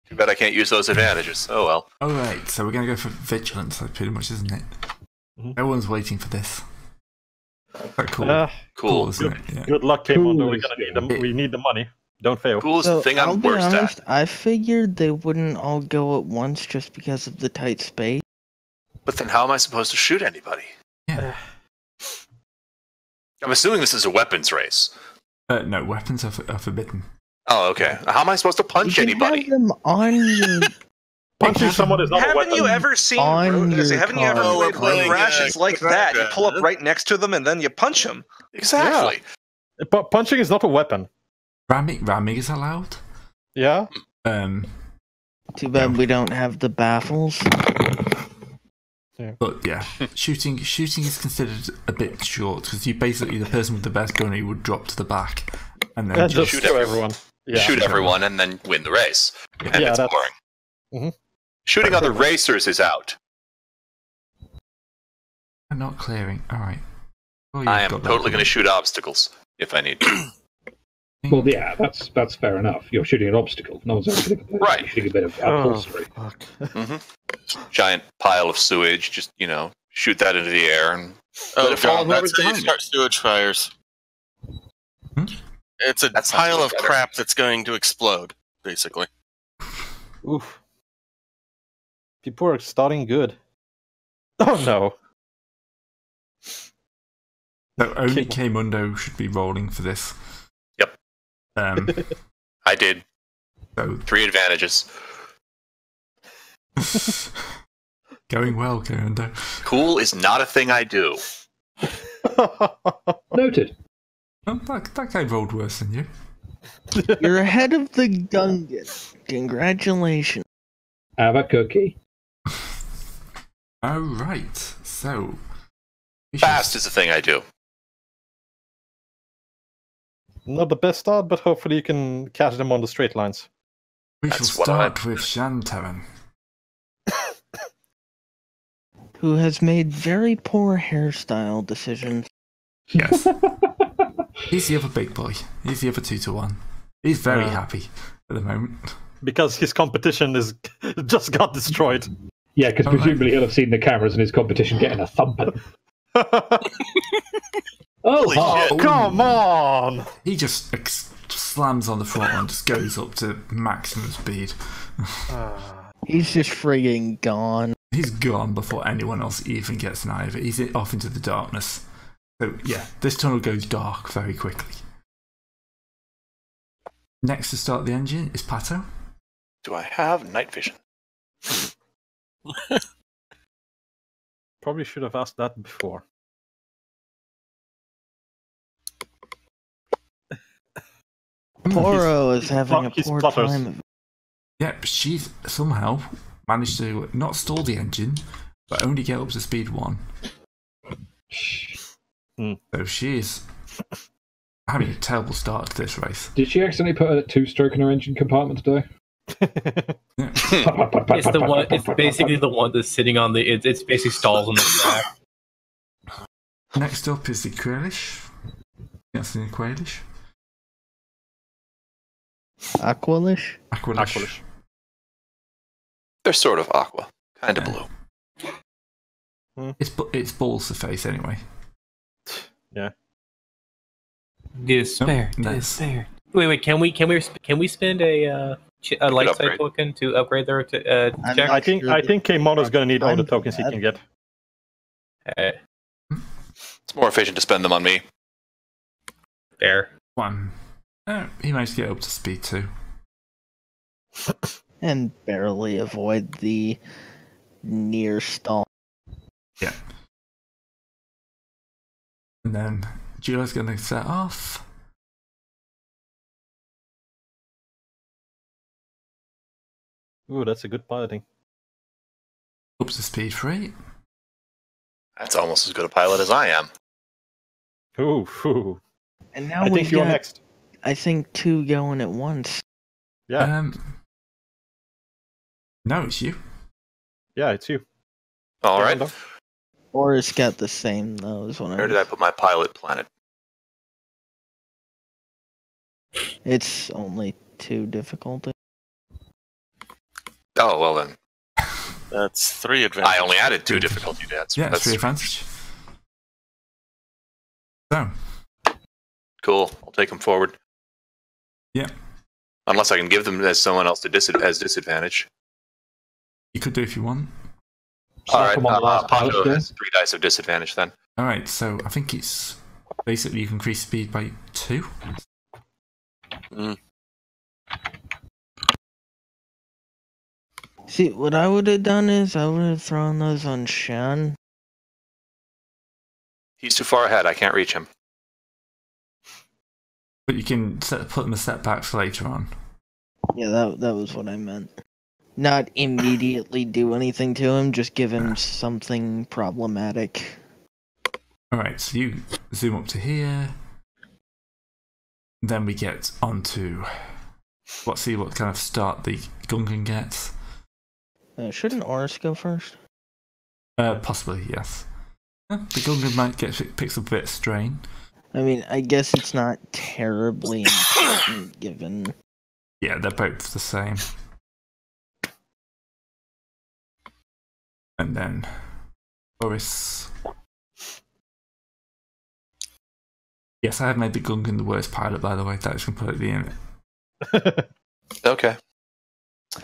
I: Too bad I can't use those advantages. Oh well.
A: Alright, so we're going to go for vigilance, pretty much, isn't it?
B: Mm-hmm.
A: Everyone's waiting for this. Quite cool.
I: Cool.
A: Isn't it? Yeah.
B: Good luck, K-Mondo. We need the money. Don't fail.
I: Coolest thing I'm worst at.
C: I figured they wouldn't all go at once just because of the tight space.
I: But then how am I supposed to shoot anybody?
A: Yeah.
I: I'm assuming this is a weapons race.
A: No, weapons are forbidden.
I: Oh, okay. How am I supposed to punch anybody?
C: Have them on your...
B: Punching someone is not a weapon.
G: Haven't you ever seen played road rash? It's like that. You pull up right next to them and then you punch them.
I: Exactly.
B: Yeah. But punching is not a weapon.
A: Ramming is allowed.
B: Yeah.
C: Too bad we don't have the baffles.
B: Yeah.
A: But yeah, shooting is considered a bit short because you basically the person with the best gun would drop to the back and then
B: just shoot everyone. Yeah.
I: Shoot everyone and then win the race. And it's boring.
B: Mm-hmm.
I: Shooting other racers is out.
A: I'm not clearing. All right. Well,
I: I am totally going to shoot obstacles if I need to.
E: Well, yeah, that's fair enough. You're shooting an obstacle. No one's ever going to shooting a bit of upholstery.
I: Giant pile of sewage. Just shoot that into the air and
F: let it fall. That's how you start sewage fires. It's a pile of crap that's going to explode, basically.
B: Oof. People are starting good. Oh no.
A: So only K-Mundo should be rolling for this.
I: Yep. I did.
A: So
I: 3 advantages.
A: Going well, K-Mundo.
I: Cool is not a thing I do.
E: Noted.
A: Oh, that guy rolled worse than you.
C: You're ahead of the Gungan. Congratulations.
E: Have a cookie.
A: Alright, so...
I: Fast is the thing I do.
B: Not the best start, but hopefully you can catch them on the straight lines.
A: We shall start with Shantaran,
C: who has made very poor hairstyle decisions.
A: Yes. He's the other big boy. He's the other 2-1. He's very happy at the moment.
B: Because his competition is just got destroyed.
E: Yeah, because presumably he'll have seen the cameras and his competition getting a thumping.
B: Oh, come on!
A: He just slams on the front and just goes up to maximum speed.
C: He's just frigging gone.
A: He's gone before anyone else even gets an eye of it. He's off into the darkness. So, yeah, this tunnel goes dark very quickly. Next to start the engine is Pato.
I: Do I have night vision?
B: Probably should have asked that before.
C: Poro is having a poor time.
A: Yep, she's somehow managed to not stall the engine, but only get up to speed 1. So she is having a terrible start to this race.
E: Did she accidentally put a 2-stroke in her engine compartment today?
J: It's the one. It's basically the one that's sitting on the. It's basically stalls on the back.
A: Next up is the Quailish. That's the Quailish.
C: Aqualish?
A: Aqualish.
I: They're sort of aqua, kind of blue.
A: It's balls to face anyway.
B: Yeah.
J: Despair. Despair. Wait. Can we spend a light side token to upgrade their check?
B: I think K-Mono's going to need all the tokens he can get.
I: It's more efficient to spend them on me.
J: Fair.
A: 1. He managed to get up to speed 2.
C: And barely avoid the near stall.
A: Yeah. And then Gio's going to set off.
B: Ooh, that's a good piloting.
A: Up to speed 3.
I: That's almost as good a pilot as I am.
B: Ooh.
C: And now
B: I think you're next.
C: I think 2 going at once.
B: Yeah.
A: No, it's you.
B: Yeah, it's you.
I: All right.
C: Or it's got the same though.
I: Where did I put my pilot planet?
C: It's only 2 difficulty.
I: Oh well then.
F: That's 3 advantage.
I: I only added 2 difficulty dads.
A: Yeah, that's 3 advantage. So.
I: Cool. I'll take them forward.
A: Yeah.
I: Unless I can give them as someone else as disadvantage.
A: You could do if you want.
I: Alright, Pato has 3 dice of disadvantage then.
A: Alright, so I think it's basically you can increase speed by 2.
C: See, what I would have done is I would have thrown those on Shan.
I: He's too far ahead, I can't reach him.
A: But you can put them a step back for later on.
C: Yeah, that was what I meant. Not immediately do anything to him, just give him something problematic.
A: Alright, so you zoom up to here. Then we get onto see what kind of start the Gungan gets.
C: Shouldn't Oris go first?
A: Possibly, yes. The Gungan might picks up a bit of strain.
C: I mean, I guess it's not terribly important given.
A: Yeah, they're both the same. And then Oris. Yes, I have made the Gungan the worst pilot, by the way. That is completely in it.
I: Okay.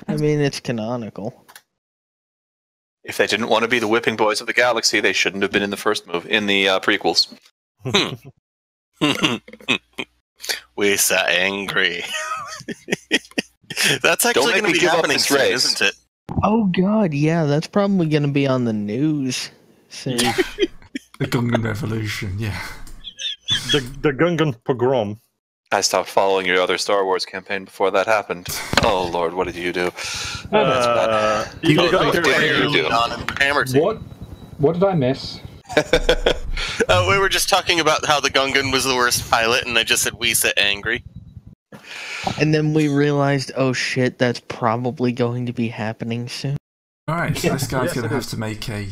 C: I mean, it's canonical.
I: If they didn't want to be the whipping boys of the galaxy, they shouldn't have been in the first in the prequels.
F: We're so angry. That's actually going to be happening soon, isn't it?
C: Oh god, yeah, that's probably going to be on the news soon.
A: The Gungan Revolution, yeah.
B: The Gungan pogrom.
I: I stopped following your other Star Wars campaign before that happened. Oh Lord, what did you do?
B: What
E: What did I miss?
F: We were just talking about how the Gungan was the worst pilot, and I just said we set angry.
C: And then we realized, oh shit, that's probably going to be happening soon.
A: Alright, so this guy's going to have to make a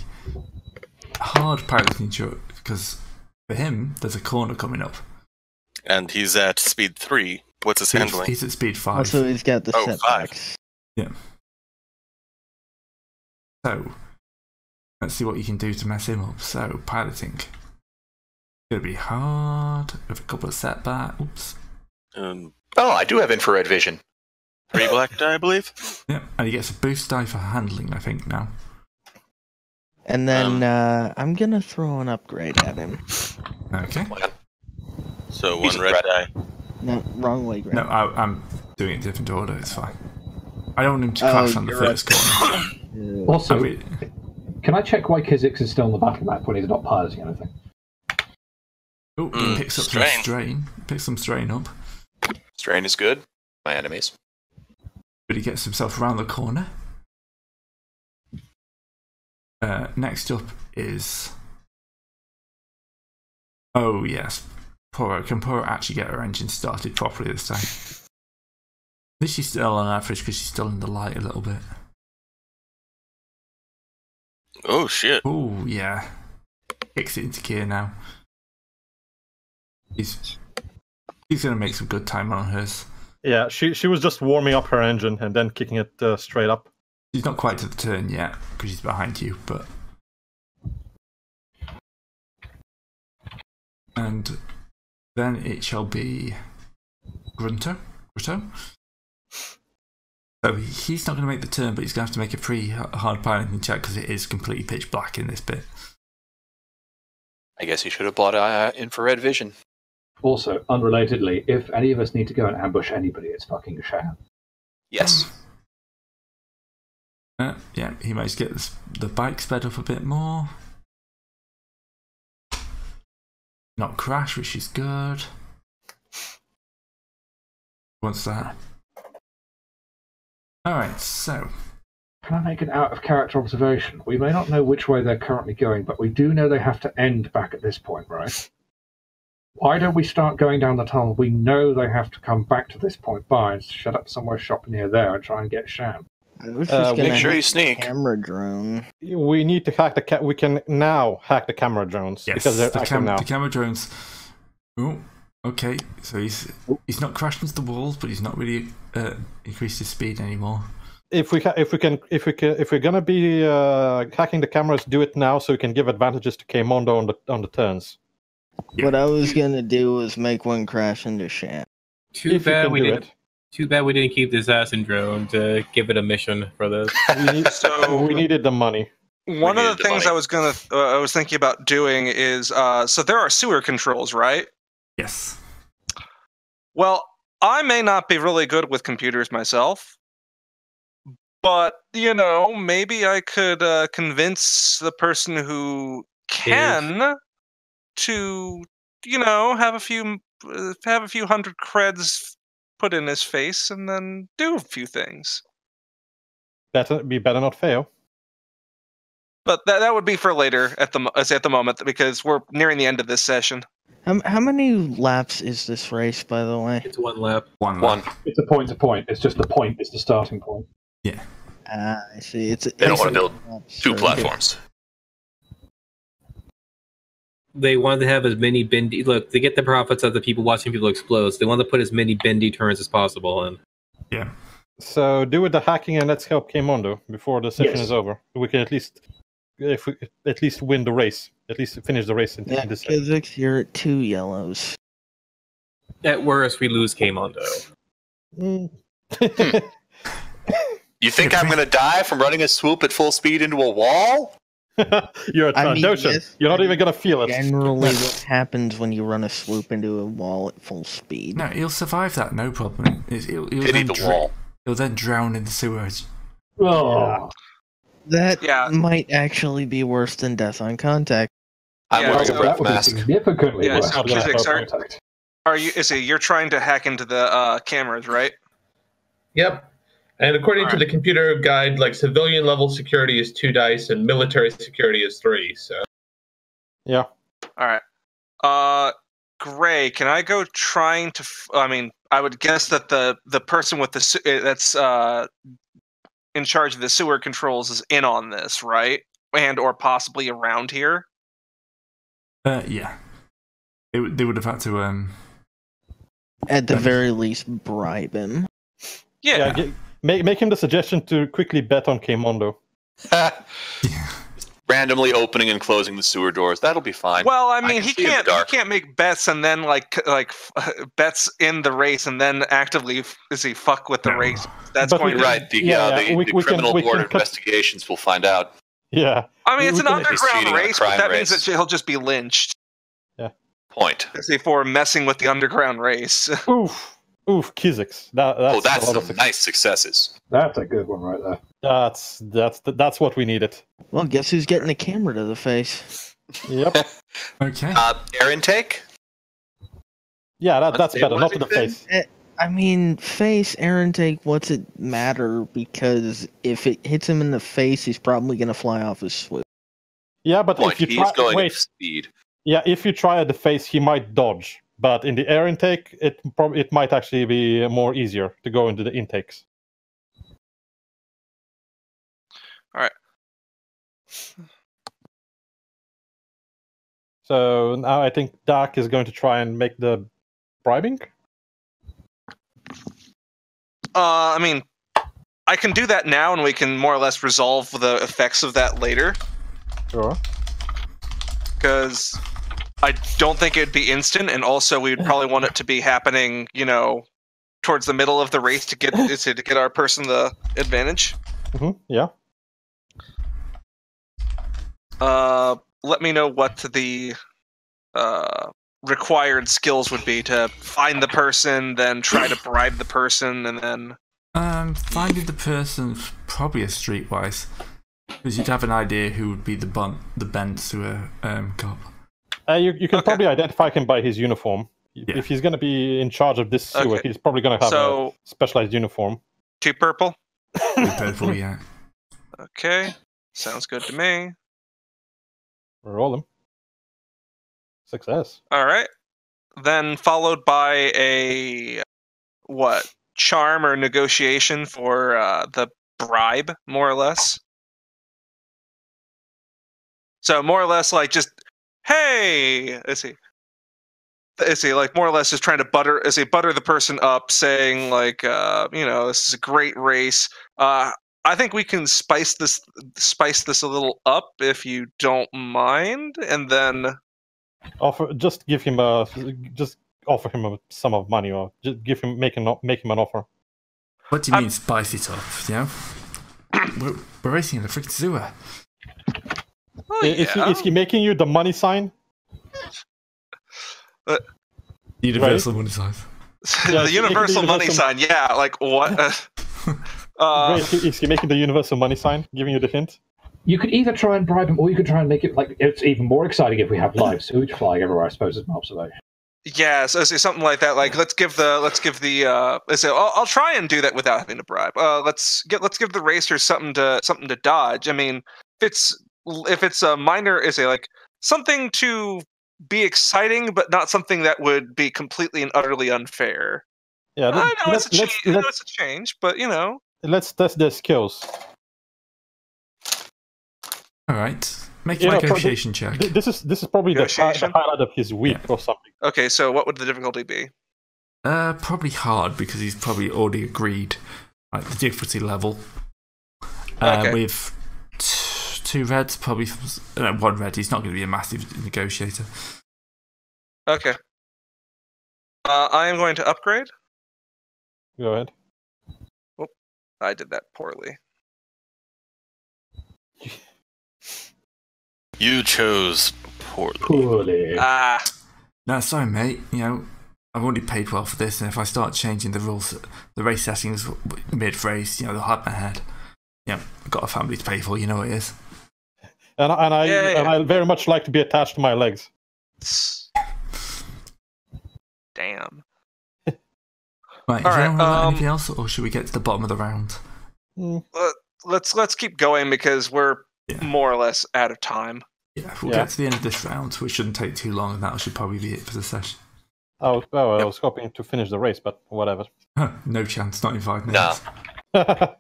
A: hard piloting check, because for him, there's a corner coming up.
F: And he's at speed 3. What's his handling?
A: He's at speed 5.
C: Also, he's got the setbacks.
F: 5.
A: Yeah. So, let's see what you can do to mess him up. So, piloting. It's going to be hard, with a couple of setbacks. Oops.
I: I do have infrared vision.
F: 3 black die, I believe.
A: Yeah, and he gets a boost die for handling, I think, now.
C: And then I'm going to throw an upgrade at him.
A: Okay.
F: So 1 red die.
C: No, wrong way, Greg.
A: No, I'm doing it in different order, it's fine. I don't want him to crash on the first corner.
E: Also, can I check why Kizix is still on the battle map when he's not piloting anything?
A: Oh, he picks up some strain. Picks some strain up.
I: Strain is good. My enemies.
A: But he gets himself around the corner. Next up is... Oh, yes. Can Poro actually get her engine started properly this time? I think she's still on average because she's still in the light a little bit.
F: Oh, shit.
A: Oh, yeah. Kicks it into gear now. He's going to make some good time on hers.
B: Yeah, she was just warming up her engine and then kicking it straight up.
A: She's not quite to the turn yet because she's behind you, but... And then it shall be Grunto. So he's not going to make the turn, but he's going to have to make a pretty hard piloting check because it is completely pitch black in this bit.
I: I guess he should have bought infrared vision.
E: Also, unrelatedly, if any of us need to go and ambush anybody, it's fucking Shan.
I: Yes.
A: Yeah, he might get the bike sped up a bit more. Not crash, which is good. What's that? Alright, so...
E: Can I make an out-of-character observation? We may not know which way they're currently going, but we do know they have to end back at this point, right? Why don't we start going down the tunnel? We know they have to come back to this point by and shut up somewhere shop near there and try and get Shan.
F: Make sure you sneak.
C: Camera drone.
B: We need to hack the we can now hack the camera drones.
A: Yes,
B: because they're active now.
A: The camera drones. Oh, okay. So he's not crashed into the walls, but he's not really increased his speed anymore.
B: If we're gonna be hacking the cameras, do it now so we can give advantages to K-Mondo on the turns.
C: Yeah. What I was gonna do was make one crash into Shan.
J: Too bad we didn't keep the assassin drone to give it a mission for this.
B: We needed the money.
G: One of the things I was thinking about doing is so there are sewer controls, right?
A: Yes.
G: Well, I may not be really good with computers myself, but maybe I could convince the person who can to have a few hundred creds put in his face and then do a few things.
B: Be better not fail.
G: But that would be for later at the moment because we're nearing the end of this session.
C: How many laps is this race, by the way?
J: It's 1 lap.
A: One.
E: It's a point to point. It's just the point. It's the starting point.
A: Yeah.
C: I see.
I: They don't want to build 2 platforms.
J: They wanted to have as many bendy... Look, to get the profits of the people watching people explode, so they wanted to put as many bendy turns as possible in.
A: Yeah.
B: So do with the hacking and let's help K-Mondo before the session is over. We can at least win the race. At least finish the race in this session.
C: Physics, you're at 2 yellows.
J: At worst, we lose K-Mondo.
I: You think I'm going to die from running a swoop at full speed into a wall?
B: You're a Trandoshan. You're not even going to feel it.
C: Generally, what happens when you run a swoop into a wall at full speed?
A: No, he'll survive that, no problem. He'll then drown in the sewers.
B: Oh.
C: That might actually be worse than death on contact.
I: I'm wearing a breath
E: that would be
I: mask.
E: significantly
G: Yeah,
E: worse
G: so
E: than
G: physics
E: eye contact.
G: you're trying to hack into the cameras, right?
K: Yep. And according to the computer guide, like civilian level security is 2 dice and military security is 3. So.
B: Yeah.
G: All right. Gray, can I go trying to? I mean, I would guess that the person with that's in charge of the sewer controls is in on this, right? And or possibly around here.
A: Yeah. They would have had to
C: at the very least bribe him.
G: Yeah.
B: Make him the suggestion to quickly bet on Kmondo.
I: Randomly opening and closing the sewer doors. That'll be fine.
G: Well, I mean, he can't make bets and then like bets in the race and then actively fuck with the race. That's going to
I: right. The criminal board of investigations will find out.
B: Yeah.
G: I mean, it's an underground race, but that means that he'll just be lynched.
B: Yeah.
I: Point.
G: For messing with the underground race.
B: Oof, Kizix. That's
I: some nice successes.
E: That's a good one right there.
B: That's what we needed.
C: Well, guess who's getting a camera to the face?
B: Yep.
A: Okay.
I: Air intake?
B: Yeah, that's better. Not to the face.
C: I mean, face, air intake, what's it matter? Because if it hits him in the face, he's probably going to fly off his switch.
B: Yeah, but if you try...
I: at speed.
B: Yeah, if you try at the face, he might dodge. But in the air intake, it might actually be more easier to go into the intakes.
G: All right.
B: So now I think Dak is going to try and make the bribing.
G: I mean, I can do that now, and we can more or less resolve the effects of that later.
B: Sure.
G: Because I don't think it'd be instant, and also we'd probably want it to be happening, towards the middle of the race to get our person the advantage.
B: Yeah.
G: Let me know what the required skills would be to find the person, then try to bribe the person, and then...
A: finding the person's probably a streetwise, because you'd have an idea who would be the bent sewer cop.
B: You can probably identify him by his uniform. Yeah. If he's going to be in charge of this sewer, he's probably going to have a specialized uniform.
G: 2 purple?
A: 2 purple, yeah.
G: Okay, sounds good to me.
B: Roll him. Success.
G: All right. Then followed by a charm or negotiation for the bribe, more or less. So more or less like just, hey, let's see, like more or less just trying to butter the person up, saying like, this is a great race. I think we can spice this a little up if you don't mind, and then
B: just offer him a sum of money, or just make him an offer.
A: What do you mean spice it up? We're racing in the freaking sewer.
G: Oh,
B: is he making you the money sign?
A: Universal money sign.
G: The universal money sign. Yeah, like what?
B: Is he making the universal money sign, giving you the hint?
E: You could either try and bribe him, or you could try and make it like it's even more exciting if we have live sewage flying everywhere. I suppose is my observation.
G: Yeah, so something like that. Like let's give the. I'll try and do that without having to bribe. Let's give the racers something to dodge. I mean, if it's a minor, like something to be exciting, but not something that would be completely and utterly unfair.
B: Yeah,
G: I know it's a change, but
B: let's test their skills.
A: All right, make a negotiation check.
B: This is probably the highlight of his week or something.
G: Okay, so what would the difficulty be?
A: Probably hard, because he's probably already agreed the difficulty level. With 2 reds, probably 1 red. He's not going to be a massive negotiator.
G: Okay. I am going to upgrade.
B: Go ahead.
G: Oh, I did that poorly.
I: You chose poorly.
A: No, sorry, mate. I've already paid well for this, and if I start changing the rules, the race settings mid-race, they'll hide my head. I've got a family to pay for, you know what it is.
B: And I very much like to be attached to my legs.
G: Damn.
A: Right,
G: All
A: is anyone
G: right,
A: anything else, or should we get to the bottom of the round?
G: Let's keep going because we're more or less out of time.
A: Yeah, if we'll get to the end of this round, which shouldn't take too long, and that should probably be it for the session.
B: I was hoping to finish the race, but whatever.
A: No chance, not in 5 minutes.
I: No.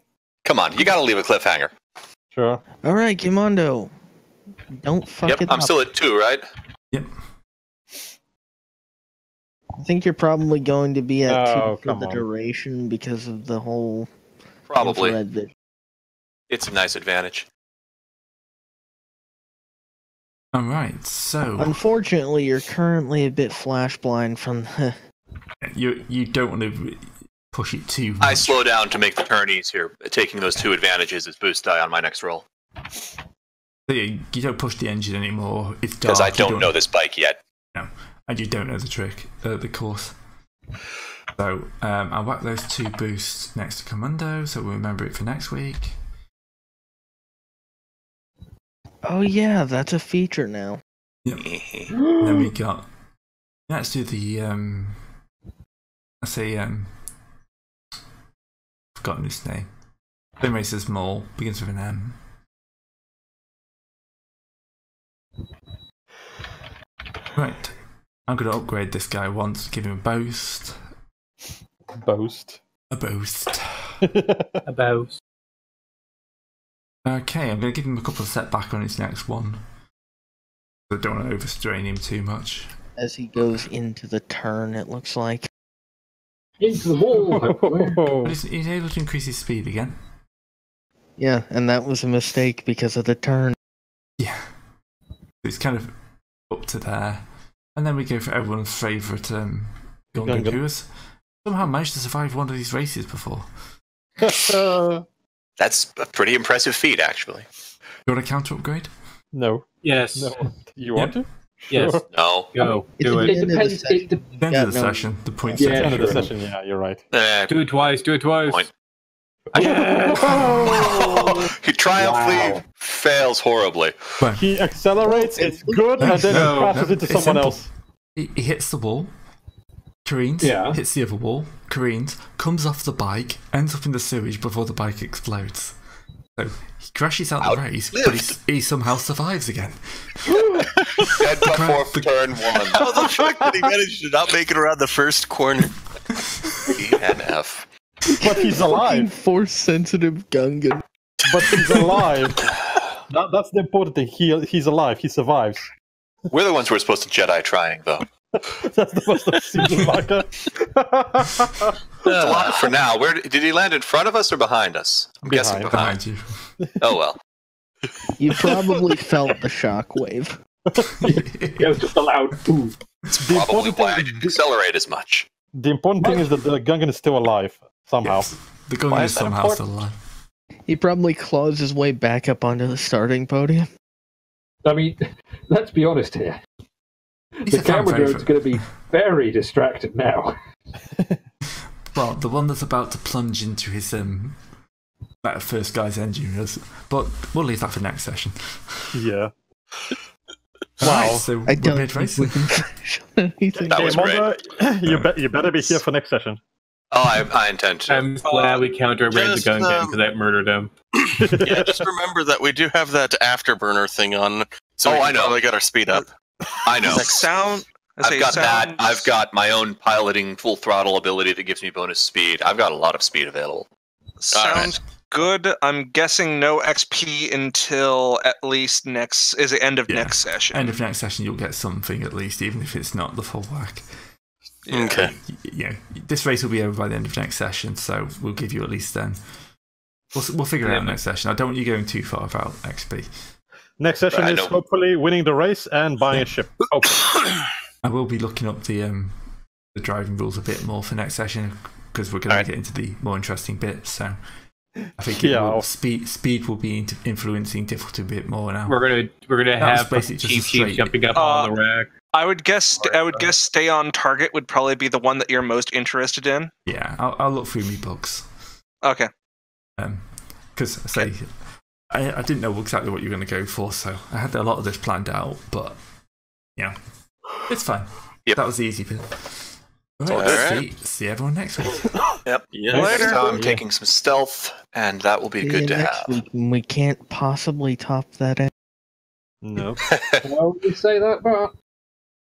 I: Come on, you gotta leave a cliffhanger.
B: Sure.
C: All right, Kimondo. Don't fuck it up.
I: I'm still at 2, right?
A: Yep.
C: I think you're probably going to be at 2 for the
B: on.
C: duration because of the whole...
I: Probably.
C: infrared vision.
I: It's a nice advantage.
A: Alright, so...
C: Unfortunately, you're currently a bit flash blind from the...
A: You don't want to push it too much.
I: I slow down to make the turn easier, taking those 2 advantages as boost die on my next roll.
A: So you don't push the engine anymore, it's dark.
I: Because I don't know this bike yet.
A: No, and you don't know the trick, the course. So, I'll whack those 2 boosts next to Commando, so we'll remember it for next week.
C: Oh yeah, that's a feature now.
A: Yep. And then we got... Let's do the... let's say... forgotten his name. Flame Racer's Mall, begins with an M. Right. I'm going to upgrade this guy once, give him a boost.
B: Boast.
A: A boost.
J: A boast.
A: Okay, I'm going to give him a couple of setback on his next one. I don't want to overstrain him too much.
C: As he goes into the turn, it looks like.
E: Into the wall.
A: But he's able to increase his speed again.
C: Yeah, and that was a mistake because of the turn.
A: Yeah. It's kind of up to there. And then we go for everyone's favourite Gungan, who has somehow managed to survive one of these races before.
I: That's a pretty impressive feat, actually.
A: You want a counter upgrade?
B: No.
J: Yes.
B: No. You want to?
J: Yes.
B: Sure.
I: No.
J: Go. Do
C: It's
J: it.
C: the end of the session.
A: End of the session. The point
B: Yeah,
A: session.
B: end of the session. Yeah, you're right.
J: Do it twice. Do it twice.
I: Point.
B: Oh!
I: He triumphantly fails horribly.
B: He accelerates, it's good, and then he crashes into
A: it's
B: someone
A: simple.
B: else.
A: He hits the wall, careens, hits the other wall, careens, comes off the bike, ends up in the sewage before the bike explodes. So he crashes out the race, but he somehow survives again.
I: Dead before turn 1.
F: How the fuck did he manage to not make it around the first corner?
I: DNF.
B: But he's alive.
C: Force-sensitive Gungan.
B: But he's alive. That's the important thing. He's alive. He survives.
I: We're the ones who are supposed to Jedi trying, though.
B: That's the most obscene marker.
I: For now, did he land in front of us or behind us? I'm guessing behind
A: you.
I: Oh well.
C: You probably felt the shockwave.
E: It was just a loud boom.
I: It's probably why I didn't accelerate as much.
B: The important thing is that the Gungan is still alive, somehow.
A: Yes. The Gungan is somehow still alive.
C: He probably claws his way back up onto the starting podium.
E: I mean, let's be honest here. The camera drone's going to be very distracted now.
A: Well, the one that's about to plunge into his that first guy's engine is, but we'll leave that for next session.
B: Yeah.
A: Wow. So
C: I don't
A: mid-race.
C: think we can finish on anything.
I: That was great.
B: You better be here for next session.
I: Oh, I intend to.
J: I'm glad we counter-raided the Gungan because I murdered him.
F: Yeah, just remember that we do have that afterburner thing on, so we
I: I know.
F: probably got our speed up.
I: I know.
F: Like sound.
I: I've got that. I've got my own piloting full throttle ability that gives me bonus speed. I've got a lot of speed available.
G: Sounds good. I'm guessing no XP until at least next end of next session.
A: End of next session, you'll get something at least, even if it's not the full whack.
F: Yeah. Okay.
A: Yeah, this race will be over by the end of next session, so we'll give you at least then. We'll figure it out next session. I don't want you going too far about XP.
B: Next session is hopefully winning the race and buying a ship.
A: I will be looking up the driving rules a bit more for next session because we're going to get into the more interesting bits. So I think speed will be influencing difficulty a bit more now.
J: We're gonna have Chief jumping up on the rack.
G: I would guess stay on target would probably be the one that you're most interested in.
A: Yeah, I'll look through me books.
G: Okay.
A: Because say I didn't know exactly what you were going to go for, so I had a lot of this planned out, but yeah, it's fine.
I: Yep.
A: That was the easy bit. Right. See everyone next week.
I: Yep. Next time I'm taking some stealth, and that will be good to have.
C: Week, we can't possibly top that.
B: No.
E: Why would you say that, Bart?